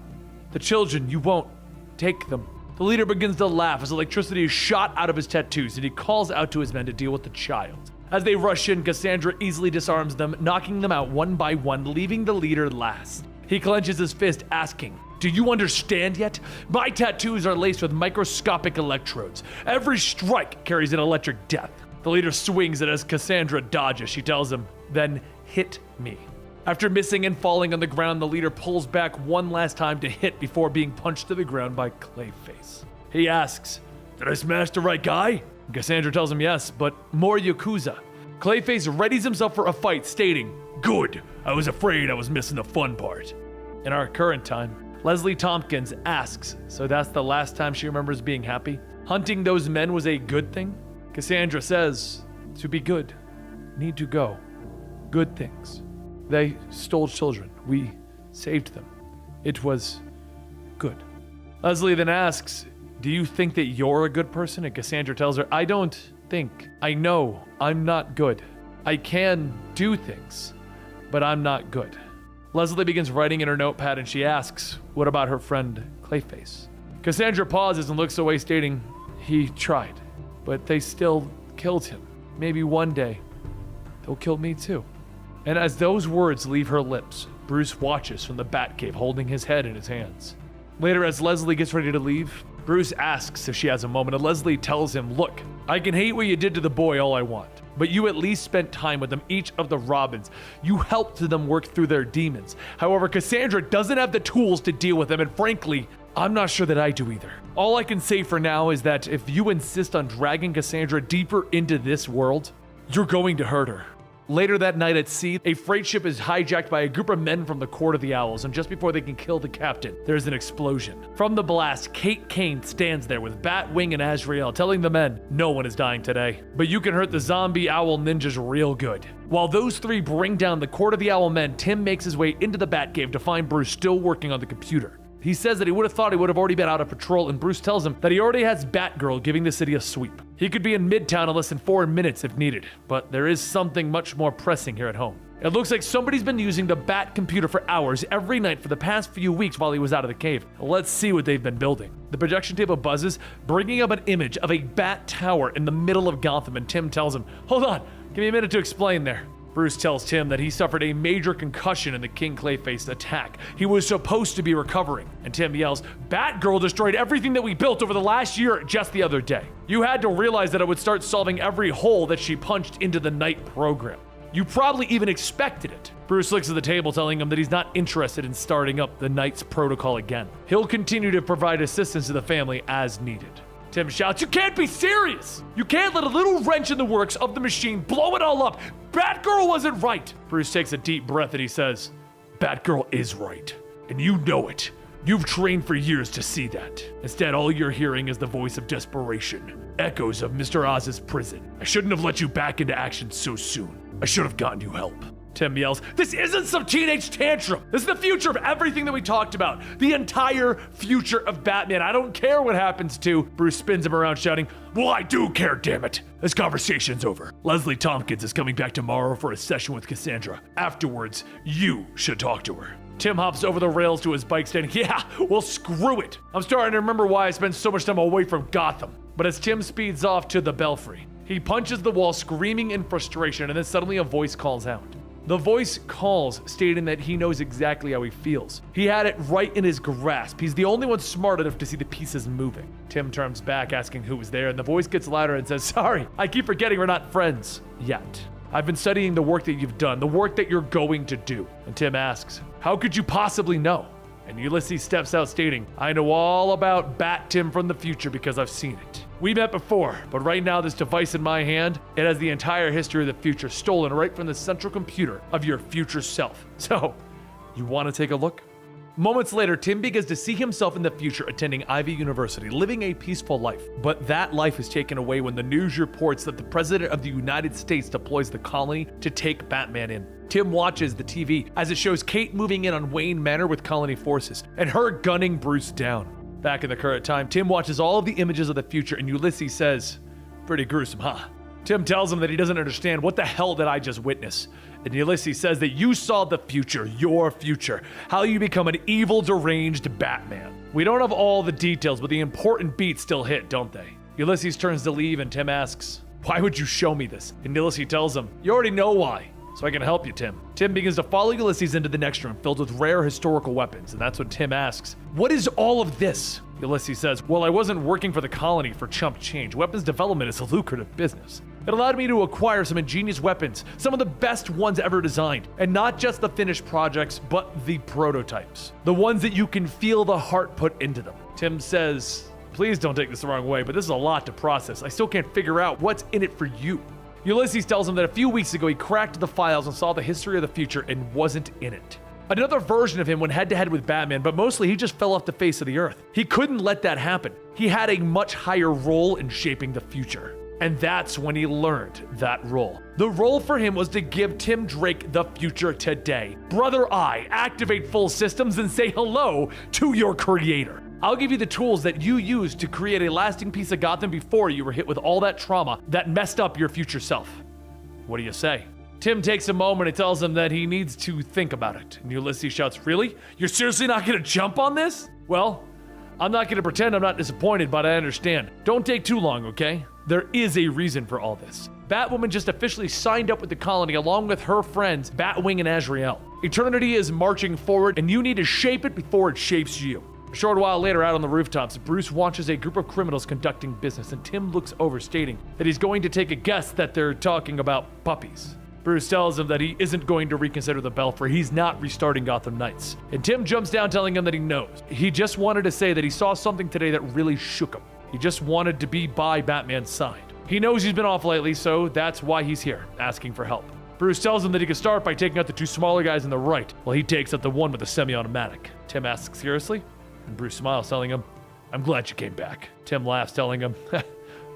Speaker 1: The children, you won't. Take them. The leader begins to laugh as electricity is shot out of his tattoos, and he calls out to his men to deal with the child. As they rush in, Cassandra easily disarms them, knocking them out one by one, leaving the leader last. He clenches his fist, asking, do you understand yet? My tattoos are laced with microscopic electrodes. Every strike carries an electric death. The leader swings it as Cassandra dodges. She tells him, then hit me. After missing and falling on the ground, the leader pulls back one last time to hit before being punched to the ground by Clayface. He asks, did I smash the right guy? Cassandra tells him yes, but more Yakuza. Clayface readies himself for a fight, stating, good, I was afraid I was missing the fun part. In our current time, Leslie Tompkins asks, so that's the last time she remembers being happy? Hunting those men was a good thing? Cassandra says, to be good, need to go. Good things. They stole children. We saved them. It was good. Leslie then asks, do you think that you're a good person? And Cassandra tells her, I don't think. I know I'm not good. I can do things, but I'm not good. Leslie begins writing in her notepad and she asks, what about her friend Clayface? Cassandra pauses and looks away, stating, he tried, but they still killed him. Maybe one day they'll kill me too. And as those words leave her lips, Bruce watches from the Batcave, holding his head in his hands. Later, as Leslie gets ready to leave, Bruce asks if she has a moment, and Leslie tells him, look, I can hate what you did to the boy all I want, but you at least spent time with them, each of the Robins. You helped them work through their demons. However, Cassandra doesn't have the tools to deal with them, and frankly, I'm not sure that I do either. All I can say for now is that if you insist on dragging Cassandra deeper into this world, you're going to hurt her. Later that night at sea, a freight ship is hijacked by a group of men from the Court of the Owls, and just before they can kill the captain, there's an explosion. From the blast, Kate Kane stands there with Batwing and Azrael, telling the men, no one is dying today, but you can hurt the zombie owl ninjas real good. While those three bring down the Court of the Owl men, Tim makes his way into the Batcave to find Bruce still working on the computer. He says that he would have thought he would have already been out of patrol, and Bruce tells him that he already has Batgirl giving the city a sweep. He could be in Midtown in less than 4 minutes if needed, but there is something much more pressing here at home. It looks like somebody's been using the Bat computer for hours every night for the past few weeks while he was out of the cave. Let's see what they've been building. The projection table buzzes, bringing up an image of a Bat tower in the middle of Gotham, and Tim tells him, hold on, give me a minute to explain there. Bruce tells Tim that he suffered a major concussion in the King Clayface attack. He was supposed to be recovering, and Tim yells, Batgirl destroyed everything that we built over the last year just the other day. You had to realize that it would start solving every hole that she punched into the night program. You probably even expected it. Bruce looks at the table, telling him that he's not interested in starting up the Knight's protocol again. He'll continue to provide assistance to the family as needed. Tim shouts, "You can't be serious! You can't let a little wrench in the works of the machine blow it all up! Batgirl wasn't right!" Bruce takes a deep breath and he says, "Batgirl is right, and you know it. You've trained for years to see that. Instead, all you're hearing is the voice of desperation, echoes of Mr. Oz's prison. I shouldn't have let you back into action so soon. I should have gotten you help." Tim yells, "This isn't some teenage tantrum. This is the future of everything that we talked about. The entire future of Batman. I don't care what happens to..." Bruce spins him around shouting, "Well, I do care, damn it. This conversation's over. Leslie Tompkins is coming back tomorrow for a session with Cassandra. Afterwards, you should talk to her." Tim hops over the rails to his bike standing, "Yeah, well, screw it. I'm starting to remember why I spent so much time away from Gotham." But as Tim speeds off to the Belfry, he punches the wall, screaming in frustration, and then suddenly a voice calls out. The voice calls, stating that he knows exactly how he feels. He had it right in his grasp. He's the only one smart enough to see the pieces moving. Tim turns back, asking who was there, and the voice gets louder and says, "Sorry, I keep forgetting we're not friends yet. I've been studying the work that you've done, the work that you're going to do." And Tim asks, "How could you possibly know?" And Ulysses steps out stating, "I know all about Bat Tim from the future because I've seen it. We met before, but right now this device in my hand, it has the entire history of the future stolen right from the central computer of your future self. So, you want to take a look?" Moments later, Tim begins to see himself in the future attending Ivy University, living a peaceful life. But that life is taken away when the news reports that the President of the United States deploys the colony to take Batman in. Tim watches the TV as it shows Kate moving in on Wayne Manor with colony forces, and her gunning Bruce down. Back in the current time, Tim watches all of the images of the future, and Ulysses says, "Pretty gruesome, huh?" Tim tells him that he doesn't understand what the hell did I just witness. And Ulysses says that you saw the future, your future, how you become an evil, deranged Batman. We don't have all the details, but the important beats still hit, don't they? Ulysses turns to leave, and Tim asks, "Why would you show me this?" And Ulysses tells him, "You already know why. So I can help you, Tim." Tim begins to follow Ulysses into the next room filled with rare historical weapons, and that's when Tim asks, "What is all of this?" Ulysses says, "Well, I wasn't working for the colony for chump change. Weapons development is a lucrative business. It allowed me to acquire some ingenious weapons, some of the best ones ever designed, and not just the finished projects, but the prototypes. The ones that you can feel the heart put into them." Tim says, "Please don't take this the wrong way, but this is a lot to process. I still can't figure out what's in it for you." Ulysses tells him that a few weeks ago he cracked the files and saw the history of the future and wasn't in it. Another version of him went head-to-head with Batman, but mostly he just fell off the face of the earth. He couldn't let that happen. He had a much higher role in shaping the future. And that's when he learned that role. The role for him was to give Tim Drake the future today. Brother Eye, activate full systems and say hello to your creator. I'll give you the tools that you used to create a lasting piece of Gotham before you were hit with all that trauma that messed up your future self. What do you say? Tim takes a moment and tells him that he needs to think about it. And Ulysses shouts, "Really? You're seriously not gonna jump on this?" "Well, I'm not gonna pretend I'm not disappointed, but I understand. Don't take too long, okay? There is a reason for all this. Batwoman just officially signed up with the colony along with her friends Batwing and Azrael. Eternity is marching forward, and you need to shape it before it shapes you." A short while later, out on the rooftops, Bruce watches a group of criminals conducting business, and Tim looks over, stating that he's going to take a guess that they're talking about puppies. Bruce tells him that he isn't going to reconsider the Belfry. He's not restarting Gotham Knights. And Tim jumps down, telling him that he knows. He just wanted to say that he saw something today that really shook him. He just wanted to be by Batman's side. He knows he's been off lately, so that's why he's here, asking for help. Bruce tells him that he can start by taking out the two smaller guys on the right, while he takes out the one with the semi-automatic. Tim asks, "Seriously?" And Bruce smiles, telling him, "I'm glad you came back." Tim laughs, telling him,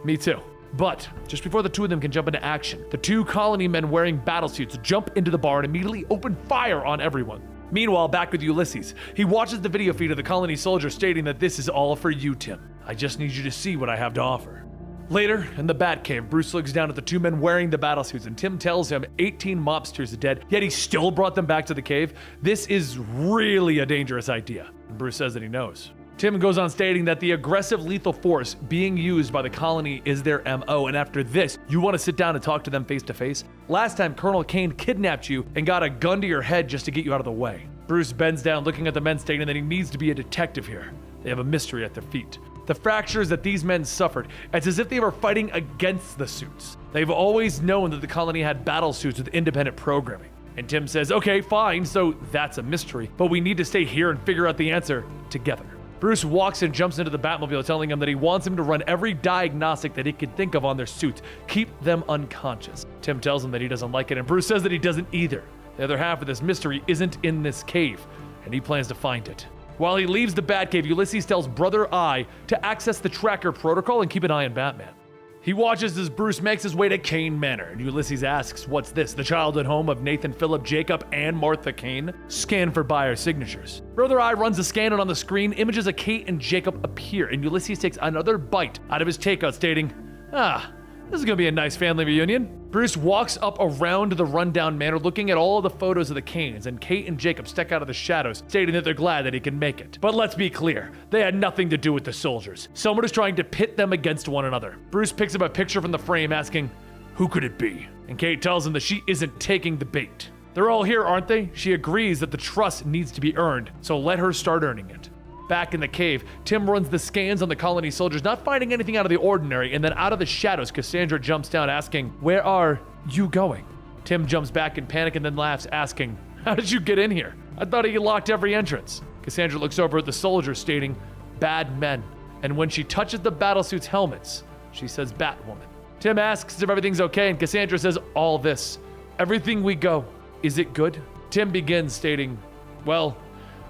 Speaker 1: "Me too." But just before the two of them can jump into action, the two colony men wearing battlesuits jump into the bar and immediately open fire on everyone. Meanwhile, back with Ulysses, he watches the video feed of the colony soldier stating that this is all for you, Tim. I just need you to see what I have to offer. Later, in the Batcave, Bruce looks down at the two men wearing the battlesuits, and Tim tells him 18 mobsters are dead, yet he still brought them back to the cave. This is really a dangerous idea. And Bruce says that he knows. Tim goes on stating that the aggressive lethal force being used by the colony is their MO, and after this, you want to sit down and talk to them face to face? Last time, Colonel Kane kidnapped you and got a gun to your head just to get you out of the way. Bruce bends down, looking at the men, stating that he needs to be a detective here. They have a mystery at their feet. The fractures that these men suffered, it's as if they were fighting against the suits. They've always known that the colony had battle suits with independent programming. And Tim says, okay, fine, so that's a mystery, but we need to stay here and figure out the answer together. Bruce walks and jumps into the Batmobile, telling him that he wants him to run every diagnostic that he could think of on their suits. Keep them unconscious. Tim tells him that he doesn't like it, and Bruce says that he doesn't either. The other half of this mystery isn't in this cave, and he plans to find it. While he leaves the Batcave, Ulysses tells Brother Eye to access the tracker protocol and keep an eye on Batman. He watches as Bruce makes his way to Kane Manor, and Ulysses asks, what's this, the childhood home of Nathan, Philip, Jacob, and Martha Kane? Scan for buyer signatures. Brother Eye runs a scan, and on the screen, images of Kate and Jacob appear, and Ulysses takes another bite out of his takeout, stating, this is gonna be a nice family reunion. Bruce walks up around the rundown manor looking at all of the photos of the Kanes, and Kate and Jacob step out of the shadows, stating that they're glad that he can make it. But let's be clear, they had nothing to do with the soldiers. Someone is trying to pit them against one another. Bruce picks up a picture from the frame asking, who could it be? And Kate tells him that she isn't taking the bait. They're all here, aren't they? She agrees that the trust needs to be earned, so let her start earning it. Back in the cave, Tim runs the scans on the colony soldiers, not finding anything out of the ordinary, and then out of the shadows, Cassandra jumps down asking, where are you going? Tim jumps back in panic and then laughs, asking, how did you get in here? I thought he locked every entrance. Cassandra looks over at the soldiers, stating, bad men. And when she touches the battlesuit's helmets, she says Batwoman. Tim asks if everything's okay, and Cassandra says all this. Everything we go, is it good? Tim begins, stating, well,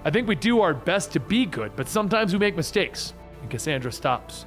Speaker 1: I think we do our best to be good, but sometimes we make mistakes. And Cassandra stops.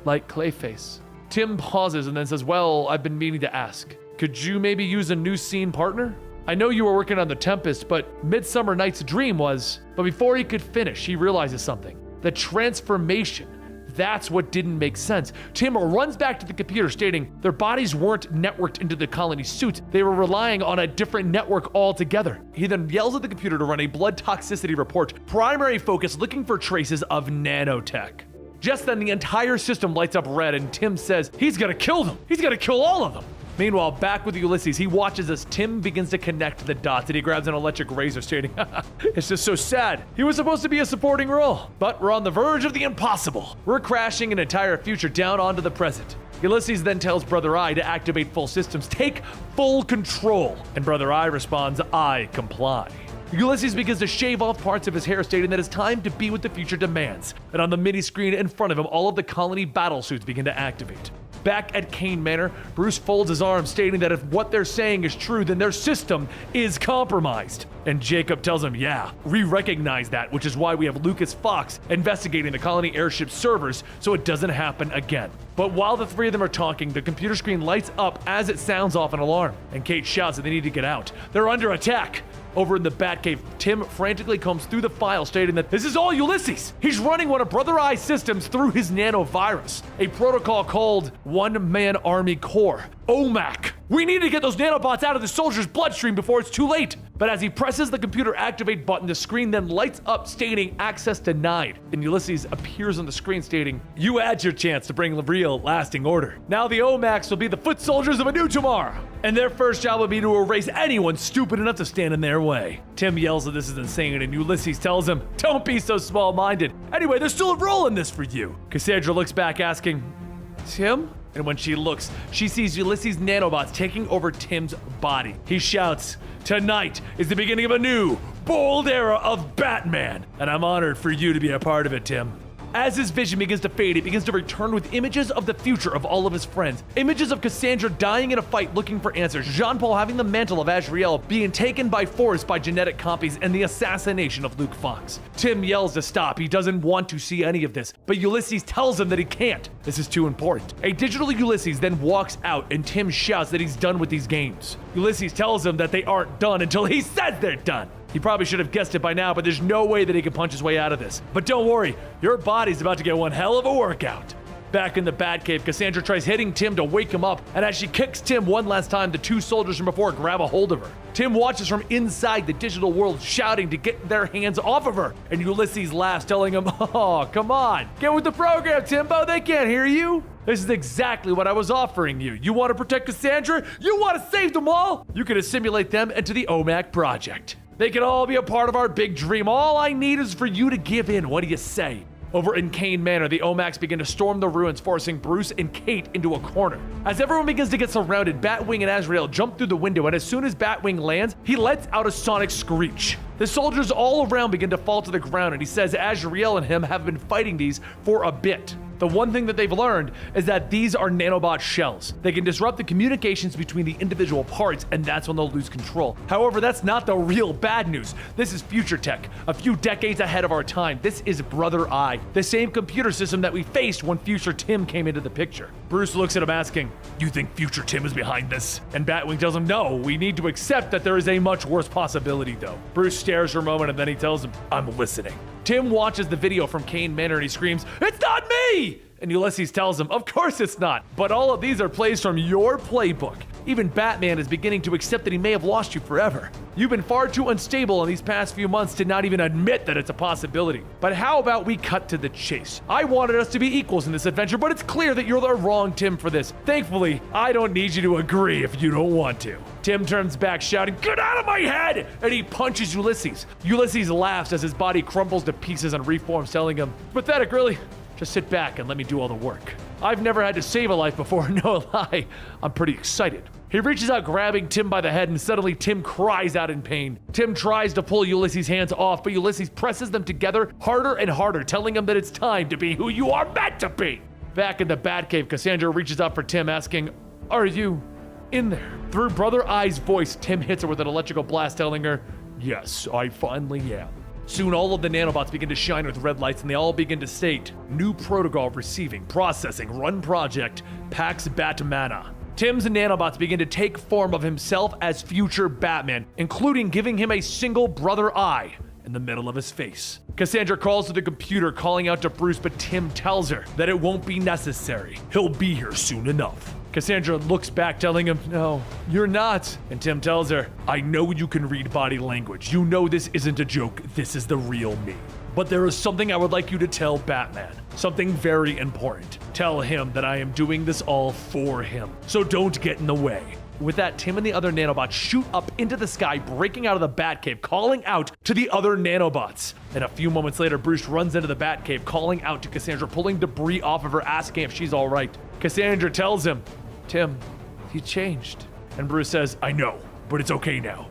Speaker 1: Like Clayface. Tim pauses and then says, well, I've been meaning to ask. Could you maybe use a new scene partner? I know you were working on The Tempest, but Midsummer Night's Dream was... But before he could finish, he realizes something. The transformation. That's what didn't make sense. Tim runs back to the computer stating their bodies weren't networked into the colony suits. They were relying on a different network altogether. He then yells at the computer to run a blood toxicity report, primary focus looking for traces of nanotech. Just then the entire system lights up red and Tim says he's gonna kill them. He's gonna kill all of them. Meanwhile, back with Ulysses, he watches as Tim begins to connect the dots and he grabs an electric razor stating, it's just so sad. He was supposed to be a supporting role, but we're on the verge of the impossible. We're crashing an entire future down onto the present. Ulysses then tells Brother Eye to activate full systems, take full control. And Brother Eye responds, I comply. Ulysses begins to shave off parts of his hair, stating that it's time to be what the future demands. And on the mini screen in front of him, all of the colony battle suits begin to activate. Back at Kane Manor, Bruce folds his arms, stating that if what they're saying is true, then their system is compromised. And Jacob tells him, yeah, we recognize that, which is why we have Lucas Fox investigating the colony airship servers so it doesn't happen again. But while the three of them are talking, the computer screen lights up as it sounds off an alarm, and Kate shouts that they need to get out. They're under attack. Over in the Batcave, Tim frantically combs through the file, stating that this is all Ulysses. He's running one of Brother Eye's systems through his nanovirus, a protocol called One Man Army Corps, OMAC. We need to get those nanobots out of the soldier's bloodstream before it's too late. But as he presses the computer activate button, the screen then lights up stating access denied. And Ulysses appears on the screen stating, you had your chance to bring real lasting order. Now the OMACs will be the foot soldiers of a new tomorrow. And their first job will be to erase anyone stupid enough to stand in their way. Tim yells that this is insane, and Ulysses tells him, don't be so small-minded. Anyway, there's still a role in this for you. Cassandra looks back asking, Tim? And when she looks, she sees Ulysses' nanobots taking over Tim's body. He shouts, tonight is the beginning of a new, bold era of Batman. And I'm honored for you to be a part of it, Tim. As his vision begins to fade, it begins to return with images of the future of all of his friends. Images of Cassandra dying in a fight looking for answers, Jean-Paul having the mantle of Azrael being taken by force by genetic copies, and the assassination of Luke Fox. Tim yells to stop. He doesn't want to see any of this, but Ulysses tells him that he can't. This is too important. A digital Ulysses then walks out, and Tim shouts that he's done with these games. Ulysses tells him that they aren't done until he says they're done. He probably should have guessed it by now, but there's no way that he can punch his way out of this. But don't worry, your body's about to get one hell of a workout. Back in the Batcave, Cassandra tries hitting Tim to wake him up, and as she kicks Tim one last time, the two soldiers from before grab a hold of her. Tim watches from inside the digital world, shouting to get their hands off of her, and Ulysses laughs, telling him, oh, come on, get with the program, Timbo, they can't hear you. This is exactly what I was offering you. You want to protect Cassandra? You want to save them all? You can assimilate them into the OMAC project. They can all be a part of our big dream. All I need is for you to give in. What do you say? Over in Kane Manor, the OMACs begin to storm the ruins, forcing Bruce and Kate into a corner. As everyone begins to get surrounded, Batwing and Azrael jump through the window, and as soon as Batwing lands, he lets out a sonic screech. The soldiers all around begin to fall to the ground, and he says Azrael and him have been fighting these for a bit. The one thing that they've learned is that these are nanobot shells. They can disrupt the communications between the individual parts, and that's when they'll lose control. However, that's not the real bad news. This is future tech, a few decades ahead of our time. This is Brother Eye, the same computer system that we faced when Future Tim came into the picture. Bruce looks at him asking, "You think Future Tim is behind this?" And Batwing tells him, "No, we need to accept that there is a much worse possibility though." Bruce stares for a moment and then he tells him, "I'm listening." Tim watches the video from Kane Manor and he screams, "It's not me!" And Ulysses tells him, "Of course it's not, but all of these are plays from your playbook." Even Batman is beginning to accept that he may have lost you forever. You've been far too unstable in these past few months to not even admit that it's a possibility. But how about we cut to the chase? I wanted us to be equals in this adventure, but it's clear that you're the wrong Tim for this. Thankfully, I don't need you to agree if you don't want to. Tim turns back shouting, "Get out of my head!" And he punches Ulysses. Ulysses laughs as his body crumbles to pieces and reforms, telling him, "Pathetic, really? Just sit back and let me do all the work. I've never had to save a life before, no lie. I'm pretty excited." He reaches out, grabbing Tim by the head, and suddenly Tim cries out in pain. Tim tries to pull Ulysses' hands off, but Ulysses presses them together harder and harder, telling him that it's time to be who you are meant to be. Back in the Batcave, Cassandra reaches out for Tim, asking, "Are you in there?" Through Brother Eye's voice, Tim hits her with an electrical blast, telling her, "Yes, I finally am." Soon all of the nanobots begin to shine with red lights and they all begin to state, "New protocol receiving, processing, run project, Pax Batmana." Tim's nanobots begin to take form of himself as future Batman, including giving him a single Brother Eye in the middle of his face. Cassandra calls to the computer, calling out to Bruce, but Tim tells her that it won't be necessary. He'll be here soon enough. Cassandra looks back, telling him, "No, you're not." And Tim tells her, "I know you can read body language. You know this isn't a joke. This is the real me. But there is something I would like you to tell Batman. Something very important. Tell him that I am doing this all for him. So don't get in the way." With that, Tim and the other nanobots shoot up into the sky, breaking out of the Batcave, calling out to the other nanobots. And a few moments later, Bruce runs into the Batcave, calling out to Cassandra, pulling debris off of her, asking if she's all right. Cassandra tells him, "Tim, he changed." And Bruce says, "I know, but it's okay now.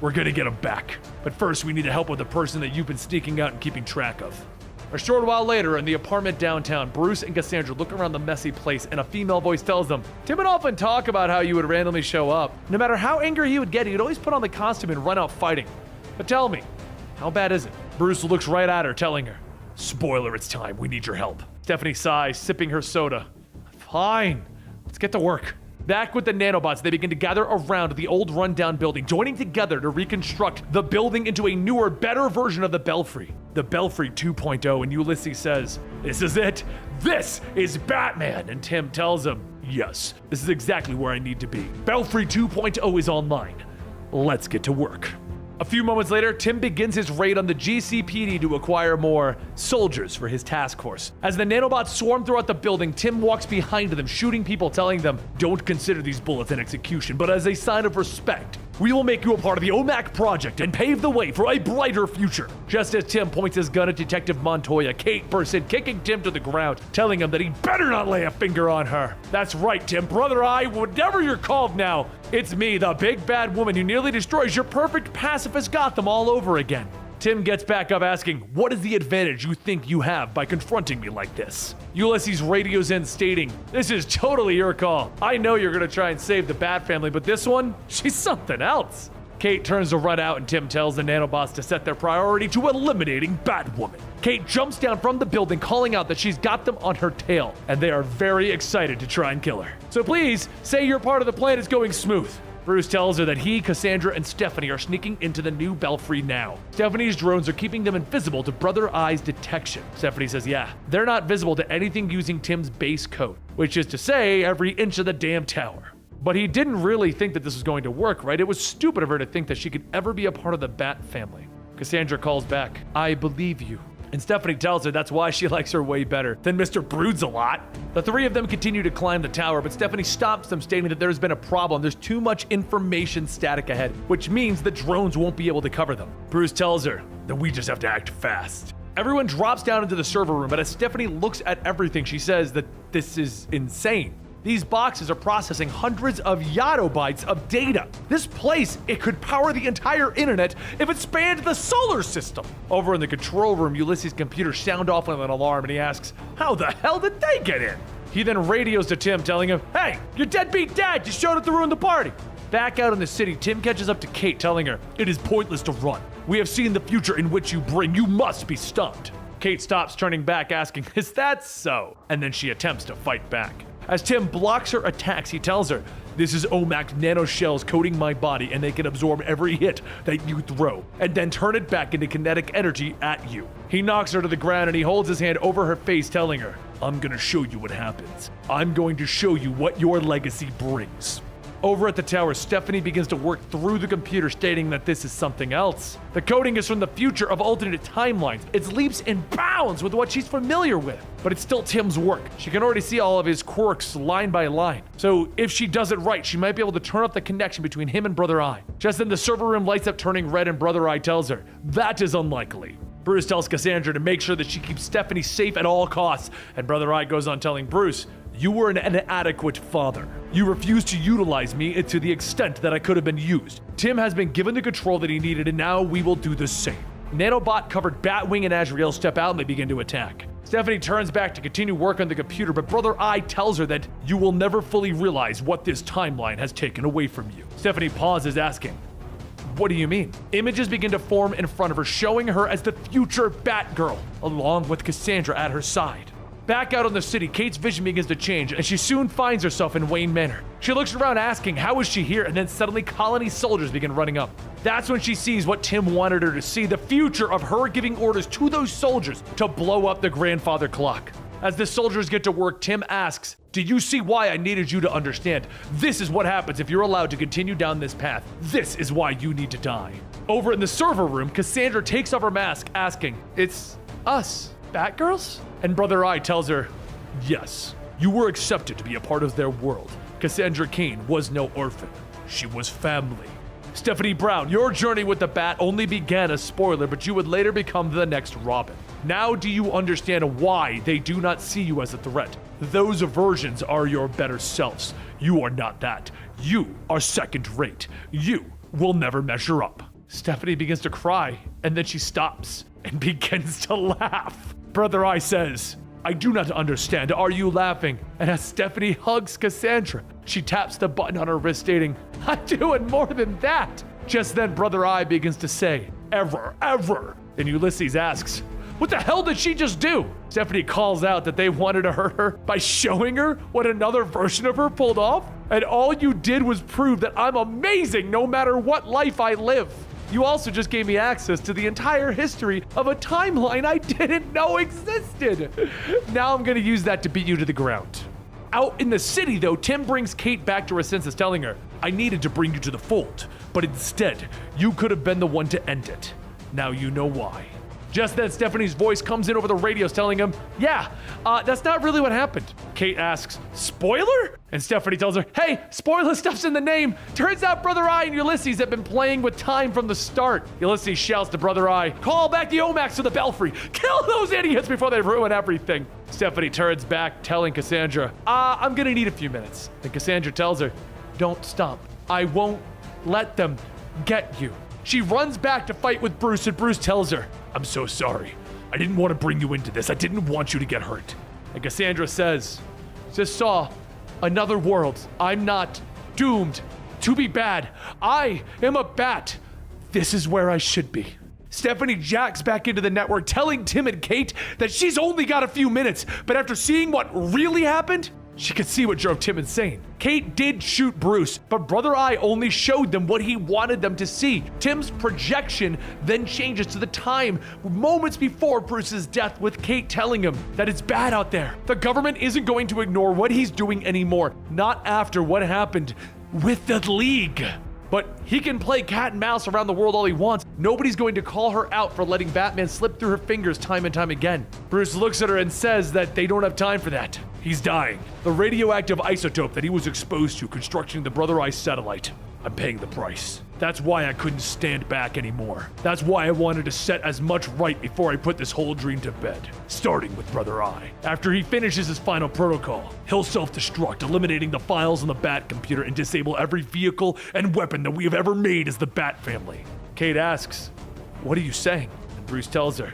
Speaker 1: We're gonna get him back. But first, we need to help with the person that you've been sneaking out and keeping track of." A short while later, in the apartment downtown, Bruce and Cassandra look around the messy place, and a female voice tells them, "Tim would often talk about how you would randomly show up. No matter how angry he would get, he'd always put on the costume and run out fighting. But tell me, how bad is it?" Bruce looks right at her, telling her, "Spoiler, it's time. We need your help." Stephanie sighs, sipping her soda. "Fine, let's get to work." Back with the nanobots, they begin to gather around the old rundown building, joining together to reconstruct the building into a newer, better version of the Belfry. The Belfry 2.0, and Ulysses says, "This is it. This is Batman." And Tim tells him, "Yes, this is exactly where I need to be. Belfry 2.0 is online. Let's get to work." A few moments later, Tim begins his raid on the GCPD to acquire more soldiers for his task force. As the nanobots swarm throughout the building, Tim walks behind them, shooting people, telling them, "Don't consider these bullets an execution, but as a sign of respect, we will make you a part of the OMAC project and pave the way for a brighter future." Just as Tim points his gun at Detective Montoya, Kate bursts in, kicking Tim to the ground, telling him that he better not lay a finger on her. "That's right, Tim, Brother Eye, whatever you're called now. It's me, the big bad woman who nearly destroys your perfect pacifist Gotham all over again." Tim gets back up, asking, "What is the advantage you think you have by confronting me like this?" Ulysses radios in, stating, "This is totally your call. I know you're gonna try and save the Bat family, but this one, she's something else." Kate turns to run out, and Tim tells the nanobots to set their priority to eliminating Batwoman. Kate jumps down from the building, calling out that she's got them on her tail, and they are very excited to try and kill her. "So please, say your part of the plan is going smooth." Bruce tells her that he, Cassandra, and Stephanie are sneaking into the new Belfry now. Stephanie's drones are keeping them invisible to Brother Eye's detection. Stephanie says, yeah, they're not visible to anything using Tim's base code, which is to say every inch of the damn tower. But he didn't really think that this was going to work, right? It was stupid of her to think that she could ever be a part of the Bat family. Cassandra calls back, "I believe you." And Stephanie tells her that's why she likes her way better than Mr. Broods-a-lot. The three of them continue to climb the tower, but Stephanie stops them, stating that there's been a problem. There's too much information static ahead, which means the drones won't be able to cover them. Bruce tells her that we just have to act fast. Everyone drops down into the server room, but as Stephanie looks at everything, she says that this is insane. These boxes are processing hundreds of yottabytes of data. This place, it could power the entire internet if it spanned the solar system. Over in the control room, Ulysses' computer sound off with an alarm and he asks, how the hell did they get in? He then radios to Tim telling him, hey, your deadbeat dad just showed up to ruin the party. Back out in the city, Tim catches up to Kate telling her, it is pointless to run. We have seen the future in which you bring. You must be stopped. Kate stops, turning back, asking, is that so? And then she attempts to fight back. As Tim blocks her attacks, he tells her, this is OMAC nanoshells coating my body and they can absorb every hit that you throw and then turn it back into kinetic energy at you. He knocks her to the ground and he holds his hand over her face telling her, I'm gonna show you what happens. I'm going to show you what your legacy brings. Over at the tower, Stephanie begins to work through the computer stating that this is something else. The coding is from the future of alternate timelines. It's leaps and bounds with what she's familiar with. But it's still Tim's work. She can already see all of his quirks line by line. So if she does it right, she might be able to turn off the connection between him and Brother Eye. Just then the server room lights up turning red and Brother Eye tells her, that is unlikely. Bruce tells Cassandra to make sure that she keeps Stephanie safe at all costs. And Brother Eye goes on telling Bruce, you were an inadequate father. You refused to utilize me to the extent that I could have been used. Tim has been given the control that he needed and now we will do the same. Nanobot covered Batwing and Azrael step out and they begin to attack. Stephanie turns back to continue work on the computer, but Brother Eye tells her that you will never fully realize what this timeline has taken away from you. Stephanie pauses asking, what do you mean? Images begin to form in front of her, showing her as the future Batgirl, along with Cassandra at her side. Back out on the city, Kate's vision begins to change, and she soon finds herself in Wayne Manor. She looks around asking, how is she here? And then suddenly colony soldiers begin running up. That's when she sees what Tim wanted her to see, the future of her giving orders to those soldiers to blow up the grandfather clock. As the soldiers get to work, Tim asks, do you see why I needed you to understand? This is what happens if you're allowed to continue down this path. This is why you need to die. Over in the server room, Cassandra takes off her mask, asking, it's us, Batgirls? And Brother Eye tells her, yes, you were accepted to be a part of their world. Cassandra Kane was no orphan. She was family. Stephanie Brown, your journey with the Bat only began as spoiler, but you would later become the next Robin. Now do you understand why they do not see you as a threat? Those versions are your better selves. You are not that. You are second rate. You will never measure up. Stephanie begins to cry, and then she stops and begins to laugh. Brother Eye says, I do not understand. Are you laughing? And as Stephanie hugs Cassandra, she taps the button on her wrist stating, I'm doing more than that. Just then Brother Eye begins to say, ever. And Ulysses asks, what the hell did she just do? Stephanie calls out that they wanted to hurt her by showing her what another version of her pulled off. And all you did was prove that I'm amazing no matter what life I live. You also just gave me access to the entire history of a timeline I didn't know existed. Now I'm gonna use that to beat you to the ground. Out in the city though, Tim brings Kate back to her senses telling her, I needed to bring you to the fold, but instead, you could have been the one to end it. Now you know why. Just then, Stephanie's voice comes in over the radios telling him, yeah, that's not really what happened. Kate asks, spoiler? And Stephanie tells her, hey, spoiler stuff's in the name. Turns out Brother Eye and Ulysses have been playing with time from the start. Ulysses shouts to Brother Eye, call back the OMAC to the Belfry. Kill those idiots before they ruin everything. Stephanie turns back, telling Cassandra, I'm gonna need a few minutes. And Cassandra tells her, don't stop. I won't let them get you. She runs back to fight with Bruce, and Bruce tells her, I'm so sorry. I didn't want to bring you into this. I didn't want you to get hurt. And Cassandra says, just saw another world. I'm not doomed to be bad. I am a bat. This is where I should be. Stephanie jacks back into the network, telling Tim and Kate that she's only got a few minutes, but after seeing what really happened, she could see what drove Tim insane. Kate did shoot Bruce, but Brother Eye only showed them what he wanted them to see. Tim's projection then changes to the time moments before Bruce's death, with Kate telling him that it's bad out there. The government isn't going to ignore what he's doing anymore, not after what happened with the League. But he can play cat and mouse around the world all he wants. Nobody's going to call her out for letting Batman slip through her fingers time and time again. Bruce looks at her and says that they don't have time for that. He's dying. The radioactive isotope that he was exposed to constructing the Brother Eye satellite.
Speaker 2: I'm paying the price. That's why I couldn't stand back anymore. That's why I wanted to set as much right before I put this whole dream to bed. Starting with Brother Eye. After he finishes his final protocol, he'll self-destruct, eliminating the files on the Bat computer and disable every vehicle and weapon that we have ever made as the Bat family.
Speaker 1: Kate asks, "What are you saying?"
Speaker 2: And Bruce tells her,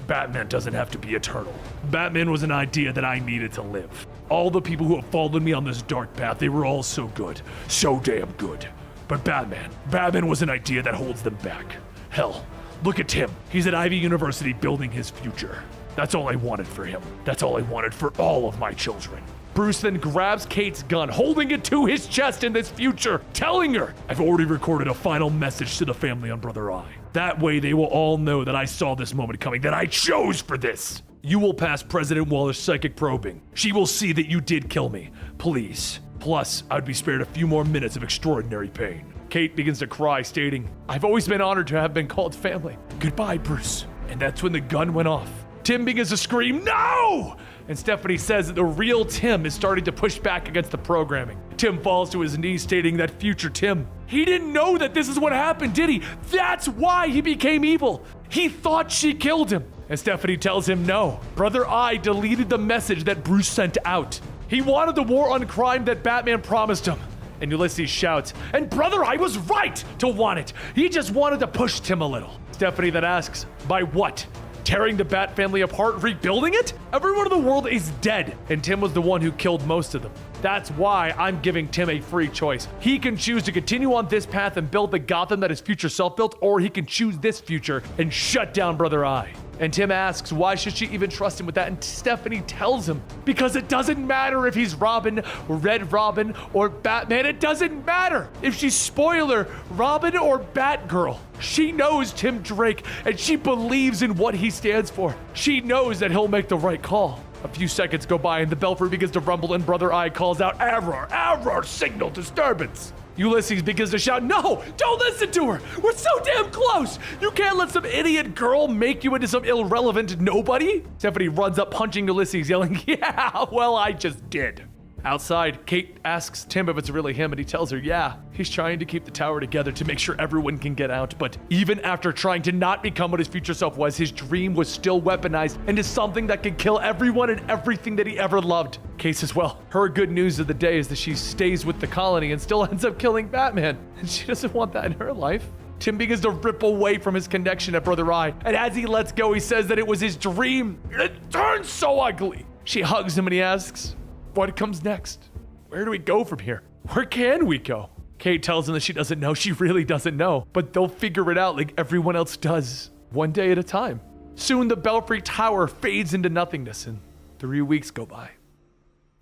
Speaker 2: Batman doesn't have to be eternal. Batman was an idea that I needed to live. All the people who have followed me on this dark path, they were all so good. So damn good. But Batman was an idea that holds them back. Hell, look at Tim. He's at Ivy University building his future. That's all I wanted for him. That's all I wanted for all of my children.
Speaker 1: Bruce then grabs Kate's gun, holding it to his chest in this future, telling her,
Speaker 2: I've already recorded a final message to the family on Brother Eye. That way they will all know that I saw this moment coming, that I chose for this. You will pass President Waller's psychic probing. She will see that you did kill me. Please. Plus, I'd be spared a few more minutes of extraordinary pain.
Speaker 1: Kate begins to cry, stating, "I've always been honored to have been called family.
Speaker 2: Goodbye, Bruce." And that's when the gun went off.
Speaker 1: Tim begins to scream, "No!" And Stephanie says that the real Tim is starting to push back against the programming. Tim falls to his knees, stating that future Tim, he didn't know that this is what happened, did he? That's why he became evil. He thought she killed him. And Stephanie tells him no. Brother Eye deleted the message that Bruce sent out. He wanted the war on crime that Batman promised him. And Ulysses shouts, and Brother Eye was right to want it. He just wanted to push Tim a little. Stephanie then asks, by what? Tearing the Bat family apart, rebuilding it? Everyone in the world is dead, and Tim was the one who killed most of them. That's why I'm giving Tim a free choice. He can choose to continue on this path and build the Gotham that his future self built, or he can choose this future and shut down Brother Eye. And Tim asks, why should she even trust him with that? And Stephanie tells him, because it doesn't matter if he's Robin, Red Robin, or Batman. It doesn't matter if she's, spoiler, Robin or Batgirl. She knows Tim Drake, and she believes in what he stands for. She knows that he'll make the right call. A few seconds go by and the Belfry begins to rumble and Brother Eye calls out, error, error, signal disturbance. Ulysses begins to shout, no, don't listen to her. We're so damn close. You can't let some idiot girl make you into some irrelevant nobody. Stephanie runs up punching Ulysses, yelling, yeah, well, I just did. Outside, Kate asks Tim if it's really him, and he tells her, yeah, he's trying to keep the tower together to make sure everyone can get out. But even after trying to not become what his future self was, his dream was still weaponized and is something that can kill everyone and everything that he ever loved. Kate says, well, her good news of the day is that she stays with the colony and still ends up killing Batman. And she doesn't want that in her life. Tim begins to rip away from his connection at Brother Eye, and as he lets go, he says that it was his dream. It turns so ugly. She hugs him and he asks, what comes next? Where do we go from here? Where can we go? Kate tells him that she doesn't know. She really doesn't know, but they'll figure it out like everyone else does, one day at a time. Soon the Belfry Tower fades into nothingness and 3 weeks go by.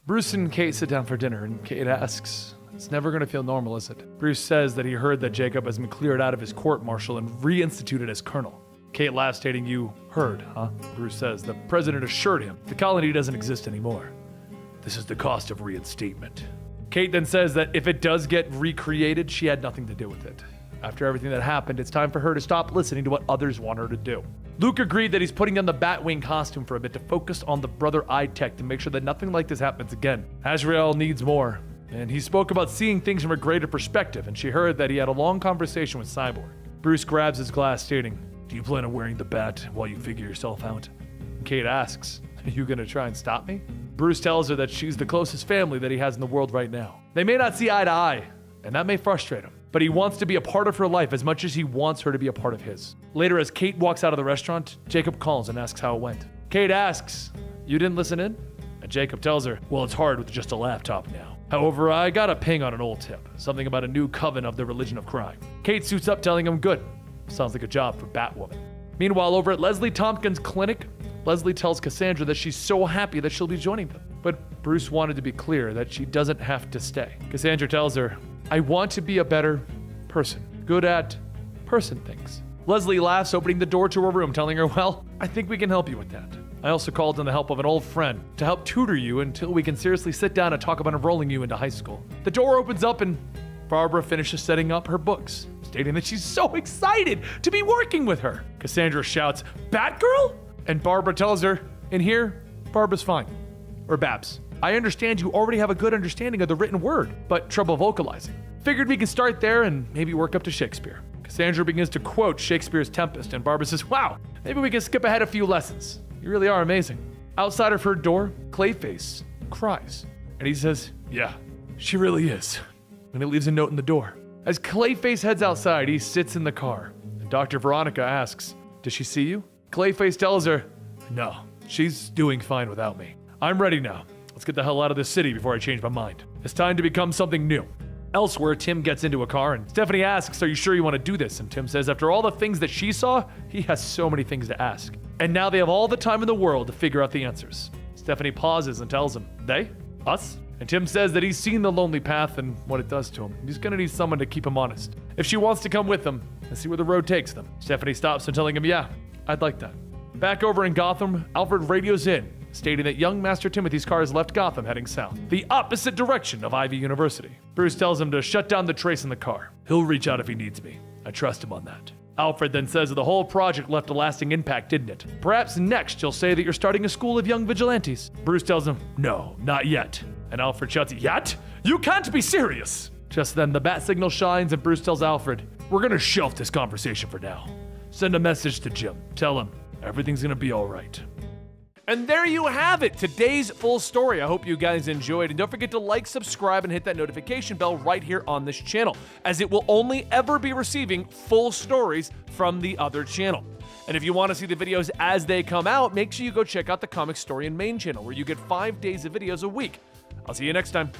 Speaker 1: Bruce and Kate sit down for dinner and Kate asks, it's never gonna feel normal, is it? Bruce says that he heard that Jacob has been cleared out of his court-martial and reinstituted as colonel. Kate laughs, stating, you heard, huh? Bruce says the president assured him the colony doesn't exist anymore. This is the cost of reinstatement. Kate then says that if it does get recreated, she had nothing to do with it. After everything that happened, it's time for her to stop listening to what others want her to do. Luke agreed that he's putting on the Batwing costume for a bit to focus on the Brother Eye tech to make sure that nothing like this happens again. Azrael needs more, and he spoke about seeing things from a greater perspective, and she heard that he had a long conversation with Cyborg. Bruce grabs his glass, stating, do you plan on wearing the bat while you figure yourself out? Kate asks, are you gonna try and stop me? Bruce tells her that she's the closest family that he has in the world right now. They may not see eye to eye, and that may frustrate him, but he wants to be a part of her life as much as he wants her to be a part of his. Later, as Kate walks out of the restaurant, Jacob calls and asks how it went. Kate asks, you didn't listen in? And Jacob tells her, well, it's hard with just a laptop now. However, I got a ping on an old tip, something about a new coven of the religion of crime. Kate suits up telling him, good. Sounds like a job for Batwoman. Meanwhile, over at Leslie Tompkins' clinic, Leslie tells Cassandra that she's so happy that she'll be joining them. But Bruce wanted to be clear that she doesn't have to stay. Cassandra tells her, I want to be a better person, good at person things. Leslie laughs, opening the door to her room, telling her, well, I think we can help you with that. I also called in the help of an old friend to help tutor you until we can seriously sit down and talk about enrolling you into high school. The door opens up and Barbara finishes setting up her books, stating that she's so excited to be working with her. Cassandra shouts, Batgirl? And Barbara tells her, in here, Barbara's fine. Or Babs. I understand you already have a good understanding of the written word, but trouble vocalizing. Figured we could start there and maybe work up to Shakespeare. Cassandra begins to quote Shakespeare's Tempest, and Barbara says, wow, maybe we can skip ahead a few lessons. You really are amazing. Outside of her door, Clayface cries. And he says, yeah, she really is. And he leaves a note in the door. As Clayface heads outside, he sits in the car. And Dr. Veronica asks, does she see you? Clayface tells her, no, she's doing fine without me. I'm ready now. Let's get the hell out of this city before I change my mind. It's time to become something new. Elsewhere, Tim gets into a car and Stephanie asks, are you sure you want to do this? And Tim says after all the things that she saw, he has so many things to ask. And now they have all the time in the world to figure out the answers. Stephanie pauses and tells him, they? Us? And Tim says that he's seen the lonely path and what it does to him. He's gonna need someone to keep him honest. If she wants to come with them and see where the road takes them. Stephanie stops and telling him, yeah, I'd like that. Back over in Gotham, Alfred radios in, stating that young Master Timothy's car has left Gotham heading south, the opposite direction of Ivy University. Bruce tells him to shut down the trace in the car. He'll reach out if he needs me. I trust him on that. Alfred then says that the whole project left a lasting impact, didn't it? Perhaps next you'll say that you're starting a school of young vigilantes. Bruce tells him, no, not yet. And Alfred shouts, yet? You can't be serious! Just then, the bat signal shines and Bruce tells Alfred, we're gonna shelf this conversation for now. Send a message to Jim. Tell him everything's gonna be all right. And there you have it, today's full story. I hope you guys enjoyed. And don't forget to like, subscribe, and hit that notification bell right here on this channel, as it will only ever be receiving full stories from the other channel. And if you want to see the videos as they come out, make sure you go check out the Comicstorian main channel, where you get 5 days of videos a week. I'll see you next time.